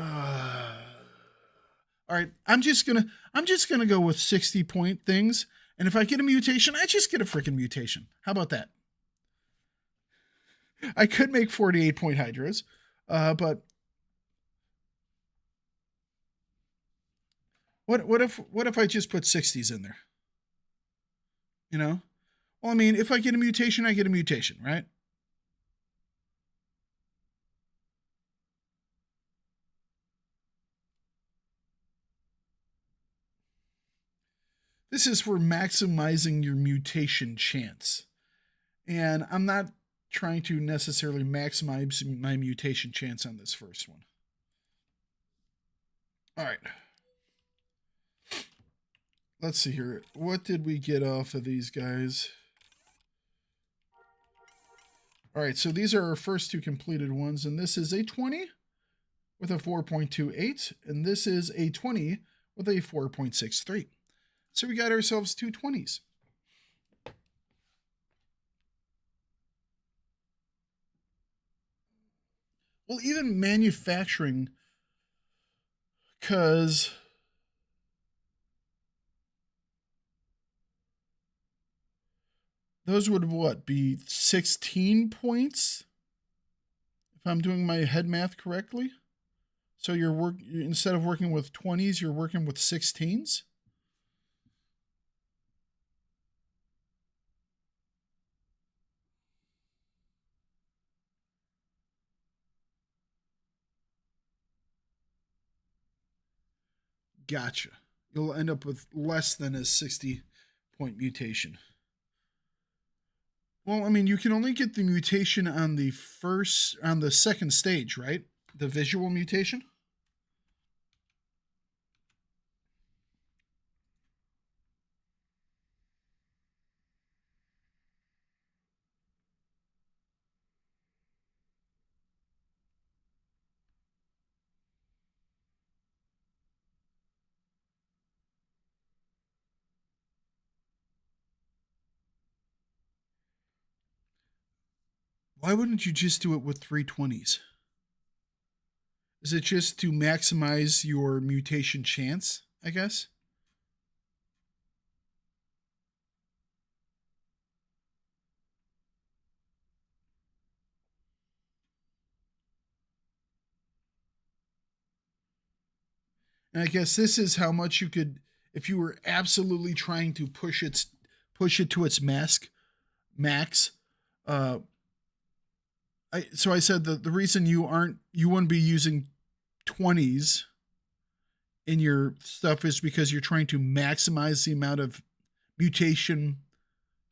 right, I'm just gonna go with 60 point things, and if I get a mutation, I just get a freaking mutation. How about that? I could make 48 point hydras, but what if I just put 60s in there? You know? Well, I mean, if I get a mutation, I get a mutation, right? This is for maximizing your mutation chance. And I'm not trying to necessarily maximize my mutation chance on this first one. All right. Let's see here. What did we get off of these guys? All right, so these are our first two completed ones, and this is a 20 with a 4.28, and this is a 20 with a 4.63. So we got ourselves two 20s. Well, even manufacturing, because those would what be 16 points if I'm doing my head math correctly. So instead of working with 20s, you're working with 16s. Gotcha. You'll end up with less than a 60-point mutation. Well, I mean, you can only get the mutation on the second stage, right? The visual mutation. Why wouldn't you just do it with 320s? Is it just to maximize your mutation chance, I guess? And I guess this is how much you could, if you were absolutely trying to push it to its max. So I said the reason you wouldn't be using 20s in your stuff is because you're trying to maximize the amount of mutation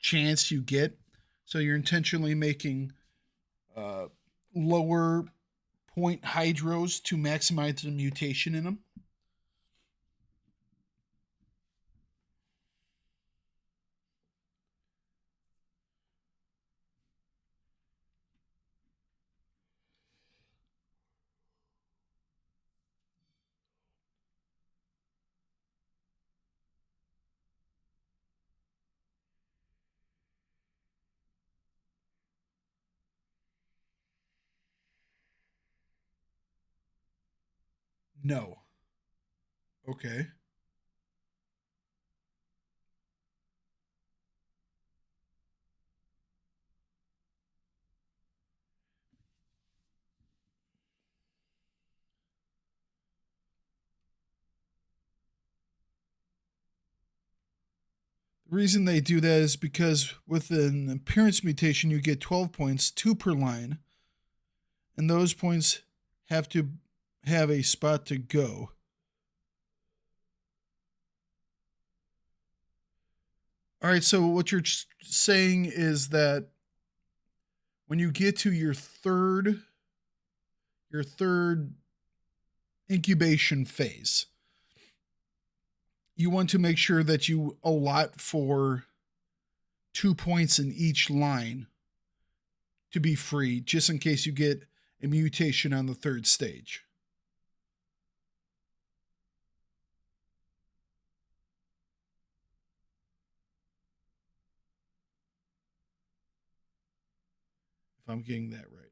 chance you get. So you're intentionally making lower point hydros to maximize the mutation in them. No. Okay. The reason they do that is because with an appearance mutation, you get 12 points, 2 per line, and those points have to have a spot to go. All right, so what you're saying is that when you get to your third incubation phase, you want to make sure that you allot for 2 points in each line to be free, just in case you get a mutation on the third stage. If I'm getting that right.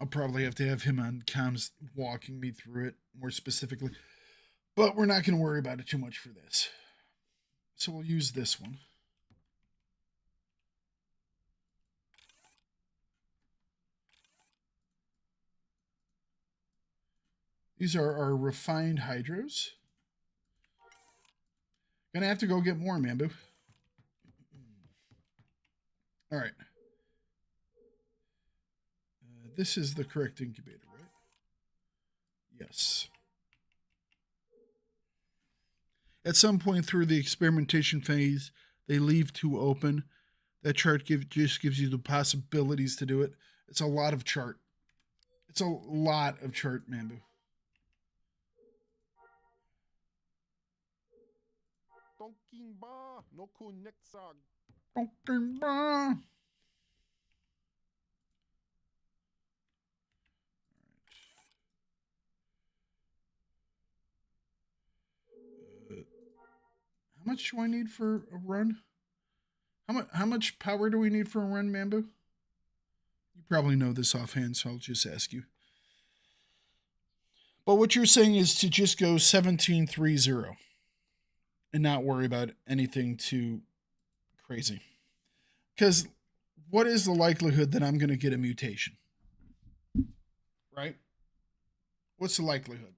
I'll probably have to have him on comms walking me through it more specifically. But we're not going to worry about it too much for this. So we'll use this one. These are our refined hydros. Gonna have to go get more, Mambu. All right. this is the correct incubator, right? Yes. At some point through the experimentation phase, they leave two open. That chart just gives you the possibilities to do it. It's a lot of chart. It's a lot of chart, Mambu. How much do I need for a run? How much power do we need for a run, Mambu? You probably know this offhand, so I'll just ask you. But what you're saying is to just go 1730 and not worry about anything too crazy. Because what is the likelihood that I'm going to get a mutation? Right? What's the likelihood?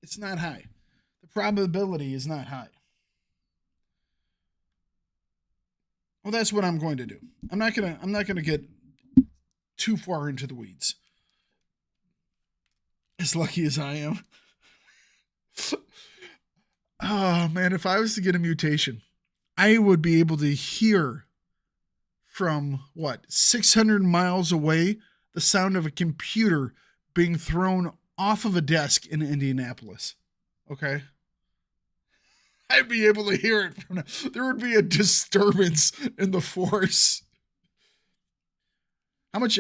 It's not high. The probability is not high. Well, that's what I'm going to do. I'm not gonna get too far into the weeds. As lucky as I am. Oh man, if I was to get a mutation, I would be able to hear from 600 miles away the sound of a computer being thrown off of a desk in Indianapolis. Okay? I'd be able to hear it from there would be a disturbance in the force. How much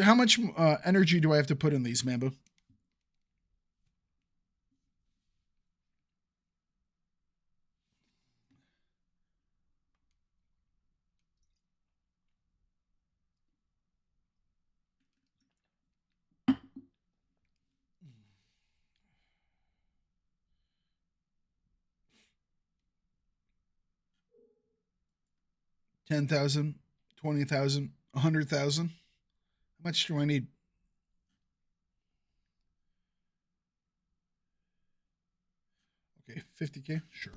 energy do I have to put in these, Mambu? $10,000, $20,000, $100,000. How much do I need? Okay, 50K? Sure.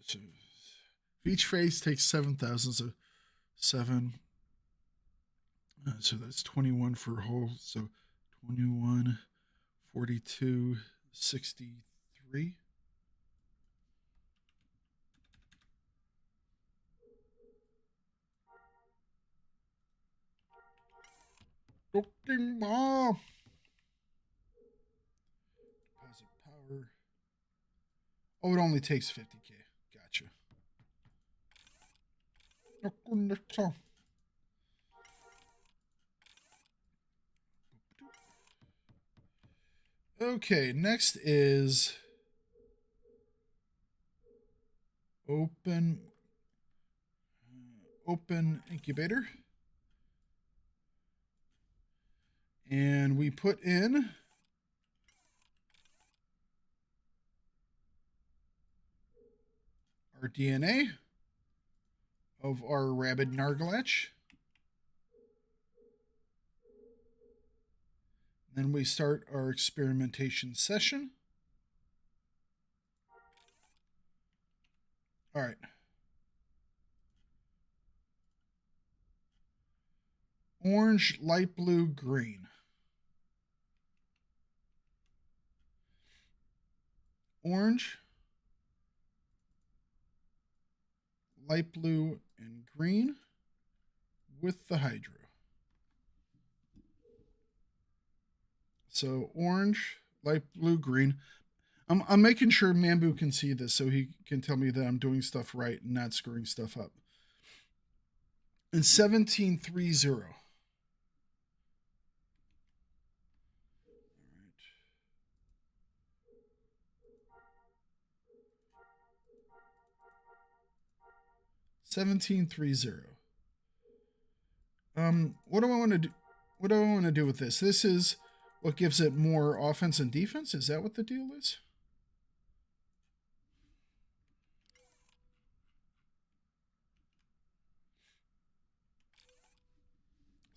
So each phase takes 7,000, so 7. So that's 21 for a whole. So 21, 42, 63. Fucking mom. Deposit power. Oh, it only takes 50K. Gotcha. Okay, next is open incubator. And we put in our DNA of our rabid Nargalatch. Then we start our experimentation session. All right. Orange, light blue, green. Orange, light blue, and green with the hydro. So orange, light blue, green. I'm making sure Mambu can see this so he can tell me that I'm doing stuff right and not screwing stuff up. And 1730. 1730. What do I want to do? What do I want to do with this? This is what gives it more offense and defense. Is that what the deal is?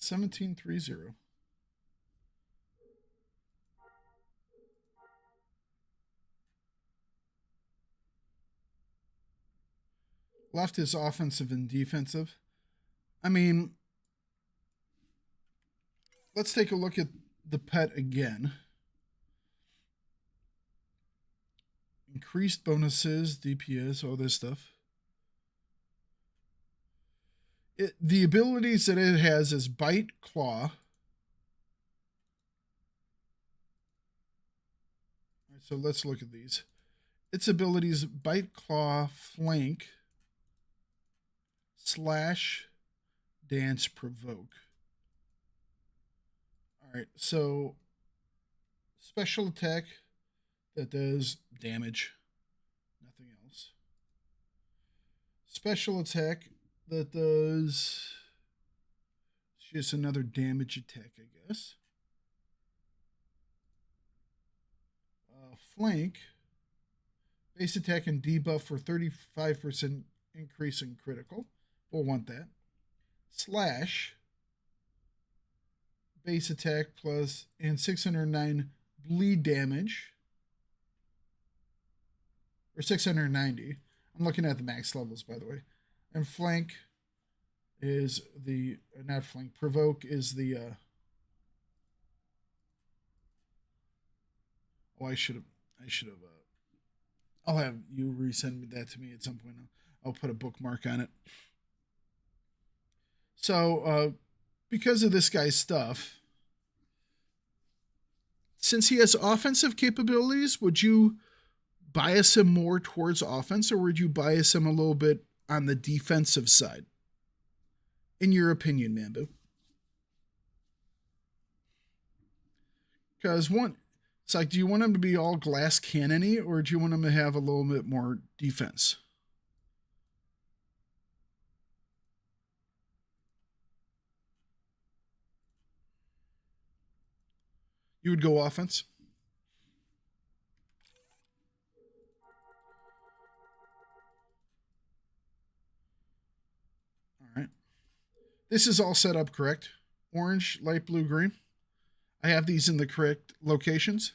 $1730. Left is offensive and defensive. I mean, let's take a look at the pet again. Increased bonuses, DPS, all this stuff. The abilities that it has is Bite, Claw. So let's look at these. Its abilities: Bite, Claw, Flank, Slash, Dance, Provoke. All right, so special attack that does damage, nothing else. Special attack that does just another damage attack, I guess. Flank, base attack and debuff for 35% increase in critical. We'll want that. Slash, base attack plus and 609 bleed damage. Or 690. I'm looking at the max levels, by the way. And flank is the, not flank, provoke is the, I should have, I'll have you resend that to me at some point. I'll put a bookmark on it. So, because of this guy's stuff, since he has offensive capabilities, would you bias him more towards offense, or would you bias him a little bit on the defensive side? In your opinion, Mambu? Because one, it's like, do you want him to be all glass cannon-y, or do you want him to have a little bit more defense? You would go offense? All right. This is all set up correct. Orange, light blue, green. I have these in the correct locations.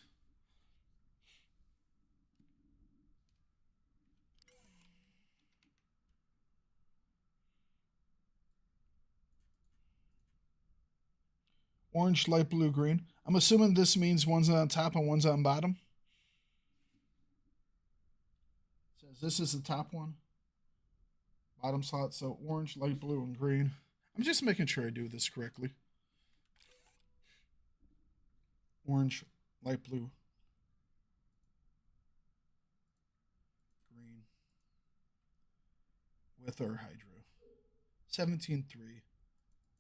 Orange, light blue, green. I'm assuming this means one's on top and one's on bottom. It says this is the top one. Bottom slot, so orange, light blue, and green. I'm just making sure I do this correctly. Orange, light blue, green, with our Hydro. 17-3.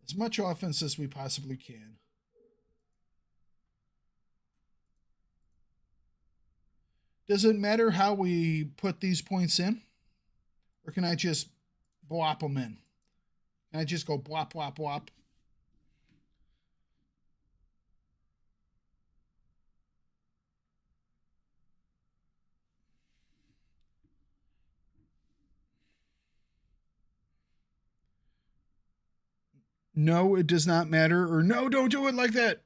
As much offense as we possibly can. Does it matter how we put these points in? Or can I just blop them in? Can I just go blop, blop, blop? No, it does not matter. Or no, don't do it like that.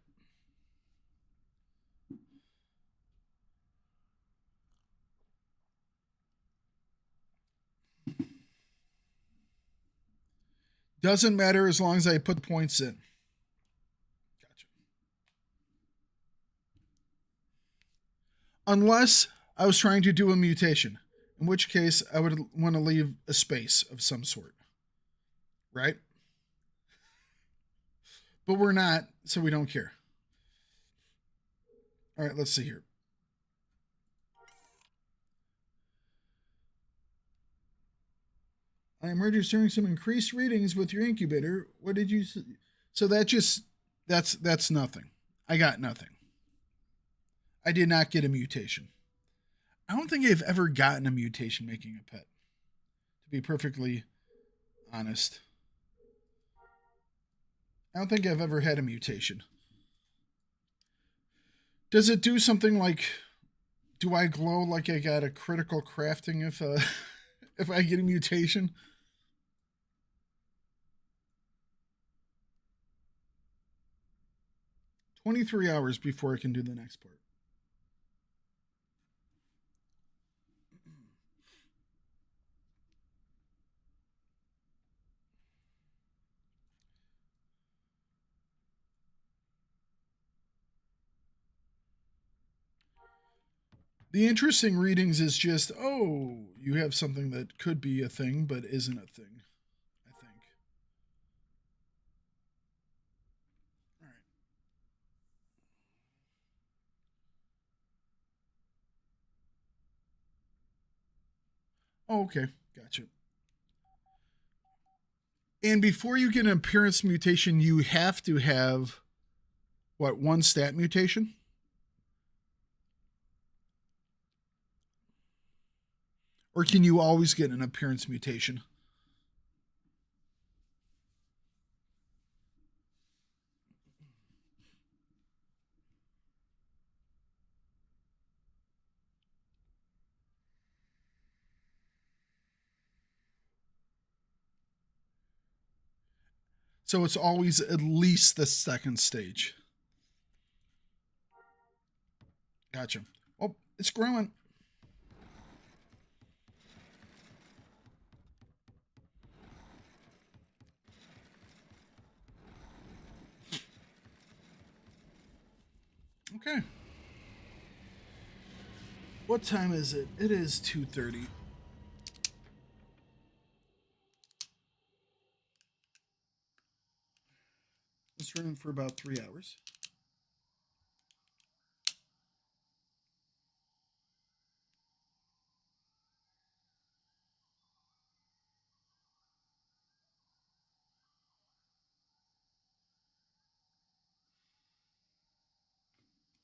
Doesn't matter as long as I put the points in. Gotcha. Unless I was trying to do a mutation, in which case I would want to leave a space of some sort. Right? But we're not, so we don't care. All right, let's see here. I am registering some increased readings with your incubator. What did you say? So that just, that's nothing. I got nothing. I did not get a mutation. I don't think I've ever gotten a mutation making a pet, to be perfectly honest. I don't think I've ever had a mutation. Does it do something like, do I glow like I got a critical crafting if if I get a mutation? "23 hours before I can do the next part." The interesting readings is just, oh, you have something that could be a thing but isn't a thing, I think. All right. Oh, okay. Gotcha. And before you get an appearance mutation, you have to have, what, one stat mutation? Or can you always get an appearance mutation? So it's always at least the second stage. Gotcha. Oh, it's growing. Okay. What time is it? It is 2:30. It's running for about 3 hours.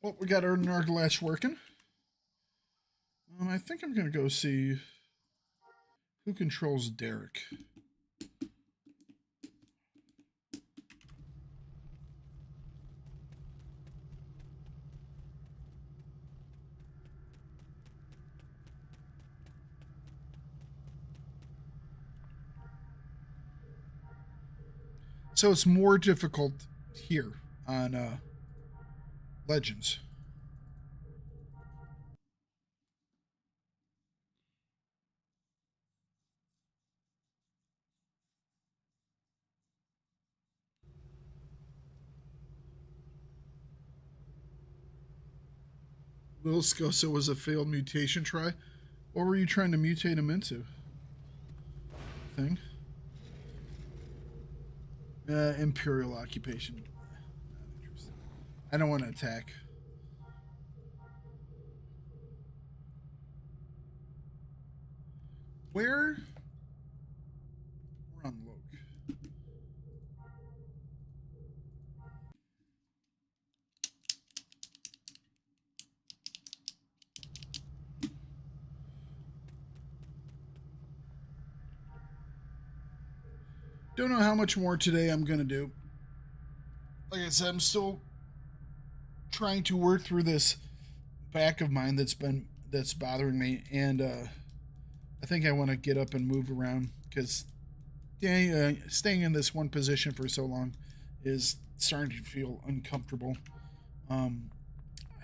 Well, we got our Nargalash working. I think I'm going to go see who controls Derek. So it's more difficult here on Legends. Will Scosa was a failed mutation try. What were you trying to mutate him into? Thing? Imperial occupation. Not interested. I don't want to attack. Where? We're on Loke. Don't know how much more today I'm going to do. Like I said, I'm still trying to work through this back of mine that's bothering me, and I think I want to get up and move around because staying in this one position for so long is starting to feel uncomfortable. I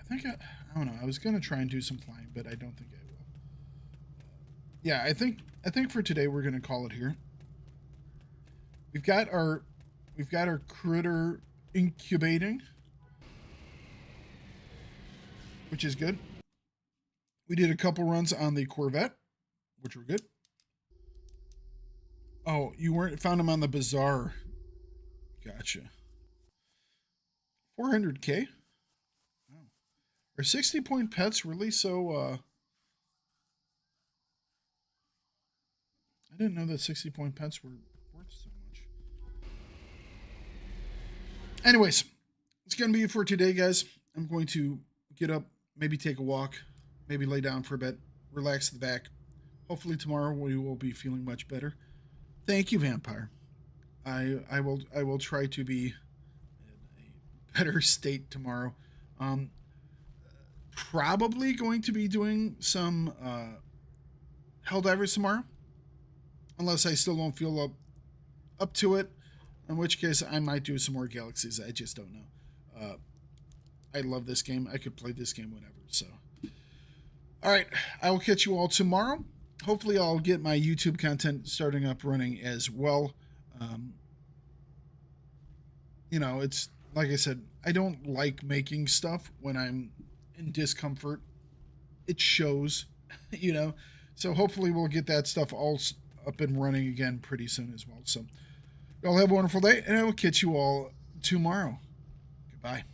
think I don't know. I was gonna try and do some flying, but I don't think I will. Yeah, I think for today we're gonna call it here. We've got our critter incubating, which is good. We did a couple runs on the Corvette, which were good. Oh, you weren't found them on the bazaar. Gotcha. 400K. Wow. Are 60-point pets really so? I didn't know that 60-point pets were worth so much. Anyways, it's gonna be it for today, guys. I'm going to get up, maybe take a walk, maybe lay down for a bit, relax the back. Hopefully tomorrow we will be feeling much better. Thank you, Vampire. I will try to be in a better state tomorrow. Um, Probably going to be doing some Helldivers tomorrow, unless I still don't feel up to it. In which case, I might do some more Galaxies. I just don't know. I love this game. I could play this game whenever. So, all right, I will catch you all tomorrow. Hopefully, I'll get my YouTube content starting up running as well. Um, it's like I said, I don't like making stuff when I'm in discomfort it shows, you know. So hopefully we'll get that stuff all up and running again pretty soon as well. So y'all have a wonderful day, and I will catch you all tomorrow. Goodbye.